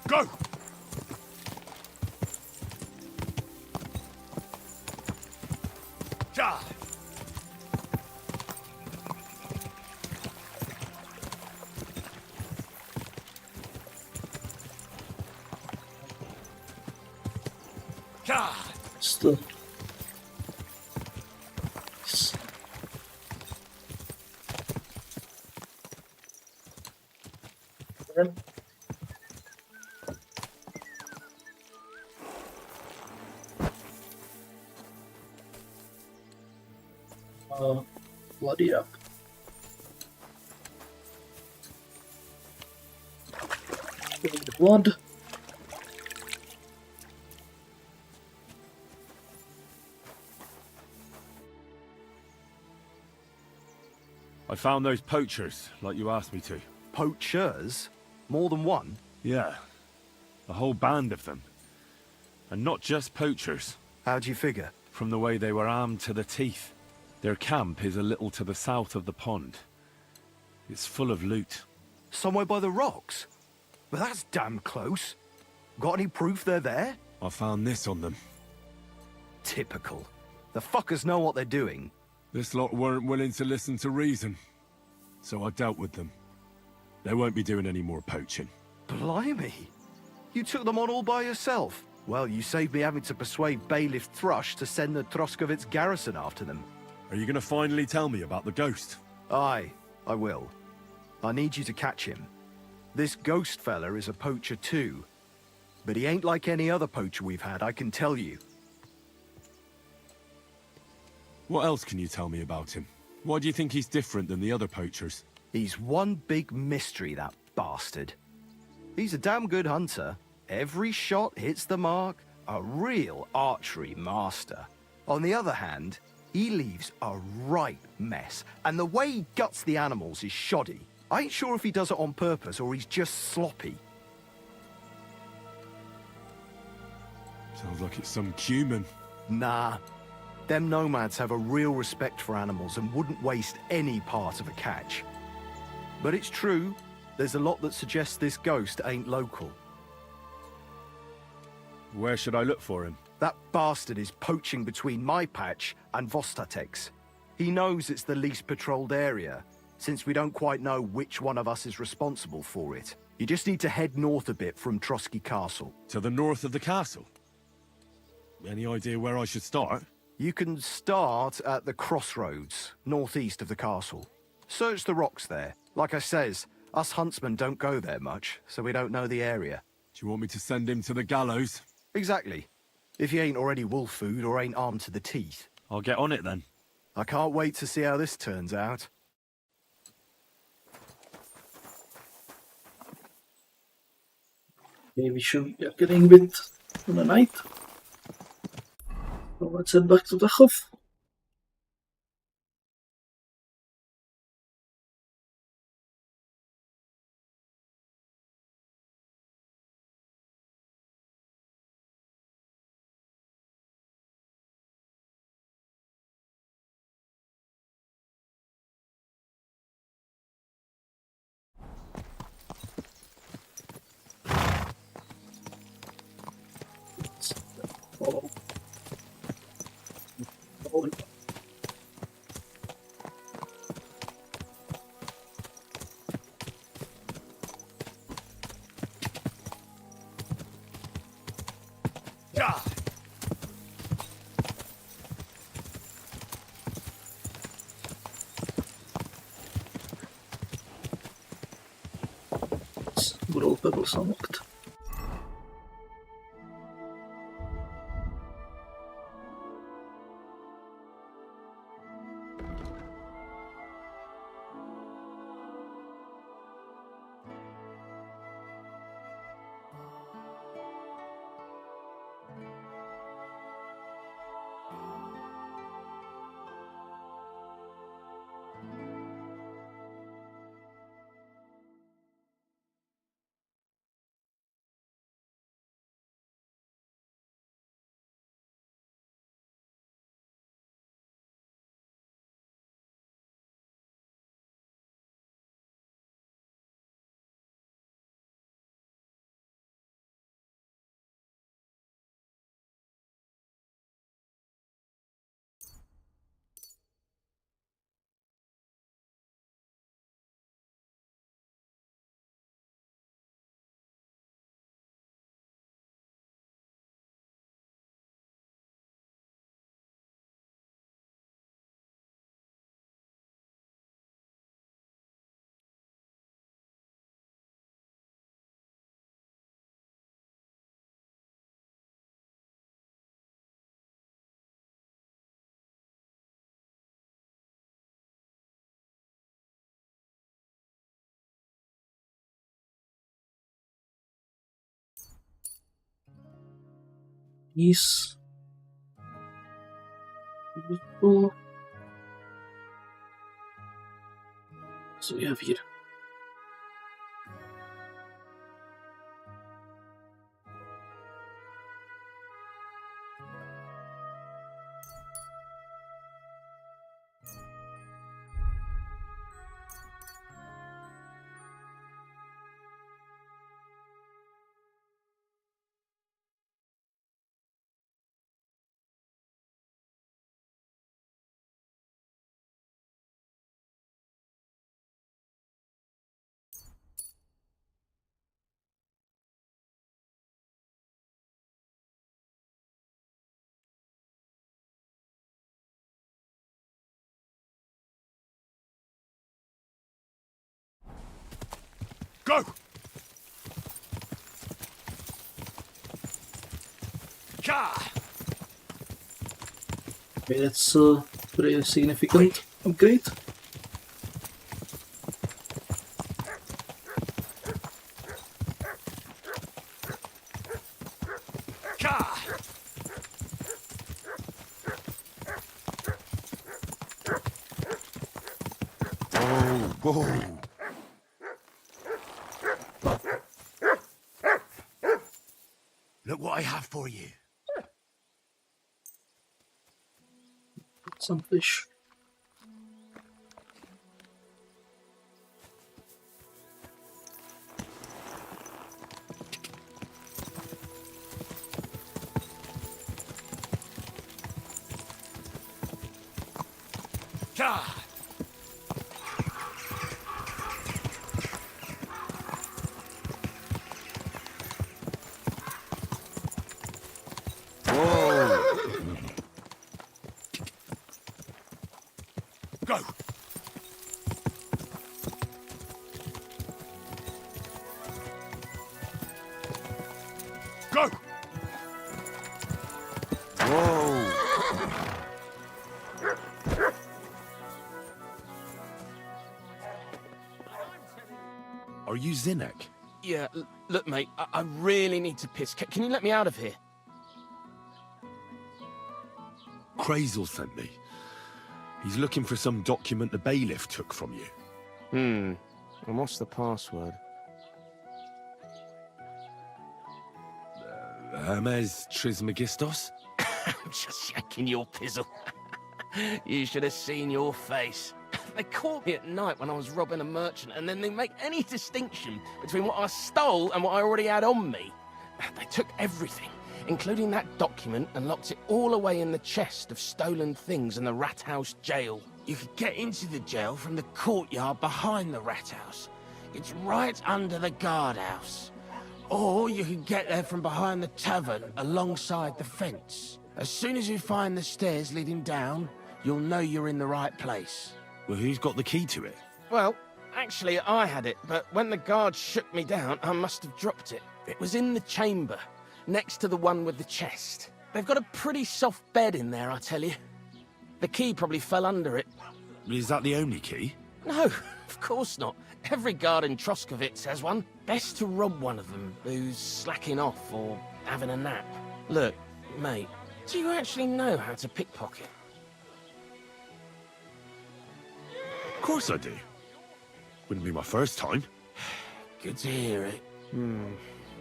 Go! Ja! Ja! Still. Bloody up. Getting the blood. I found those poachers, like you asked me to. Poachers? More than one? Yeah. A whole band of them. And not just poachers. How'd you figure? From the way they were armed to the teeth. Their camp is a little to the south of the pond. It's full of loot. Somewhere by the rocks? But that's damn close. Got any proof they're there? I found this on them. Typical. The fuckers know what they're doing. This lot weren't willing to listen to reason, so I dealt with them. They won't be doing any more poaching. Blimey. You took them on all by yourself. Well, you saved me having to persuade Bailiff Thrush to send the Troskovitz garrison after them. Are you going to finally tell me about the ghost? Aye, I will. I need you to catch him. This ghost fella is a poacher too. But he ain't like any other poacher we've had, I can tell you. What else can you tell me about him? Why do you think he's different than the other poachers? He's one big mystery, that bastard. He's a damn good hunter. Every shot hits the mark. A real archery master. On the other hand, he leaves a right mess. And the way he guts the animals is shoddy. I ain't sure if he does it on purpose or he's just sloppy. Sounds like it's some human. Nah. Them nomads have a real respect for animals and wouldn't waste any part of a catch. But it's true, there's a lot that suggests this ghost ain't local. Where should I look for him? That bastard is poaching between my patch and Vostatek's. He knows it's the least patrolled area, since we don't quite know which one of us is responsible for it. You just need to head north a bit from Trosky Castle. To the north of the castle? Any idea where I should start? You can start at the crossroads, northeast of the castle. Search the rocks there. Like I says, us huntsmen don't go there much, so we don't know the area. Do you want me to send him to the gallows? Exactly. If you ain't already wolf food or ain't armed to the teeth. I'll get on it then. I can't wait to see how this turns out. Okay, we should be getting a bit for the night. So let's head back to the Hof. Follow. Follow. Good old pebbles unlocked. Is beautiful. So we have here Go! Okay, that's pretty significant upgrade. Whoa. Look what I have for you. Some fish. Go! Go! Whoa! Are you Zinnek? Yeah, look, mate, I really need to piss. Can you let me out of here? Krazel sent me. He's looking for some document the bailiff took from you. And what's the password? Hermes Trismegistos? I'm just shaking your pizzle. You should have seen your face. They caught me at night when I was robbing a merchant, and then they make any distinction between what I stole and what I already had on me. They took everything, including that document, and locked it all away in the chest of stolen things in the rat house jail. You could get into the jail from the courtyard behind the rat house. It's right under the guardhouse. Or you can get there from behind the tavern, alongside the fence. As soon as you find the stairs leading down, you'll know you're in the right place. Well, who's got the key to it? Well, actually, I had it, but when the guards shook me down, I must have dropped it. It was in the chamber, next to the one with the chest. They've got a pretty soft bed in there, I tell you. The key probably fell under it. Is that the only key? No, of course not. Every guard in Troskovitz has one. Best to rob one of them who's slacking off or having a nap. Look, mate, do you actually know how to pickpocket? Of course I do. Wouldn't be my first time. Good to hear it.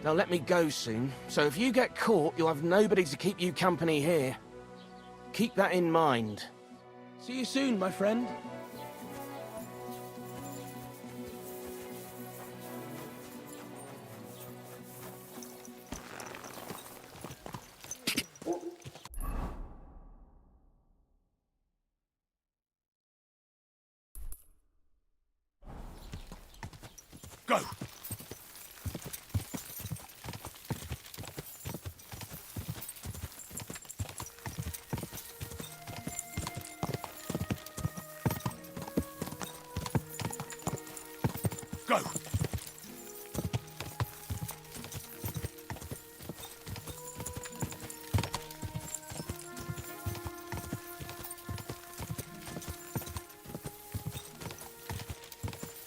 They'll let me go soon, so if you get caught, you'll have nobody to keep you company here. Keep that in mind. See you soon, my friend. Go! Go!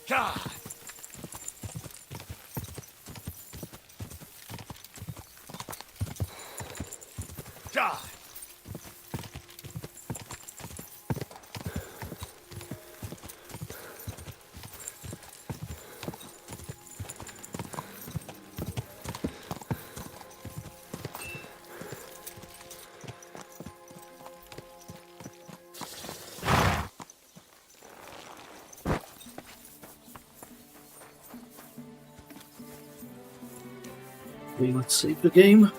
God! God! Okay, let's save the game.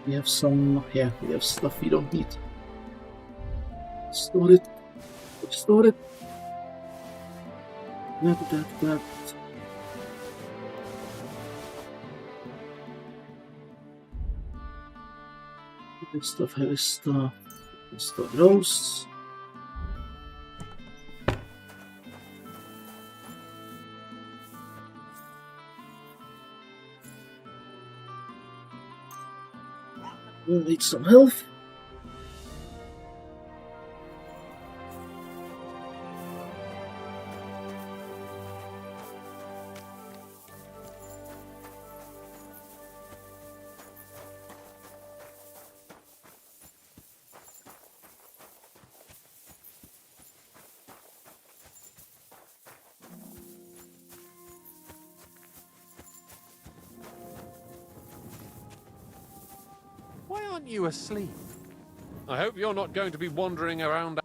We have some, yeah, we have stuff we don't need. Store it. Store it. That. Heavy stuff, heavy stuff. Store those. Need some health. Why aren't you asleep? I hope you're not going to be wandering around.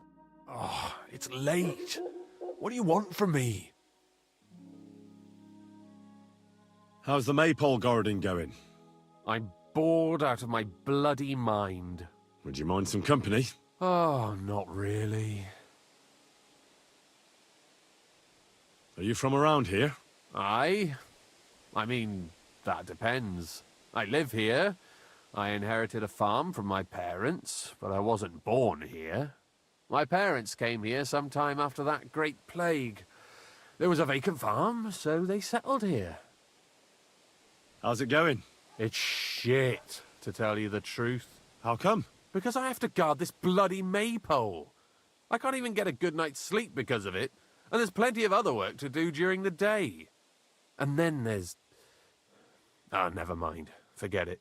Oh, it's late. What do you want from me? How's the maypole garden going? I'm bored out of my bloody mind. Would you mind some company? Oh, not really. Are you from around here? I mean, that depends. I live here. I inherited a farm from my parents, but I wasn't born here. My parents came here sometime after that great plague. There was a vacant farm, so they settled here. How's it going? It's shit, to tell you the truth. How come? Because I have to guard this bloody maypole. I can't even get a good night's sleep because of it, and there's plenty of other work to do during the day. And then there's... Ah, never mind. Forget it.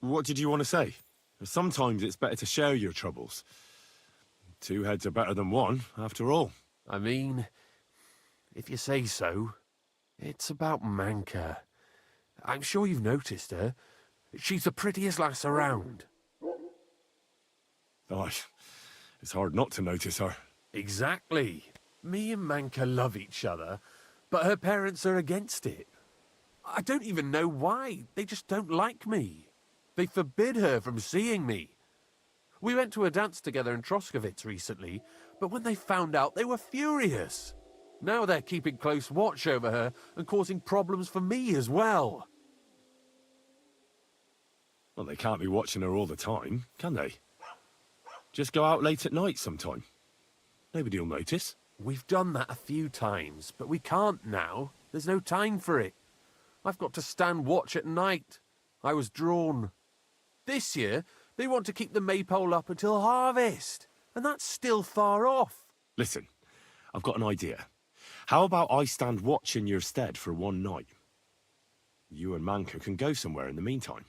What did you want to say? Sometimes it's better to share your troubles. 2 heads are better than 1, after all. I mean, if you say so. It's about Manka. I'm sure you've noticed her. She's the prettiest lass around. Oh, it's hard not to notice her. Exactly. Me and Manka love each other, but her parents are against it. I don't even know why. They just don't like me. They forbid her from seeing me. We went to a dance together in Trosky recently, but when they found out, they were furious. Now they're keeping close watch over her and causing problems for me as well. Well, they can't be watching her all the time, can they? Just go out late at night sometime. Nobody'll notice. We've done that a few times, but we can't now. There's no time for it. I've got to stand watch at night. I was drawn. This year, they want to keep the maypole up until harvest, and that's still far off. Listen, I've got an idea. How about I stand watch in your stead for 1 night? You and Manka can go somewhere in the meantime.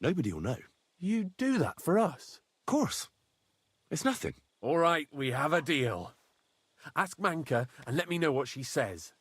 Nobody'll know. You do that for us? Of course. It's nothing. All right, we have a deal. Ask Manka and let me know what she says.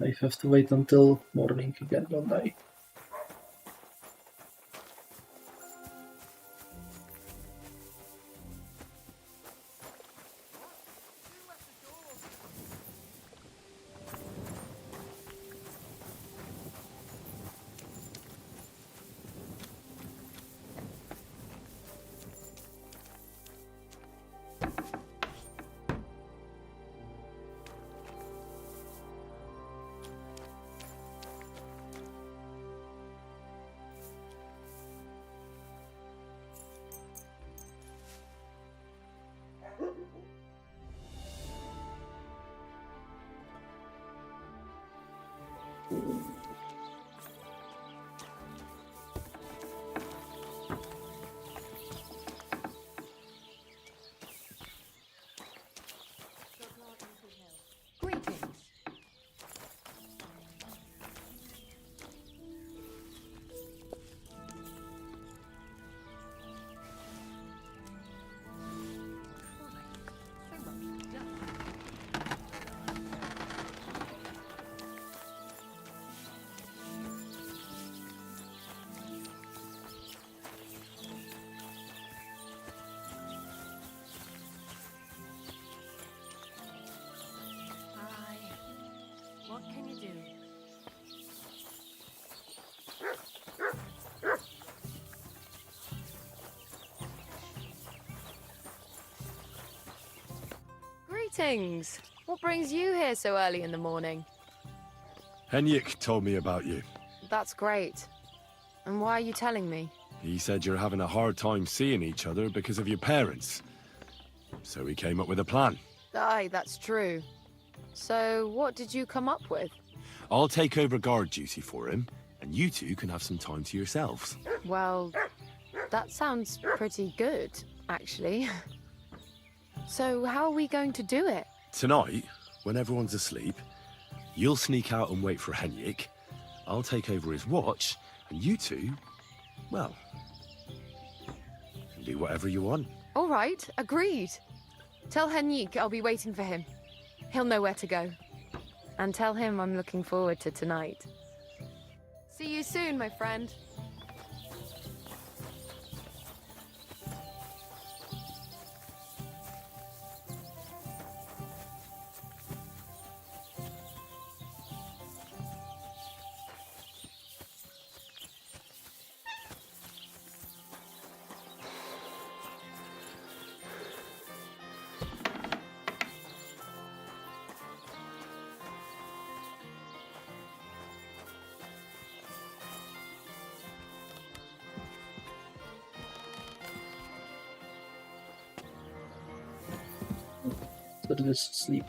I have to wait until morning again, don't I? Greetings. What brings you here so early in the morning? Henrik told me about you. That's great. And why are you telling me? He said you're having a hard time seeing each other because of your parents. So he came up with a plan. Aye, that's true. So, what did you come up with? I'll take over guard duty for him, and you two can have some time to yourselves. Well, that sounds pretty good, actually. So, how are we going to do it? Tonight, when everyone's asleep, you'll sneak out and wait for Henrik. I'll take over his watch, and you two, well, can do whatever you want. All right, agreed. Tell Henrik I'll be waiting for him. He'll know where to go. And tell him I'm looking forward to tonight. See you soon, my friend. So just sleep.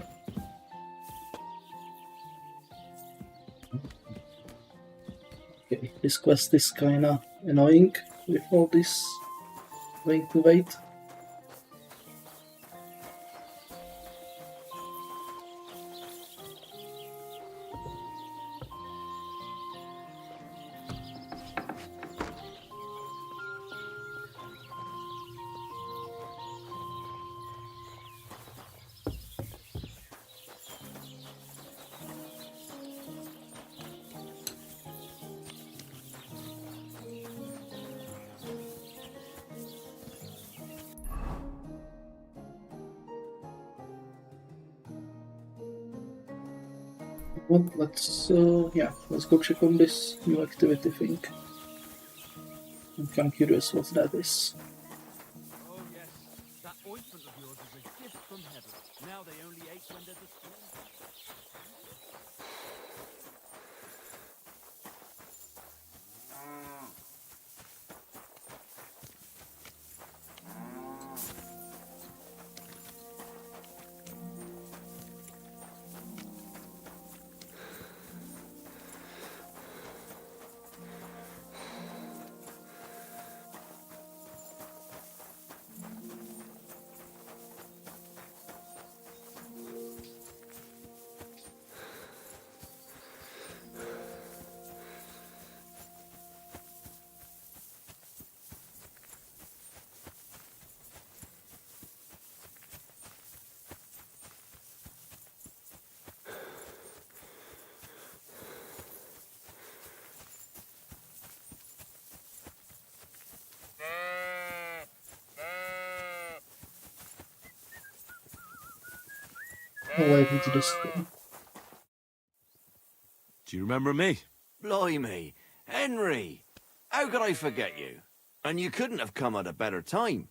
Okay, this quest is kinda annoying with all this having to wait. Well, let's go check on this new activity thing. I'm kind of curious what that is. Oh yes, that ointment of yours is a gift from heaven. Now they only ache when there's a storm. Away into this thing. Do you remember me? Blimey, Henry! How could I forget you? And you couldn't have come at a better time,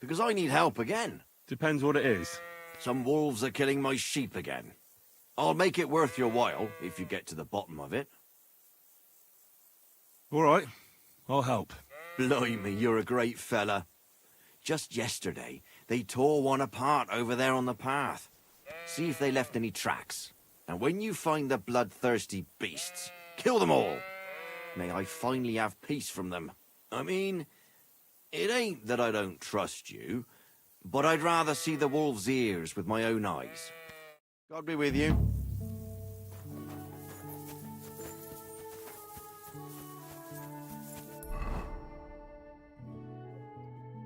because I need help again. Depends what it is. Some wolves are killing my sheep again. I'll make it worth your while, if you get to the bottom of it. All right, I'll help. Blimey, you're a great fella. Just yesterday, they tore one apart over there on the path. See if they left any tracks. And when you find the bloodthirsty beasts, kill them all. May I finally have peace from them. I mean, it ain't that I don't trust you, but I'd rather see the wolf's ears with my own eyes. God be with you.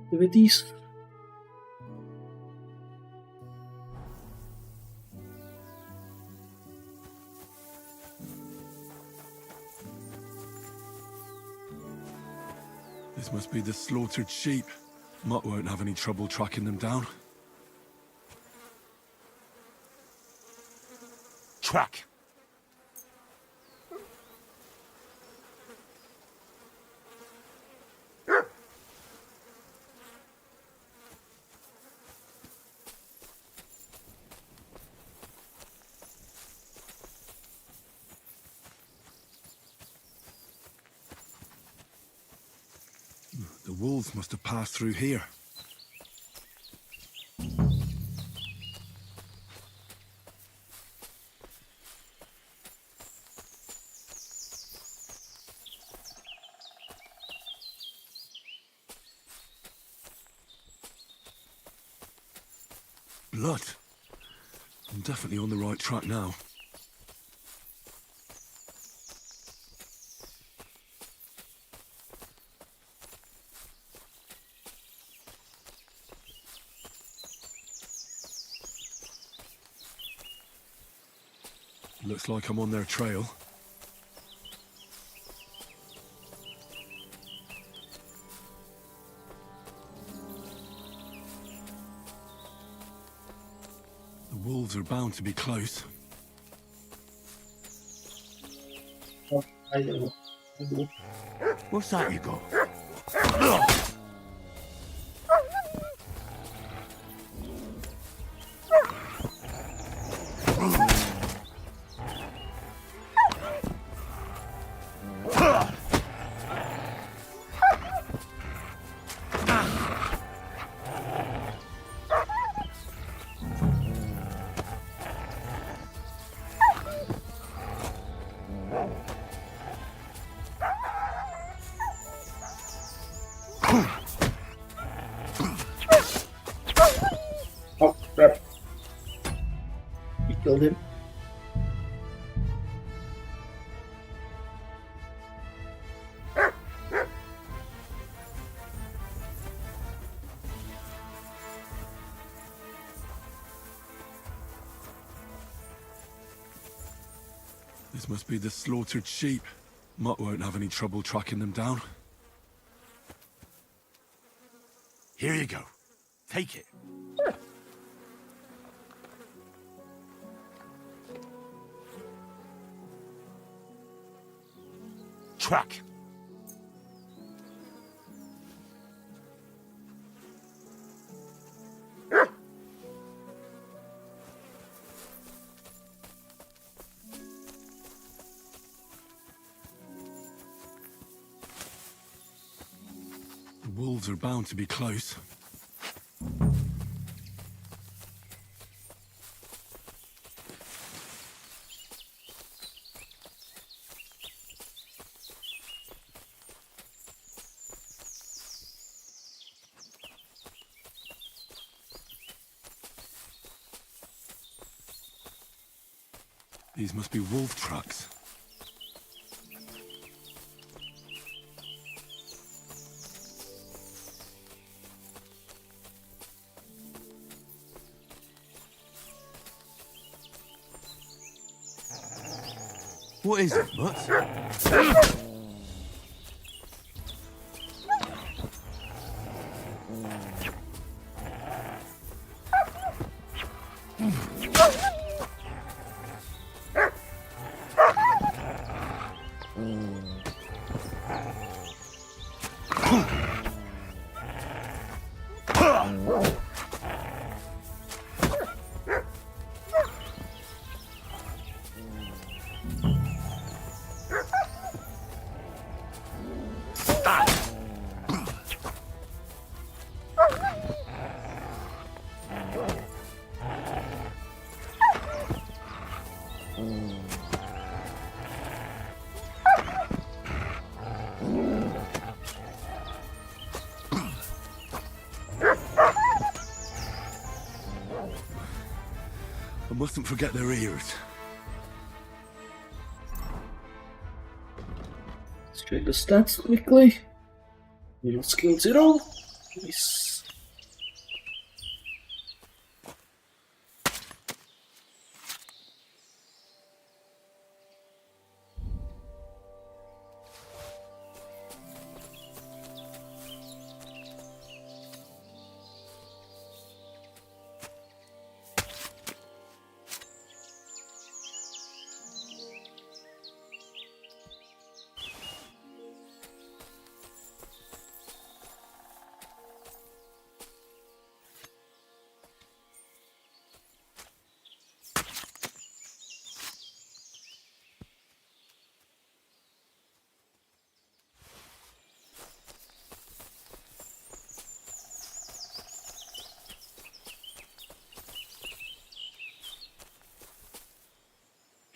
Activities. This must be the slaughtered sheep. Mutt won't have any trouble tracking them down. Track. The wolves must have passed through here. Blood. I'm definitely on the right track now. Looks like I'm on their trail. The wolves are bound to be close. What's that you got? Oh, crap. You killed him. This must be the slaughtered sheep. Mutt won't have any trouble tracking them down. Here you go. Take it. Track. The wolves are bound to be close. These must be wolf tracks. What is it, Mutt? I mustn't forget their ears. Let's check the stats quickly. Little skill 0. Nice.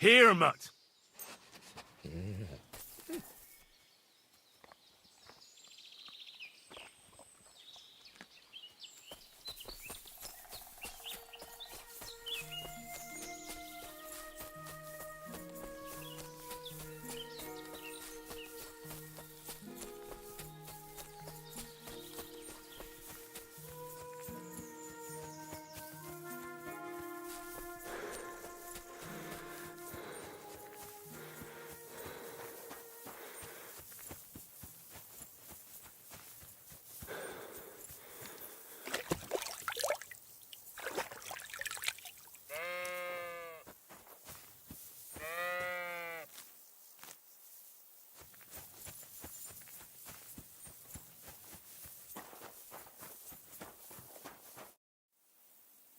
Here, mutt.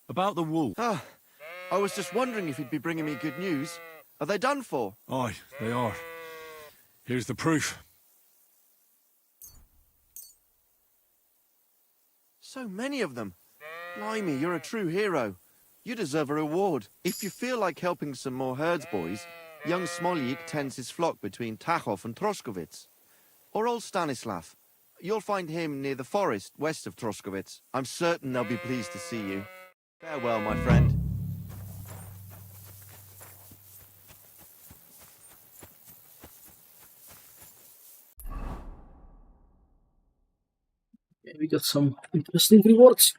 About the wolf. Ah, I was just wondering if you'd be bringing me good news. Are they done for? Aye, they are. Here's the proof. So many of them. Blimey, you're a true hero. You deserve a reward. If you feel like helping some more herds boys, young Smoljik tends his flock between Tachov and Troskowitz. Or old Stanislav. You'll find him near the forest west of Troskowitz. I'm certain they'll be pleased to see you. Farewell, my friend. Okay, we got some interesting rewards.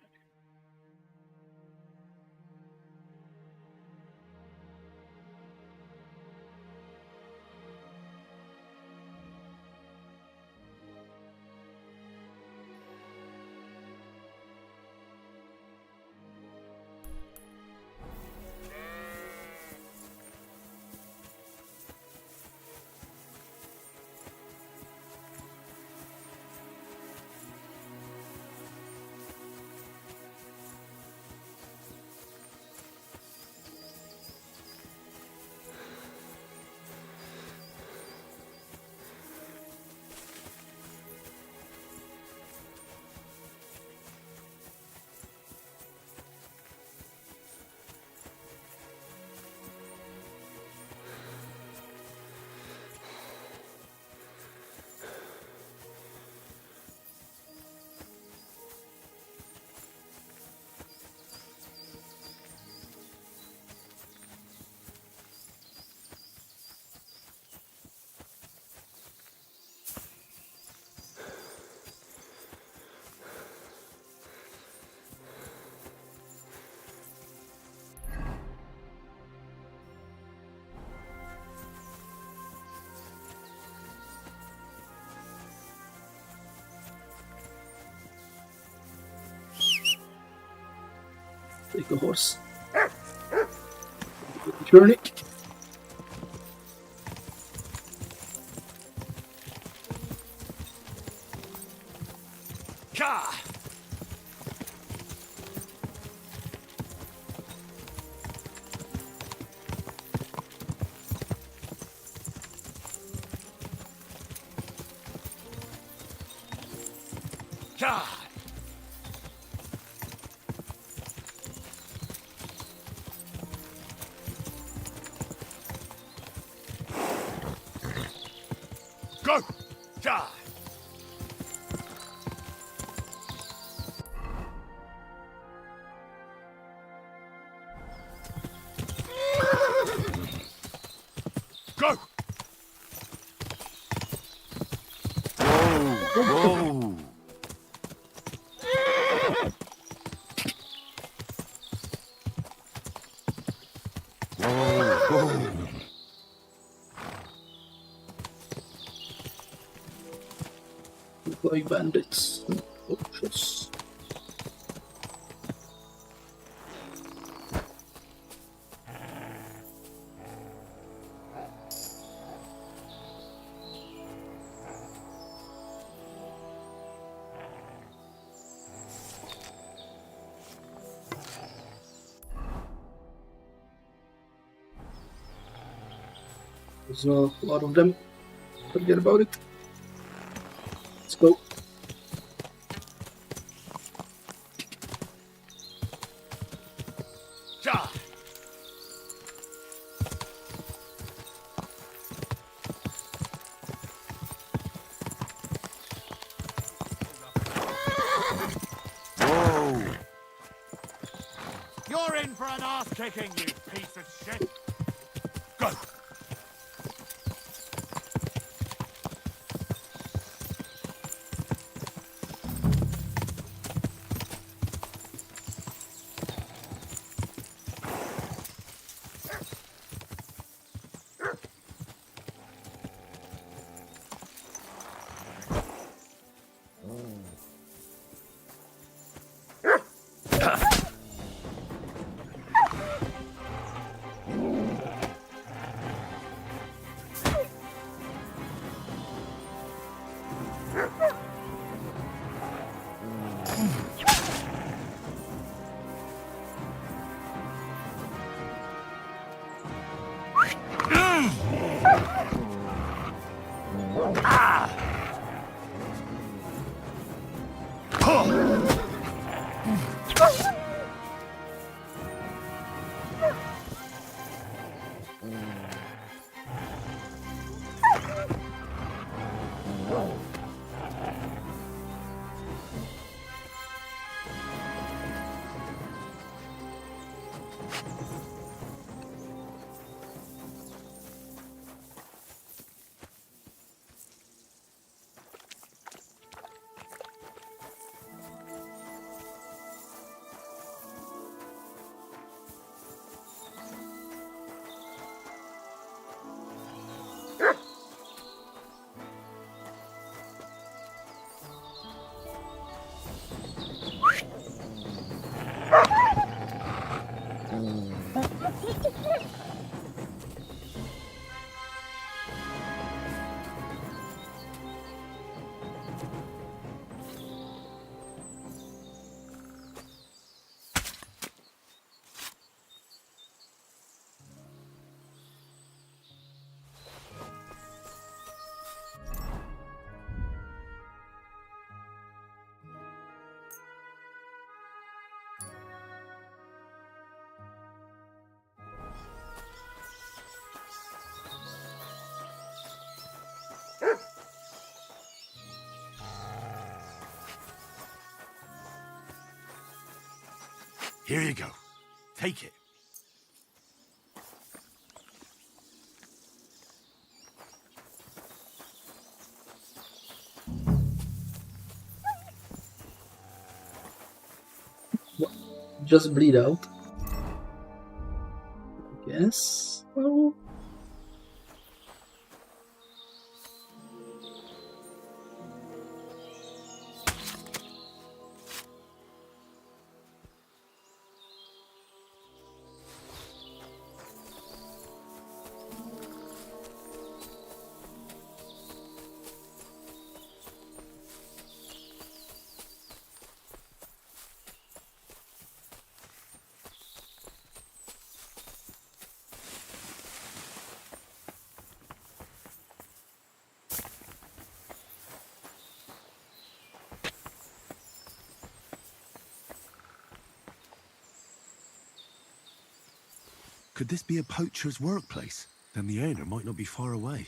Take a horse. Journey. Ka! Ka! Go! Ka! Go! Whoa! Look like bandits. Cautious. There's a lot of them. Forget about it. Let's go. Ja! You're in for an ass-kicking, you piece of shit! Go! Here you go. Take it. Just bleed out. Yes. Well. Could this be a poacher's workplace? Then the owner might not be far away.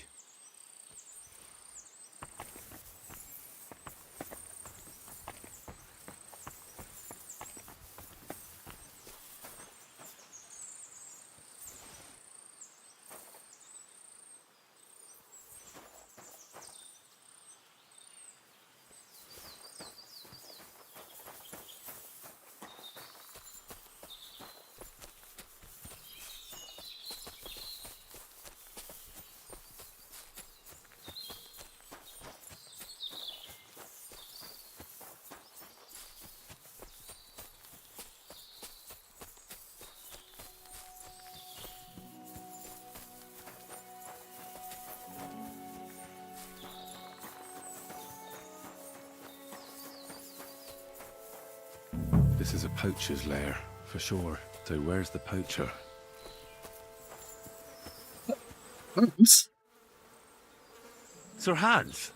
This is a poacher's lair, for sure. So where's the poacher? Hans? Sir Hans,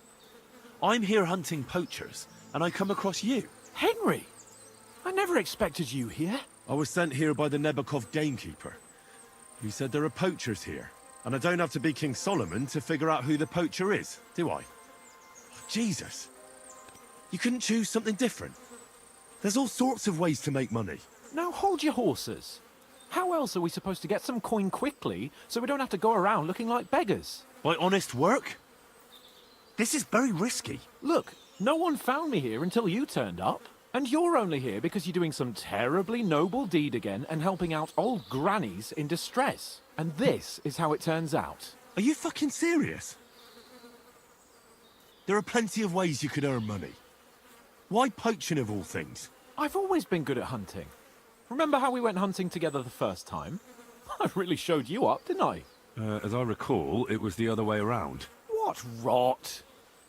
I'm here hunting poachers, and I come across you. Henry! I never expected you here. I was sent here by the Nebakov gamekeeper. He said there are poachers here, and I don't have to be King Solomon to figure out who the poacher is, do I? Jesus! You couldn't choose something different? There's all sorts of ways to make money. Now hold your horses. How else are we supposed to get some coin quickly so we don't have to go around looking like beggars? By honest work? This is very risky. Look, no one found me here until you turned up. And you're only here because you're doing some terribly noble deed again and helping out old grannies in distress. And this is how it turns out. Are you fucking serious? There are plenty of ways you could earn money. Why poaching of all things? I've always been good at hunting. Remember how we went hunting together the first time? I really showed you up, didn't I? As I recall, it was the other way around. What rot!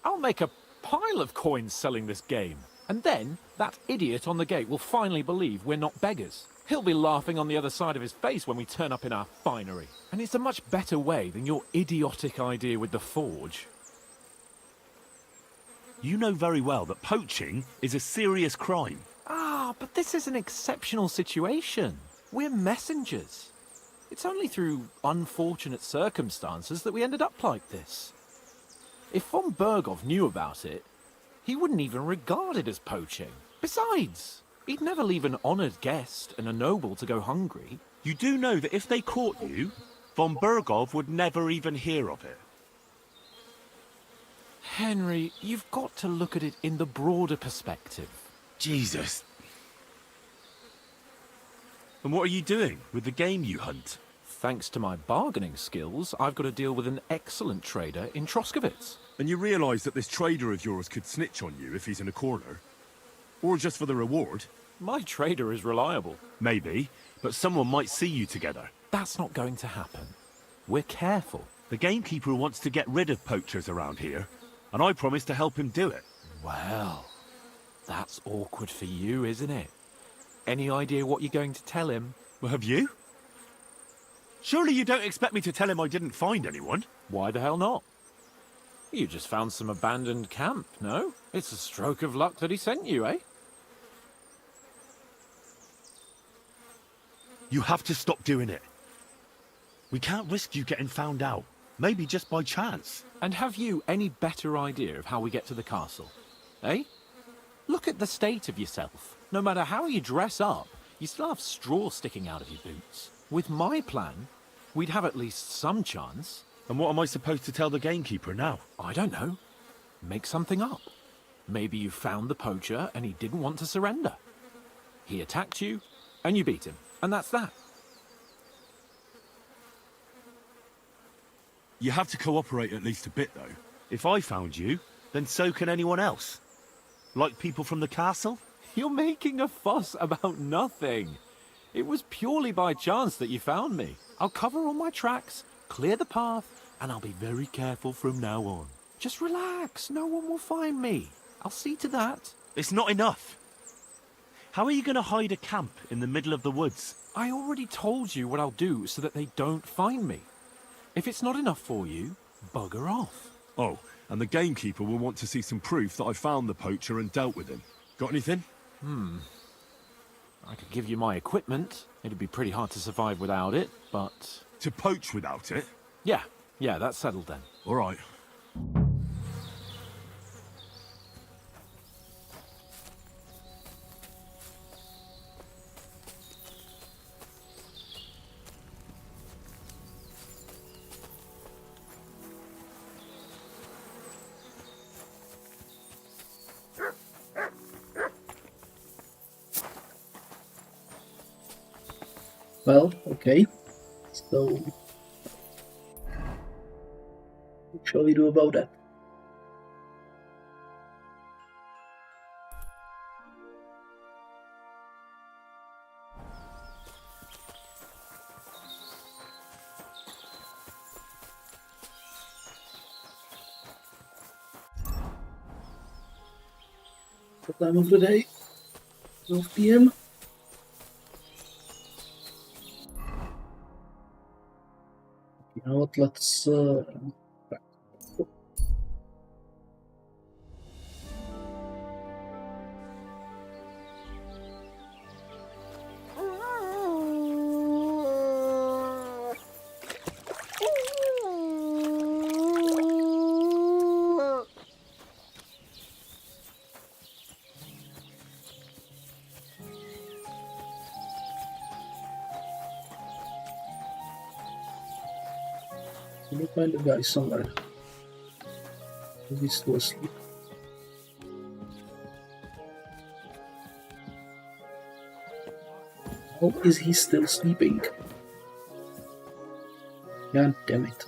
I'll make a pile of coins selling this game. And then, that idiot on the gate will finally believe we're not beggars. He'll be laughing on the other side of his face when we turn up in our finery. And it's a much better way than your idiotic idea with the forge. You know very well that poaching is a serious crime. Ah, but this is an exceptional situation. We're messengers. It's only through unfortunate circumstances that we ended up like this. If von Berghoff knew about it, he wouldn't even regard it as poaching. Besides, he'd never leave an honoured guest and a noble to go hungry. You do know that if they caught you, von Berghoff would never even hear of it. Henry, you've got to look at it in the broader perspective. Jesus. And what are you doing with the game you hunt? Thanks to my bargaining skills, I've got to deal with an excellent trader in Troskowitz. And you realise that this trader of yours could snitch on you if he's in a corner? Or just for the reward? My trader is reliable. Maybe, but someone might see you together. That's not going to happen. We're careful. The gamekeeper wants to get rid of poachers around here, and I promise to help him do it. Well, that's awkward for you, isn't it? Any idea what you're going to tell him? Well, have you? Surely you don't expect me to tell him I didn't find anyone? Why the hell not? You just found some abandoned camp, no? It's a stroke of luck that he sent you, eh? You have to stop doing it. We can't risk you getting found out. Maybe just by chance. And have you any better idea of how we get to the castle? Eh? Look at the state of yourself. No matter how you dress up, you still have straw sticking out of your boots. With my plan, we'd have at least some chance. And what am I supposed to tell the gamekeeper now? I don't know. Make something up. Maybe you found the poacher and he didn't want to surrender. He attacked you and you beat him. And that's that. You have to cooperate at least a bit, though. If I found you, then so can anyone else. Like people from the castle? You're making a fuss about nothing. It was purely by chance that you found me. I'll cover all my tracks, clear the path, and I'll be very careful from now on. Just relax, no one will find me. I'll see to that. It's not enough. How are you going to hide a camp in the middle of the woods? I already told you what I'll do so that they don't find me. If it's not enough for you, bugger off. Oh, and the gamekeeper will want to see some proof that I found the poacher and dealt with him. Got anything? I could give you my equipment. It'd be pretty hard to survive without it, but... To poach without it? Yeah, that's settled then. All right. Well, okay. So, what shall we do about that? What time of the day? 12 PM? You know what, let's Can you find the guy somewhere? Is he still asleep? How is he still sleeping? God damn it.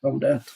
From that.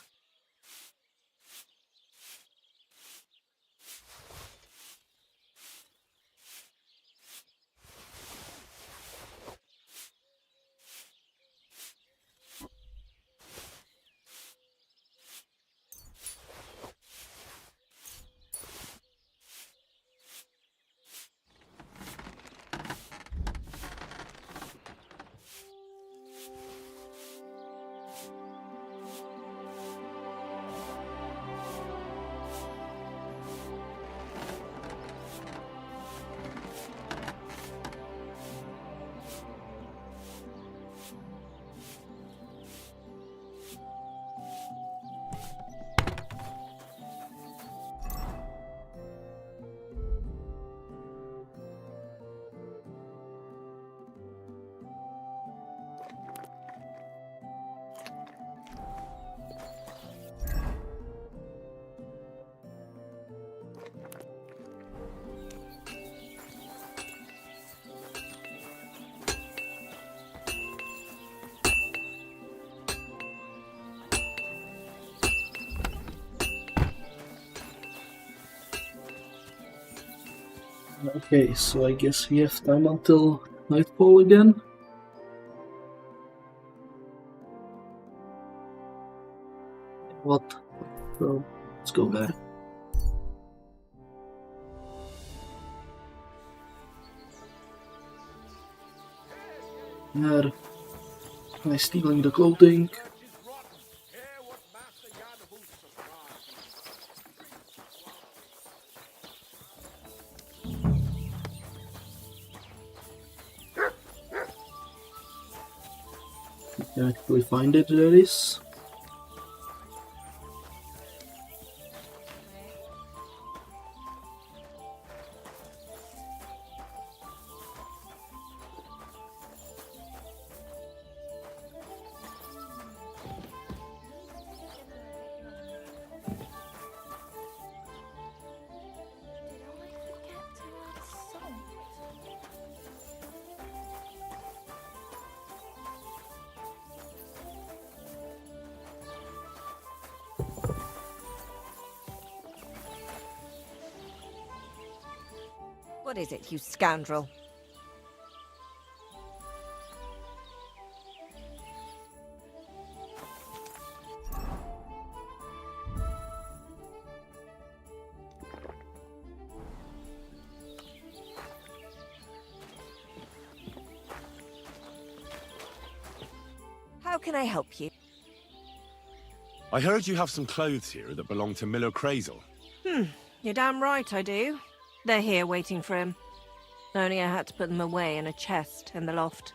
Okay, so I guess we have time until nightfall again. What? So, let's go there. Yeah, am stealing the clothing? Can I actually find it? There it is. What is it, you scoundrel? How can I help you? I heard you have some clothes here that belong to Miller Crazel. You're damn right I do. They're here waiting for him. Only I had to put them away in a chest in the loft.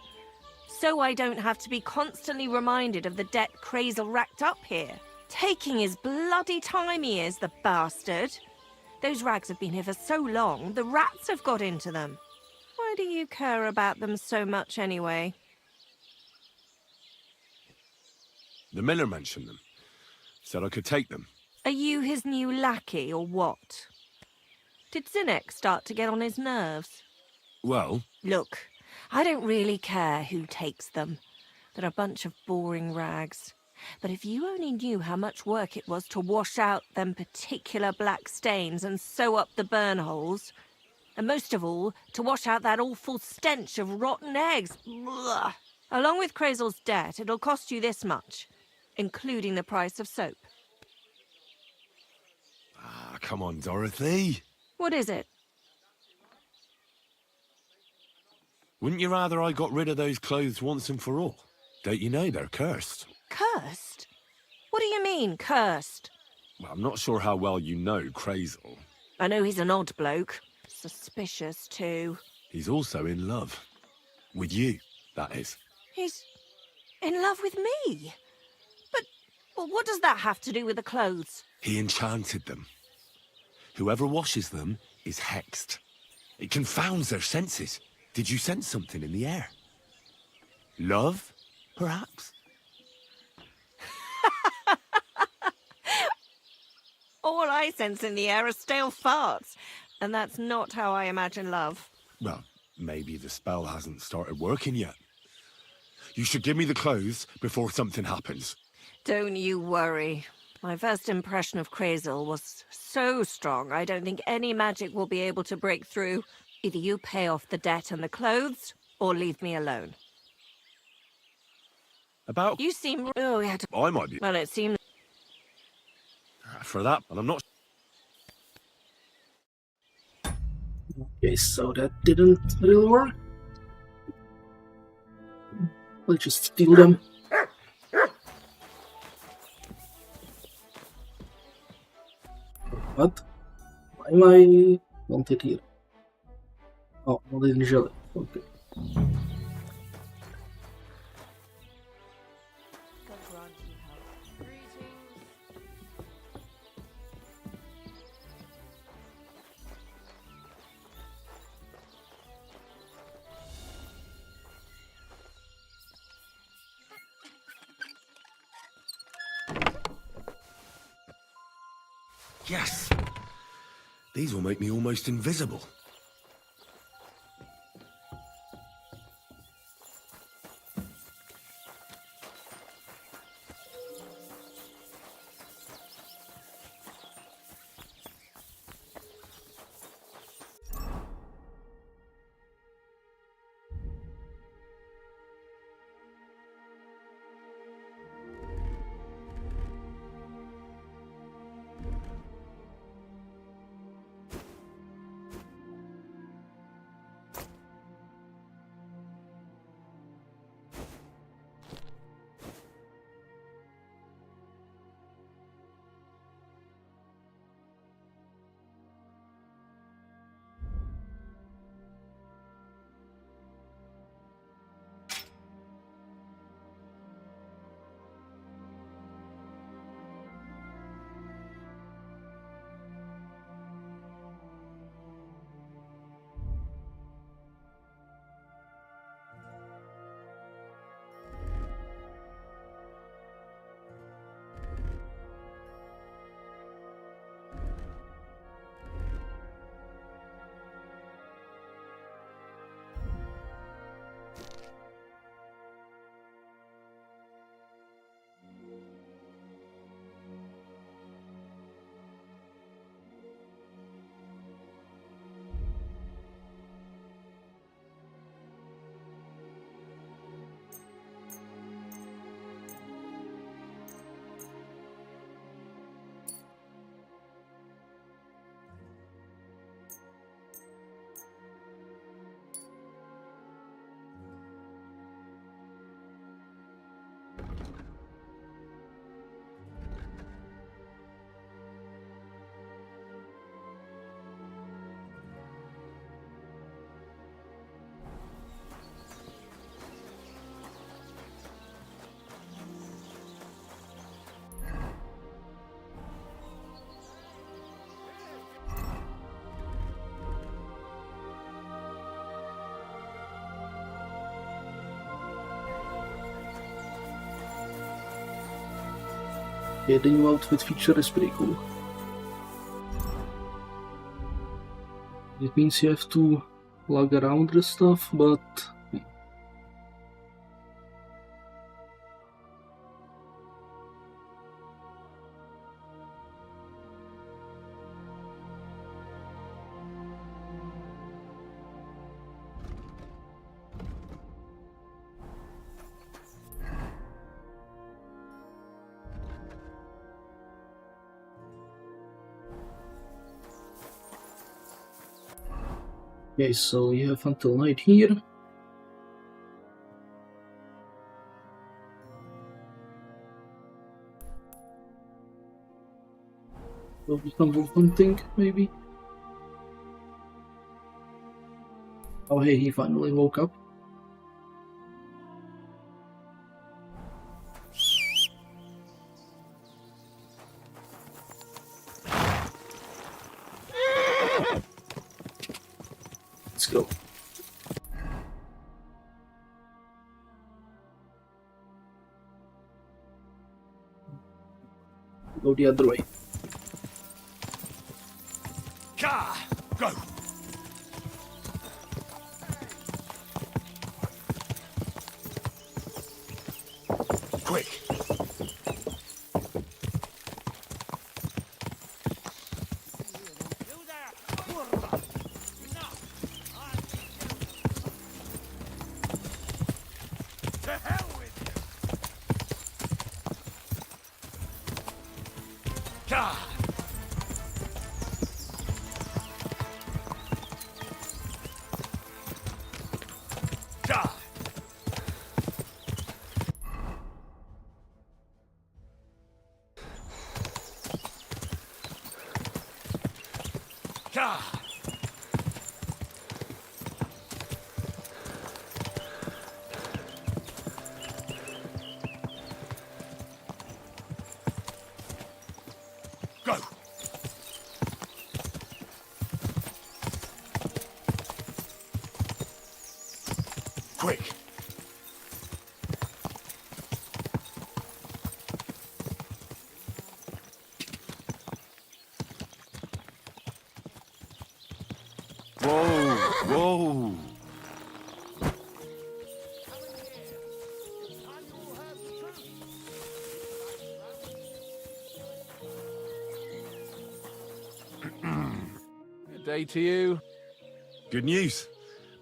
So I don't have to be constantly reminded of the debt Crazel racked up here. Taking his bloody time he is, the bastard. Those rags have been here for so long, the rats have got into them. Why do you care about them so much anyway? The miller mentioned them. Said I could take them. Are you his new lackey or what? Did Zinnek start to get on his nerves? Well, Look, I don't really care who takes them. They're a bunch of boring rags. But if you only knew how much work it was to wash out them particular black stains and sew up the burn holes, and most of all, to wash out that awful stench of rotten eggs. Blah. Along with Crazel's debt, it'll cost you this much. including the price of soap. Ah, come on, Dorothy. What is it? Wouldn't you rather I got rid of those clothes once and for all? Don't you know they're cursed? Cursed? What do you mean, cursed? Well, I'm not sure how well you know Crazel. I know he's an odd bloke. Suspicious, too. He's also in love. With you, that is. He's in love with me? But well, what does that have to do with the clothes? He enchanted them. Whoever washes them is hexed. It confounds their senses. Did you sense something in the air? Love, perhaps? All I sense in the air are stale farts. And that's not how I imagine love. Well, maybe the spell hasn't started working yet. You should give me the clothes before something happens. Don't you worry. My first impression of Crazel was so strong, I don't think any magic will be able to break through. Either you pay off the debt and the clothes, or leave me alone. About... You seem... Oh, we had to... I might be... Well, it seems... For that, and I'm not... Okay, so that didn't really work. Let's just steal them. What? Why am I wanted here? Oh, not in jelly. Okay. Yes! These will make me almost invisible. Yeah, the new outfit feature is pretty cool. It means you have to lug around the stuff, but Okay, so you have until night here. Will be some wolf hunting, maybe? Oh hey, he finally woke up. Let's go. Go the other way. Go! Quick! To hell with you! God! God! God! Go! Quick! Whoa, whoa. Good day to you. Good news.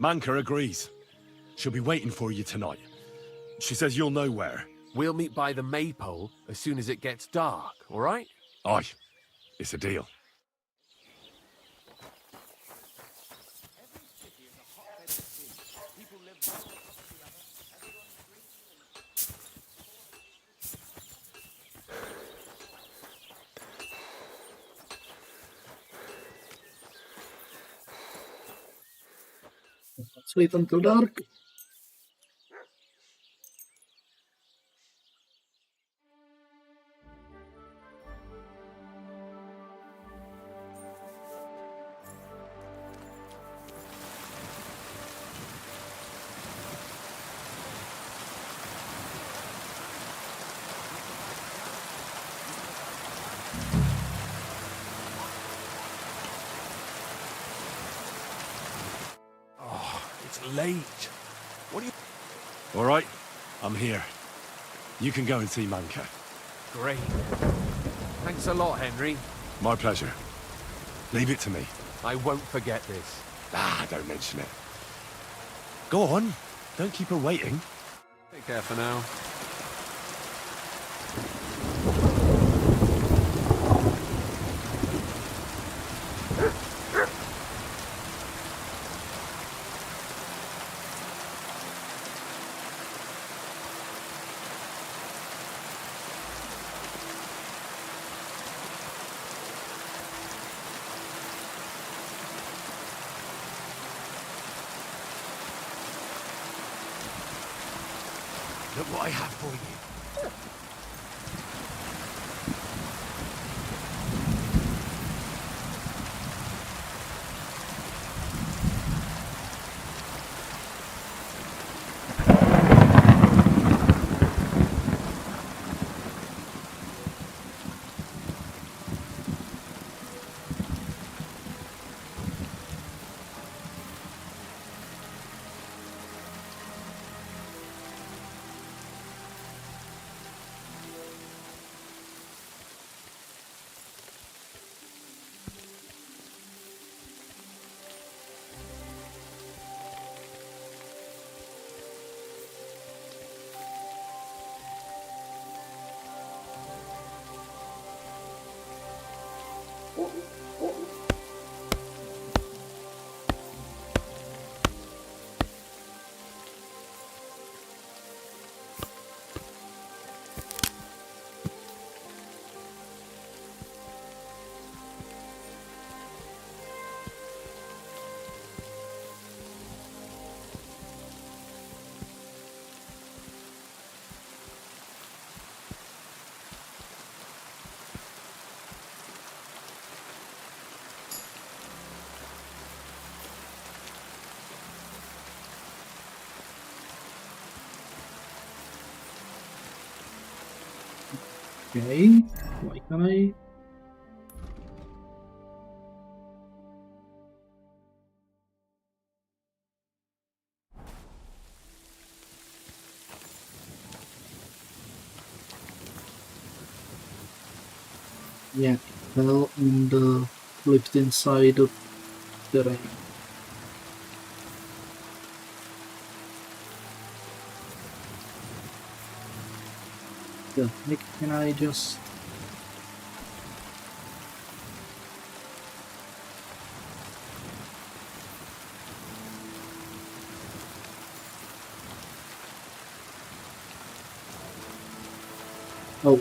Manka agrees. She'll be waiting for you tonight. She says you'll know where. We'll meet by the maypole as soon as it gets dark, all right? Aye. It's a deal. Let's wait until dark. It's late. What do you... All right. I'm here. You can go and see Manka. Great. Thanks a lot, Henry. My pleasure. Leave it to me. I won't forget this. Ah, don't mention it. Go on. Don't keep her waiting. Take care for now. Look what I have for you. Okay, why can I? Yeah, it fell and flipped inside of the rain. Yeah, can I just... Oh,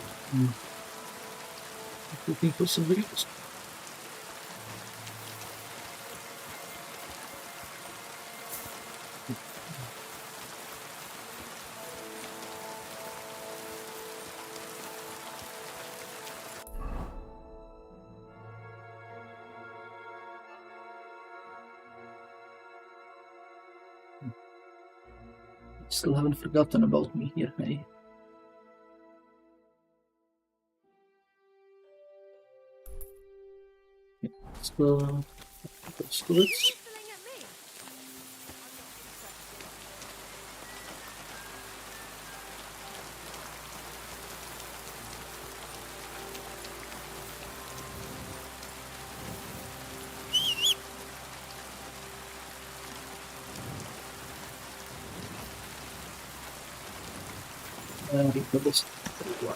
looking for somebody else. Still haven't forgotten about me here, hey? Yeah, so let's do it. For this one.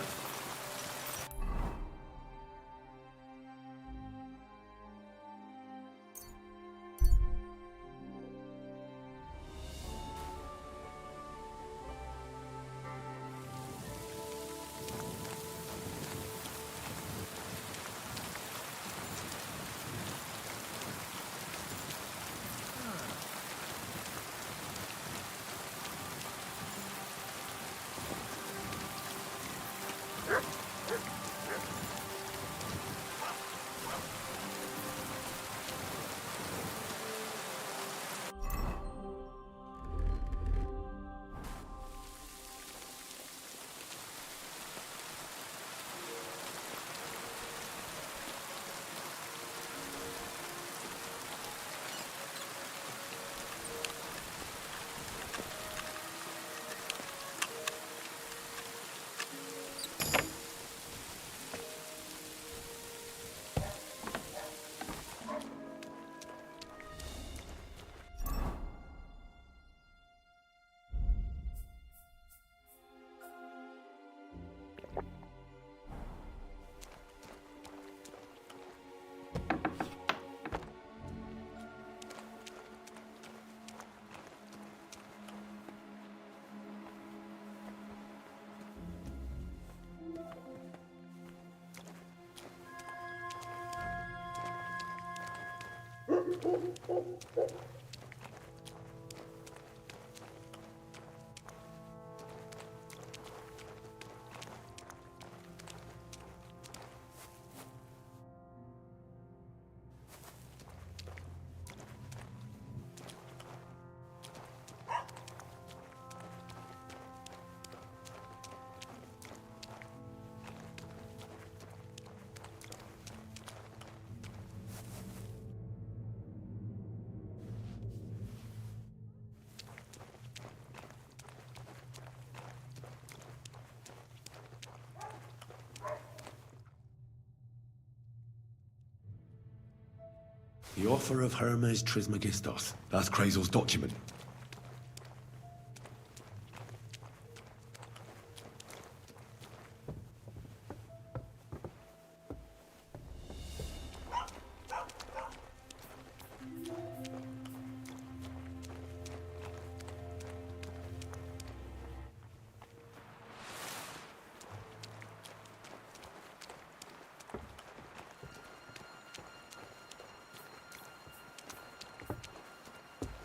The offer of Hermes Trismegistos. That's Krazel's document.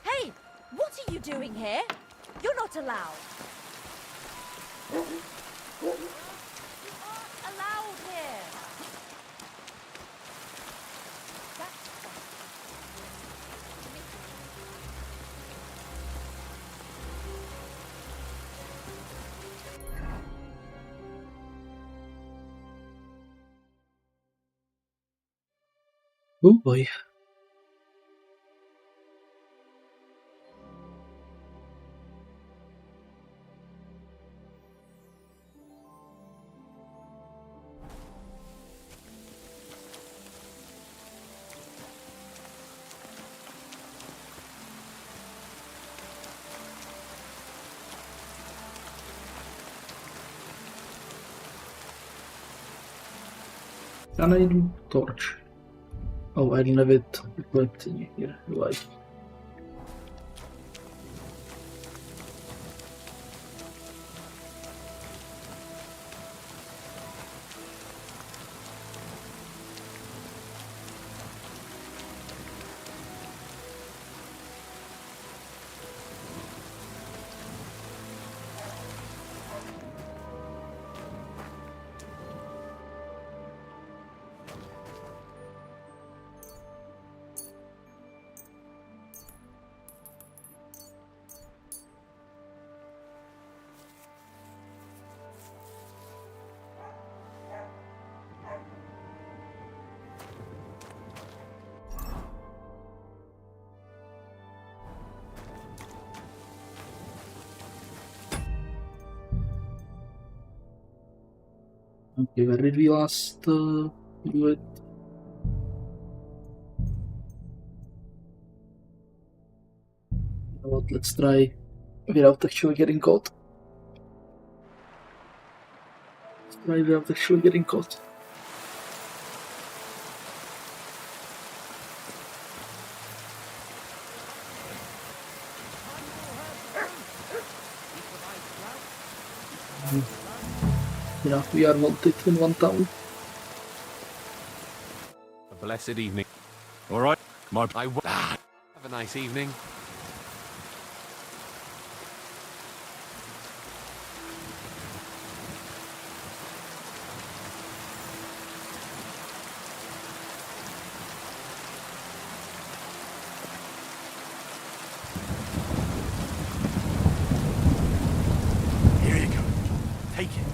Hey, what are you doing here? You're not allowed. You aren't allowed here. Oh boy. Já najdu torch. Oh, I don't have it equipped in here, do I? Okay, where did we last do it? You know what, let's try without actually getting caught. Let's try without actually getting caught. Yeah, we are wanted in one town. A blessed evening. All right, have a nice evening. Here you go. Take it.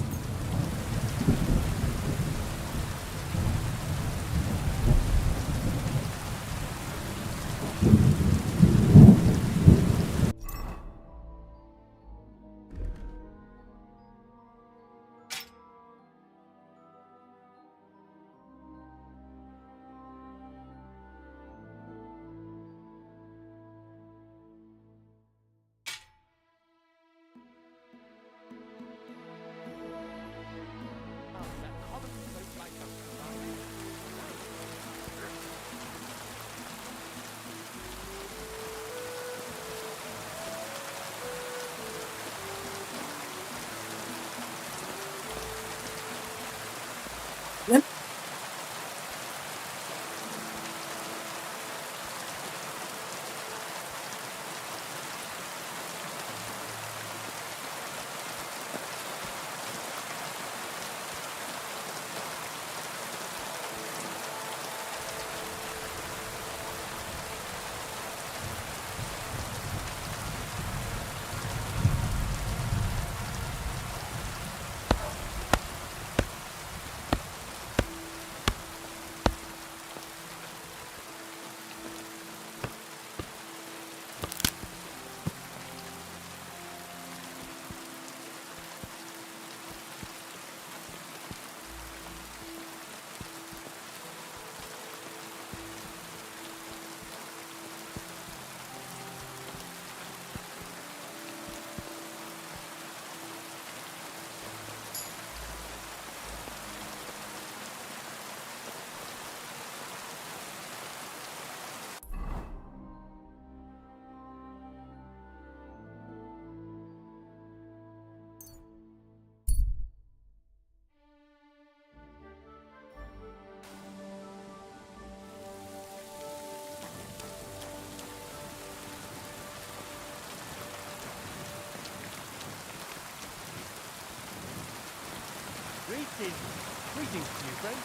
Greetings to you, friend.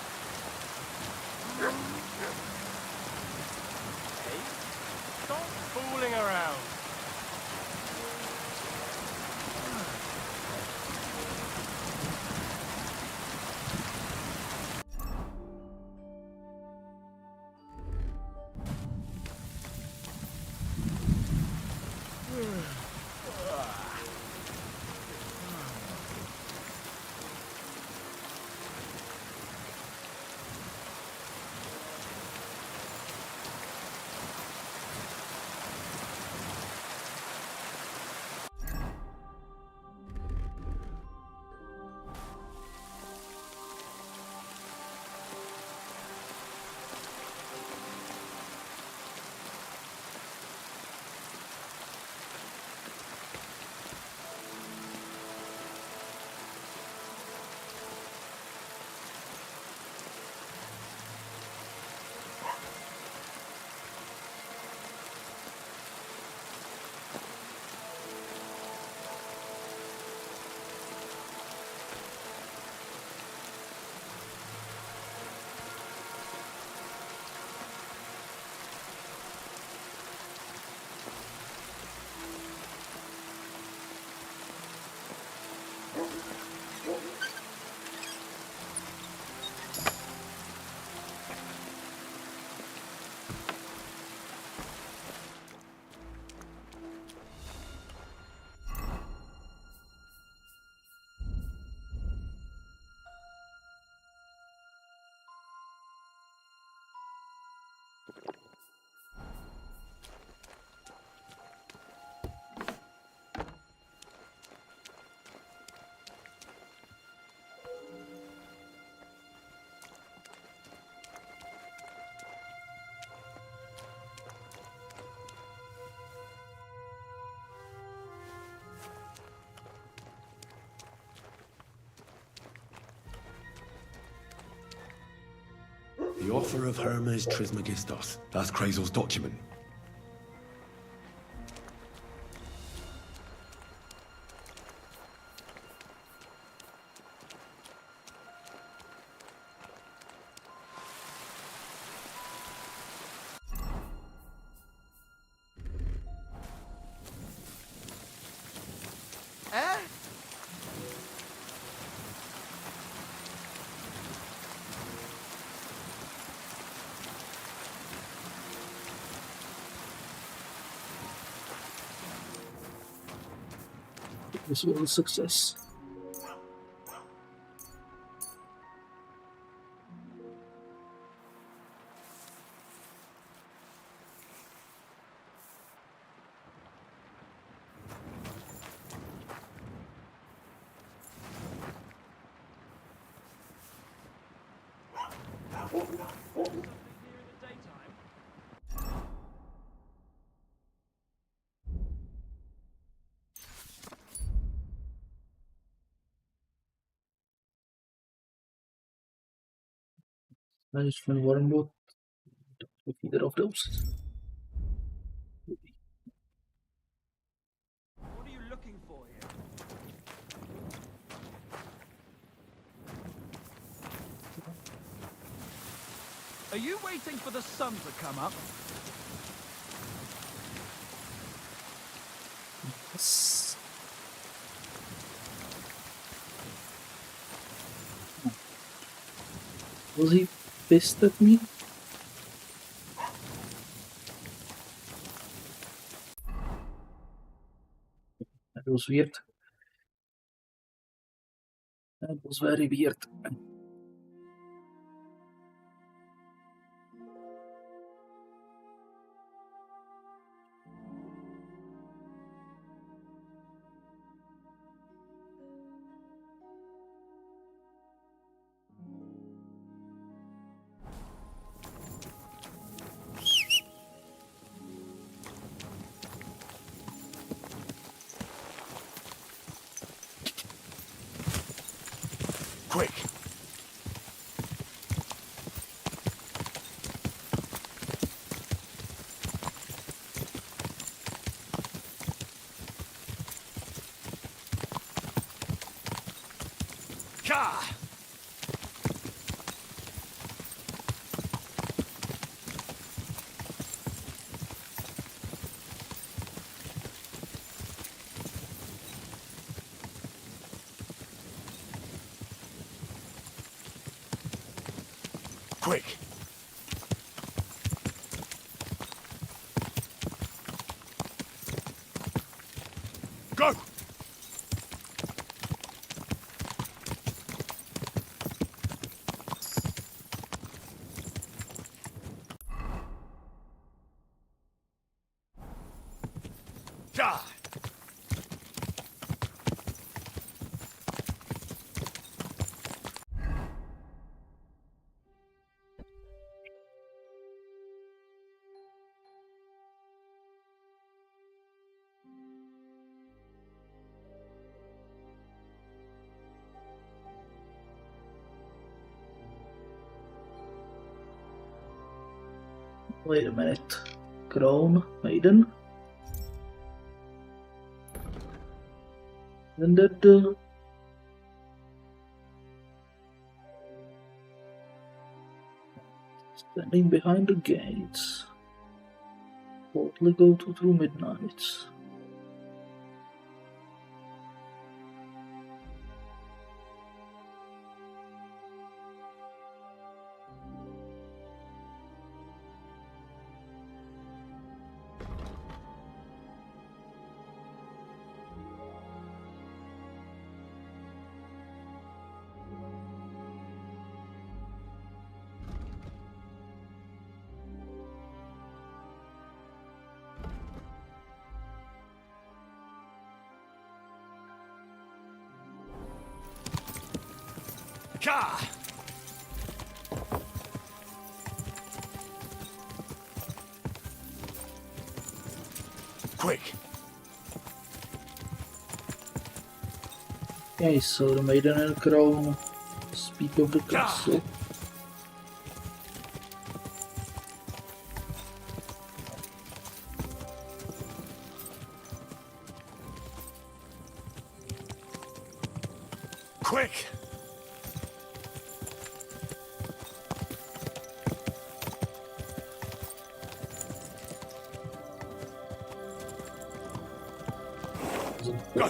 Hey, stop fooling around. The offer of Hermes Trismegistos. That's Krazel's document. This was a success. Managed to warn both with either of those. What are you looking for here? Are you waiting for the sun to come up? Yes. Was he pissed at me? That was weird. That was very weird. Quick! Ka! Quick! Go! Ka! Wait a minute. Crown, maiden. Then that standing behind the gates. Boldly go to through midnight. Quick! Okay, so the maiden and crown speak of the castle. Quick! Go!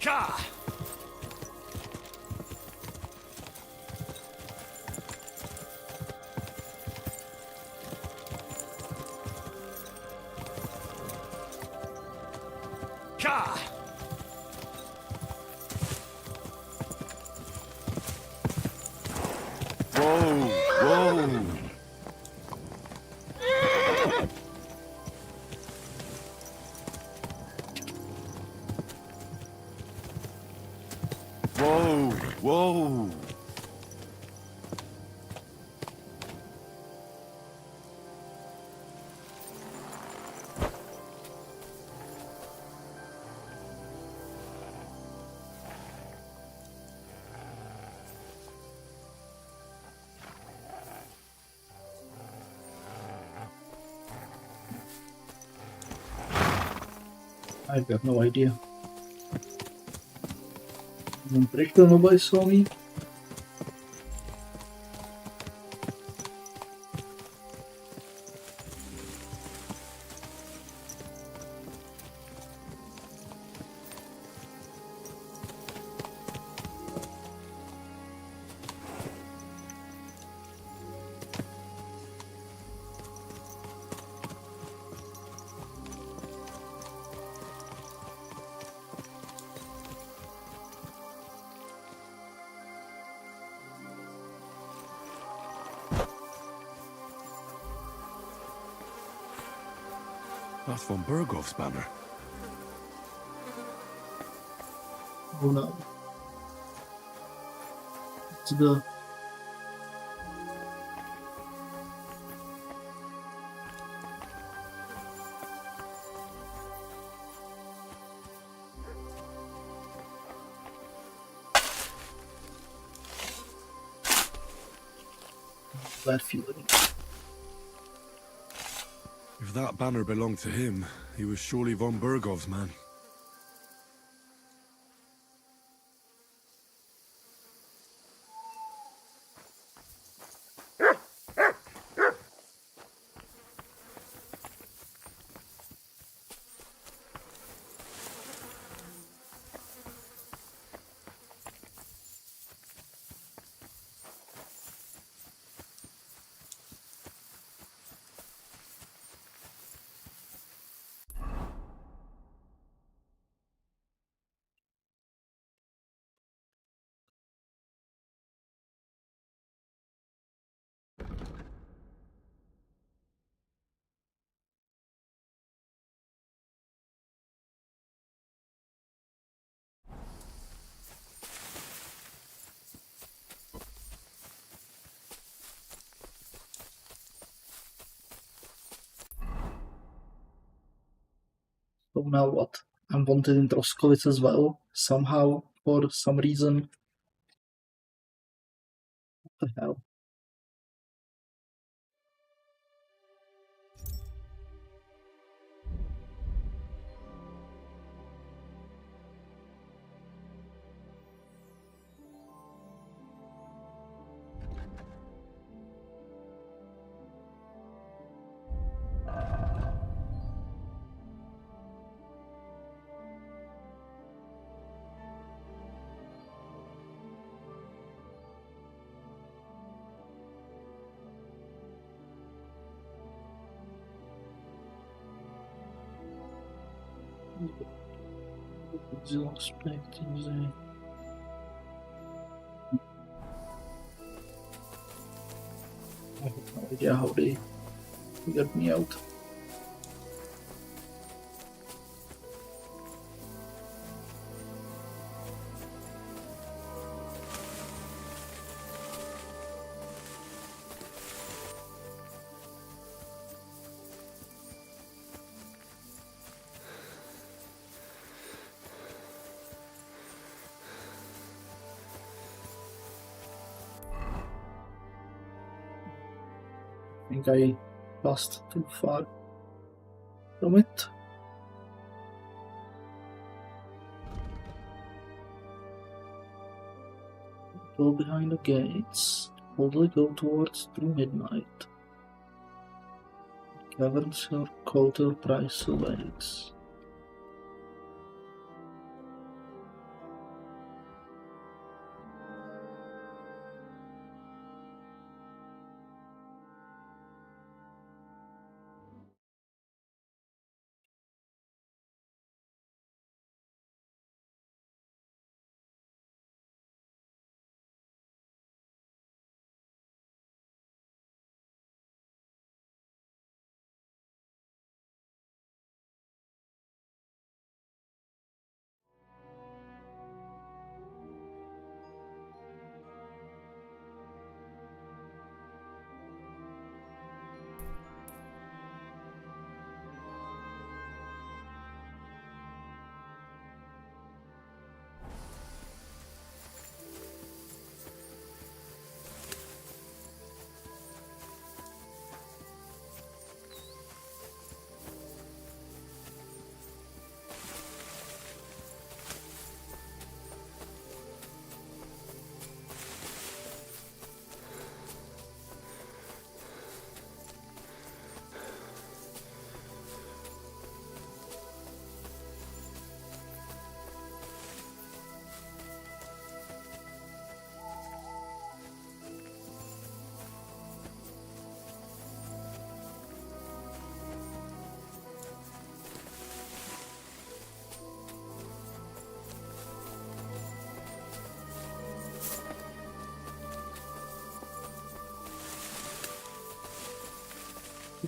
Ka! Ka! Whoa! Whoa! Whoa! Whoa! I've got no idea. I'm pretty sure nobody saw me. That's von Bergov's banner. Oh no. It's the bad feeling. If that banner belonged to him, he was surely von Bergov's man. So now what? I'm wanted in Troskovic as well, somehow, for some reason. What the hell? I have no idea how they figured me out. think I passed too far from it. Go behind the gates. Boldly go towards through midnight. Caverns your call till price awakes.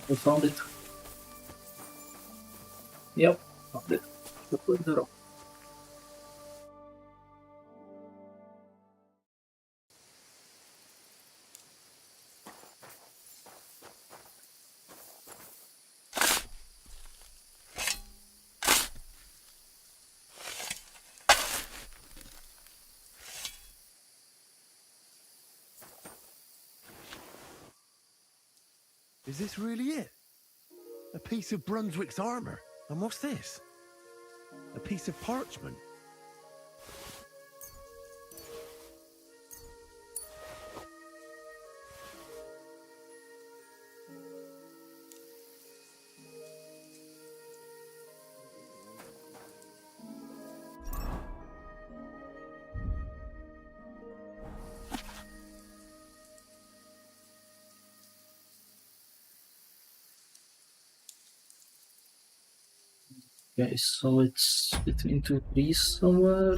I found it. Yep, found it. Open the rock. Is this really it? A piece of Brunswick's armor? And what's this? A piece of parchment? Okay, so it's between two trees somewhere.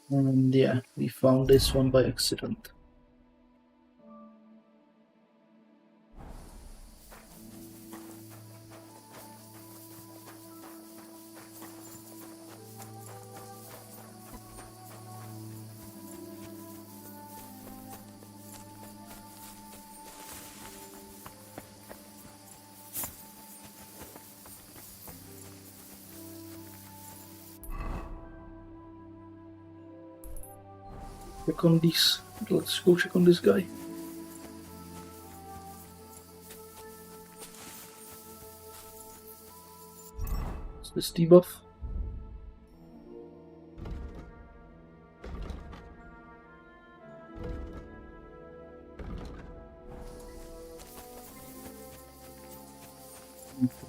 And yeah, we found this one by accident. Check on these. Let's go check on this guy. Is this debuff?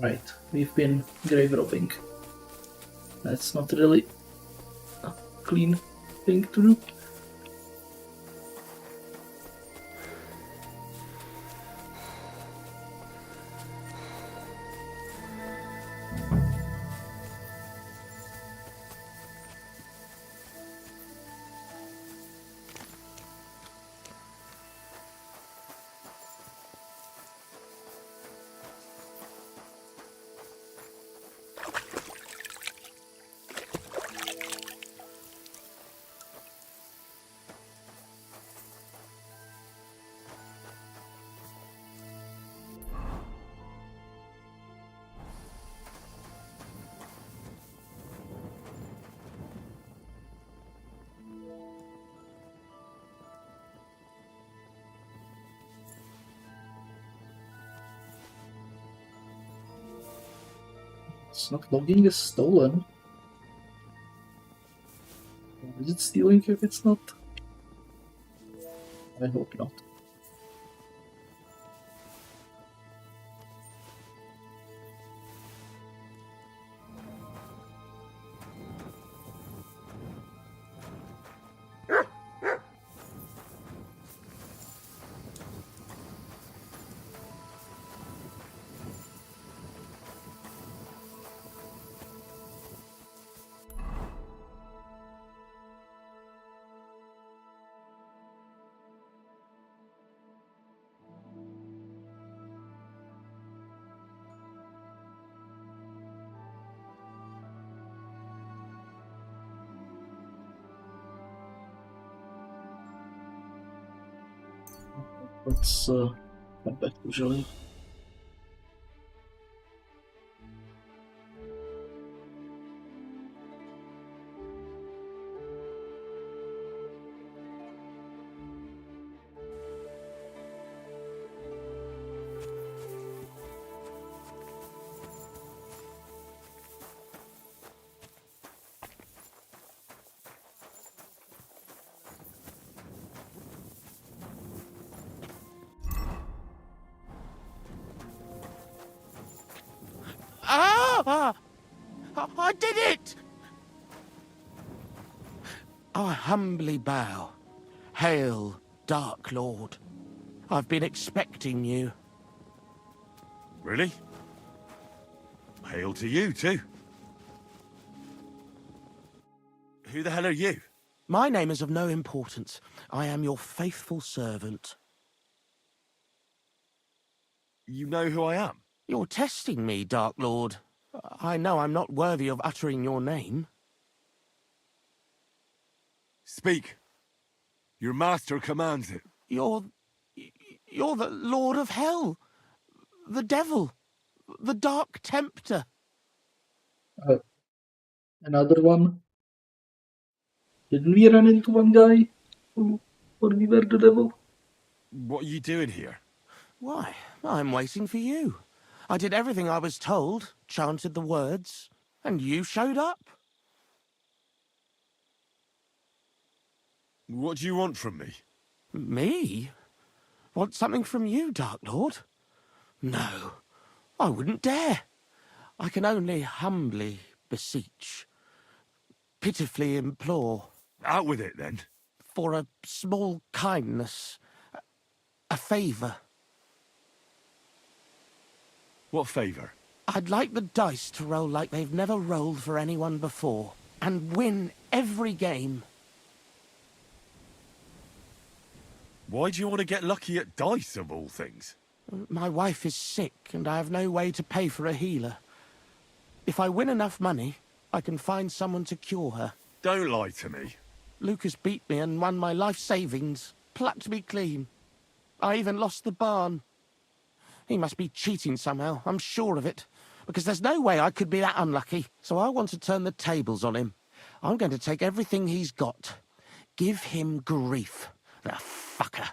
Right, we've been grave robbing. That's not really a clean thing to do. It's not logging is stolen. Is it stealing if it's not? I hope not. Let's come back to Jelly. Ah! I did it! I humbly bow. Hail, Dark Lord. I've been expecting you. Really? Hail to you, too. Who the hell are you? My name is of no importance. I am your faithful servant. You know who I am? You're testing me, Dark Lord. I know I'm not worthy of uttering your name. Speak. Your master commands it. You're the Lord of Hell. The Devil. The Dark Tempter. Another one. Didn't we run into one guy who thought we were the devil? What are you doing here? Why, I'm waiting for you. I did everything I was told, chanted the words, and you showed up. What do you want from me? Me? Want something from you, Dark Lord? No, I wouldn't dare. I can only humbly beseech, pitifully implore. Out with it, then. For a small kindness, a favour. What favour? I'd like the dice to roll like they've never rolled for anyone before, and win every game. Why do you want to get lucky at dice, of all things? My wife is sick, and I have no way to pay for a healer. If I win enough money, I can find someone to cure her. Don't lie to me. Lucas beat me and won my life savings, plucked me clean. I even lost the barn. He must be cheating somehow, I'm sure of it, because there's no way I could be that unlucky. So I want to turn the tables on him. I'm going to take everything he's got. Give him grief, the fucker.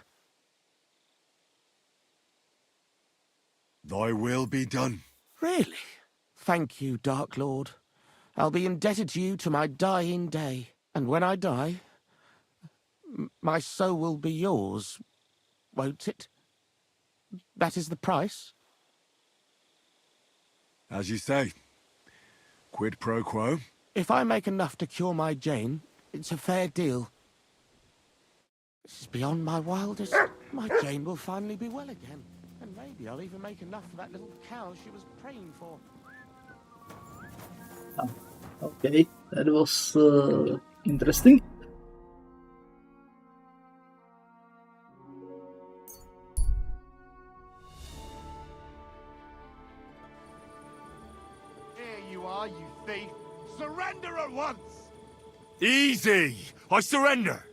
Thy will be done. Really? Thank you, Dark Lord. I'll be indebted to you to my dying day. And when I die, my soul will be yours, won't it? That is the price? As you say. Quid pro quo. If I make enough to cure my Jane, it's a fair deal. This is beyond my wildest. My Jane will finally be well again. And maybe I'll even make enough for that little cow she was praying for. Okay, that was interesting. Here you are, you thief. Surrender at once! Easy! I surrender!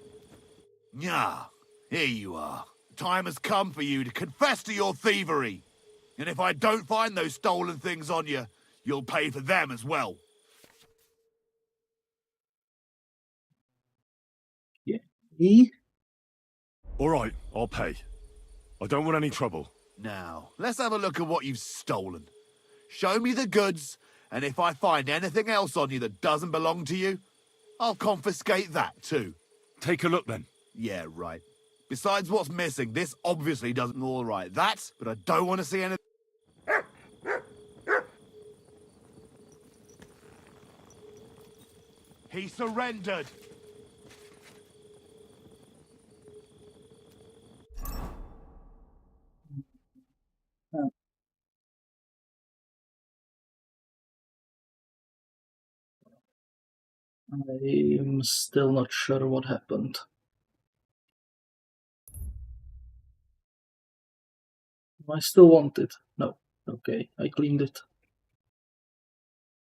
Yeah, here you are. Time has come for you to confess to your thievery. And if I don't find those stolen things on you, you'll pay for them as well. Yeah. All right, I'll pay. I don't want any trouble. Now, let's have a look at what you've stolen. Show me the goods, And if I find anything else on you that doesn't belong to you, I'll confiscate that too. Take a look then. Yeah, right. Besides what's missing, this obviously doesn't all right. That, but I don't want to see anything. He surrendered. I'm still not sure what happened. I still want it. No. Okay, I cleaned it.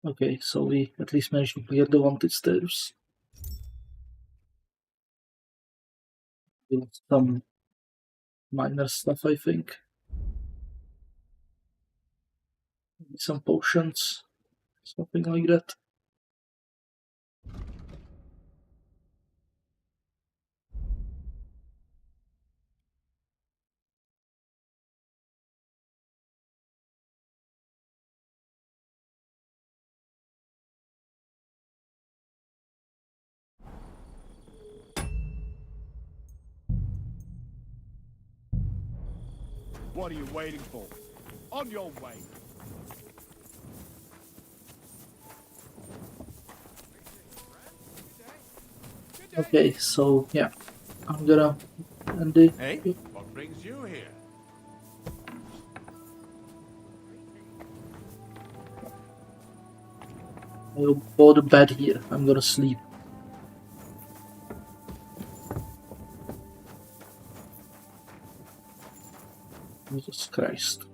Okay, so we at least managed to clear the wanted stairs. Some minor stuff, I think. Maybe some potions, something like that. What are you waiting for? On your way. Okay, so yeah, I'm gonna end the. Hey, what brings you here? I'll bought a bed here. I'm gonna sleep. Jesus Christ.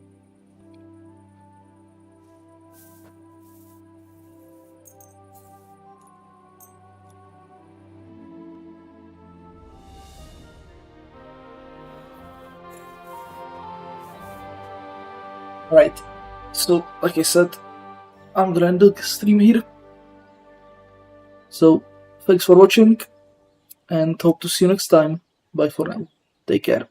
Right, so like I said, I'm gonna end the stream here. So, thanks for watching, and hope to see you next time. Bye for now. Take care.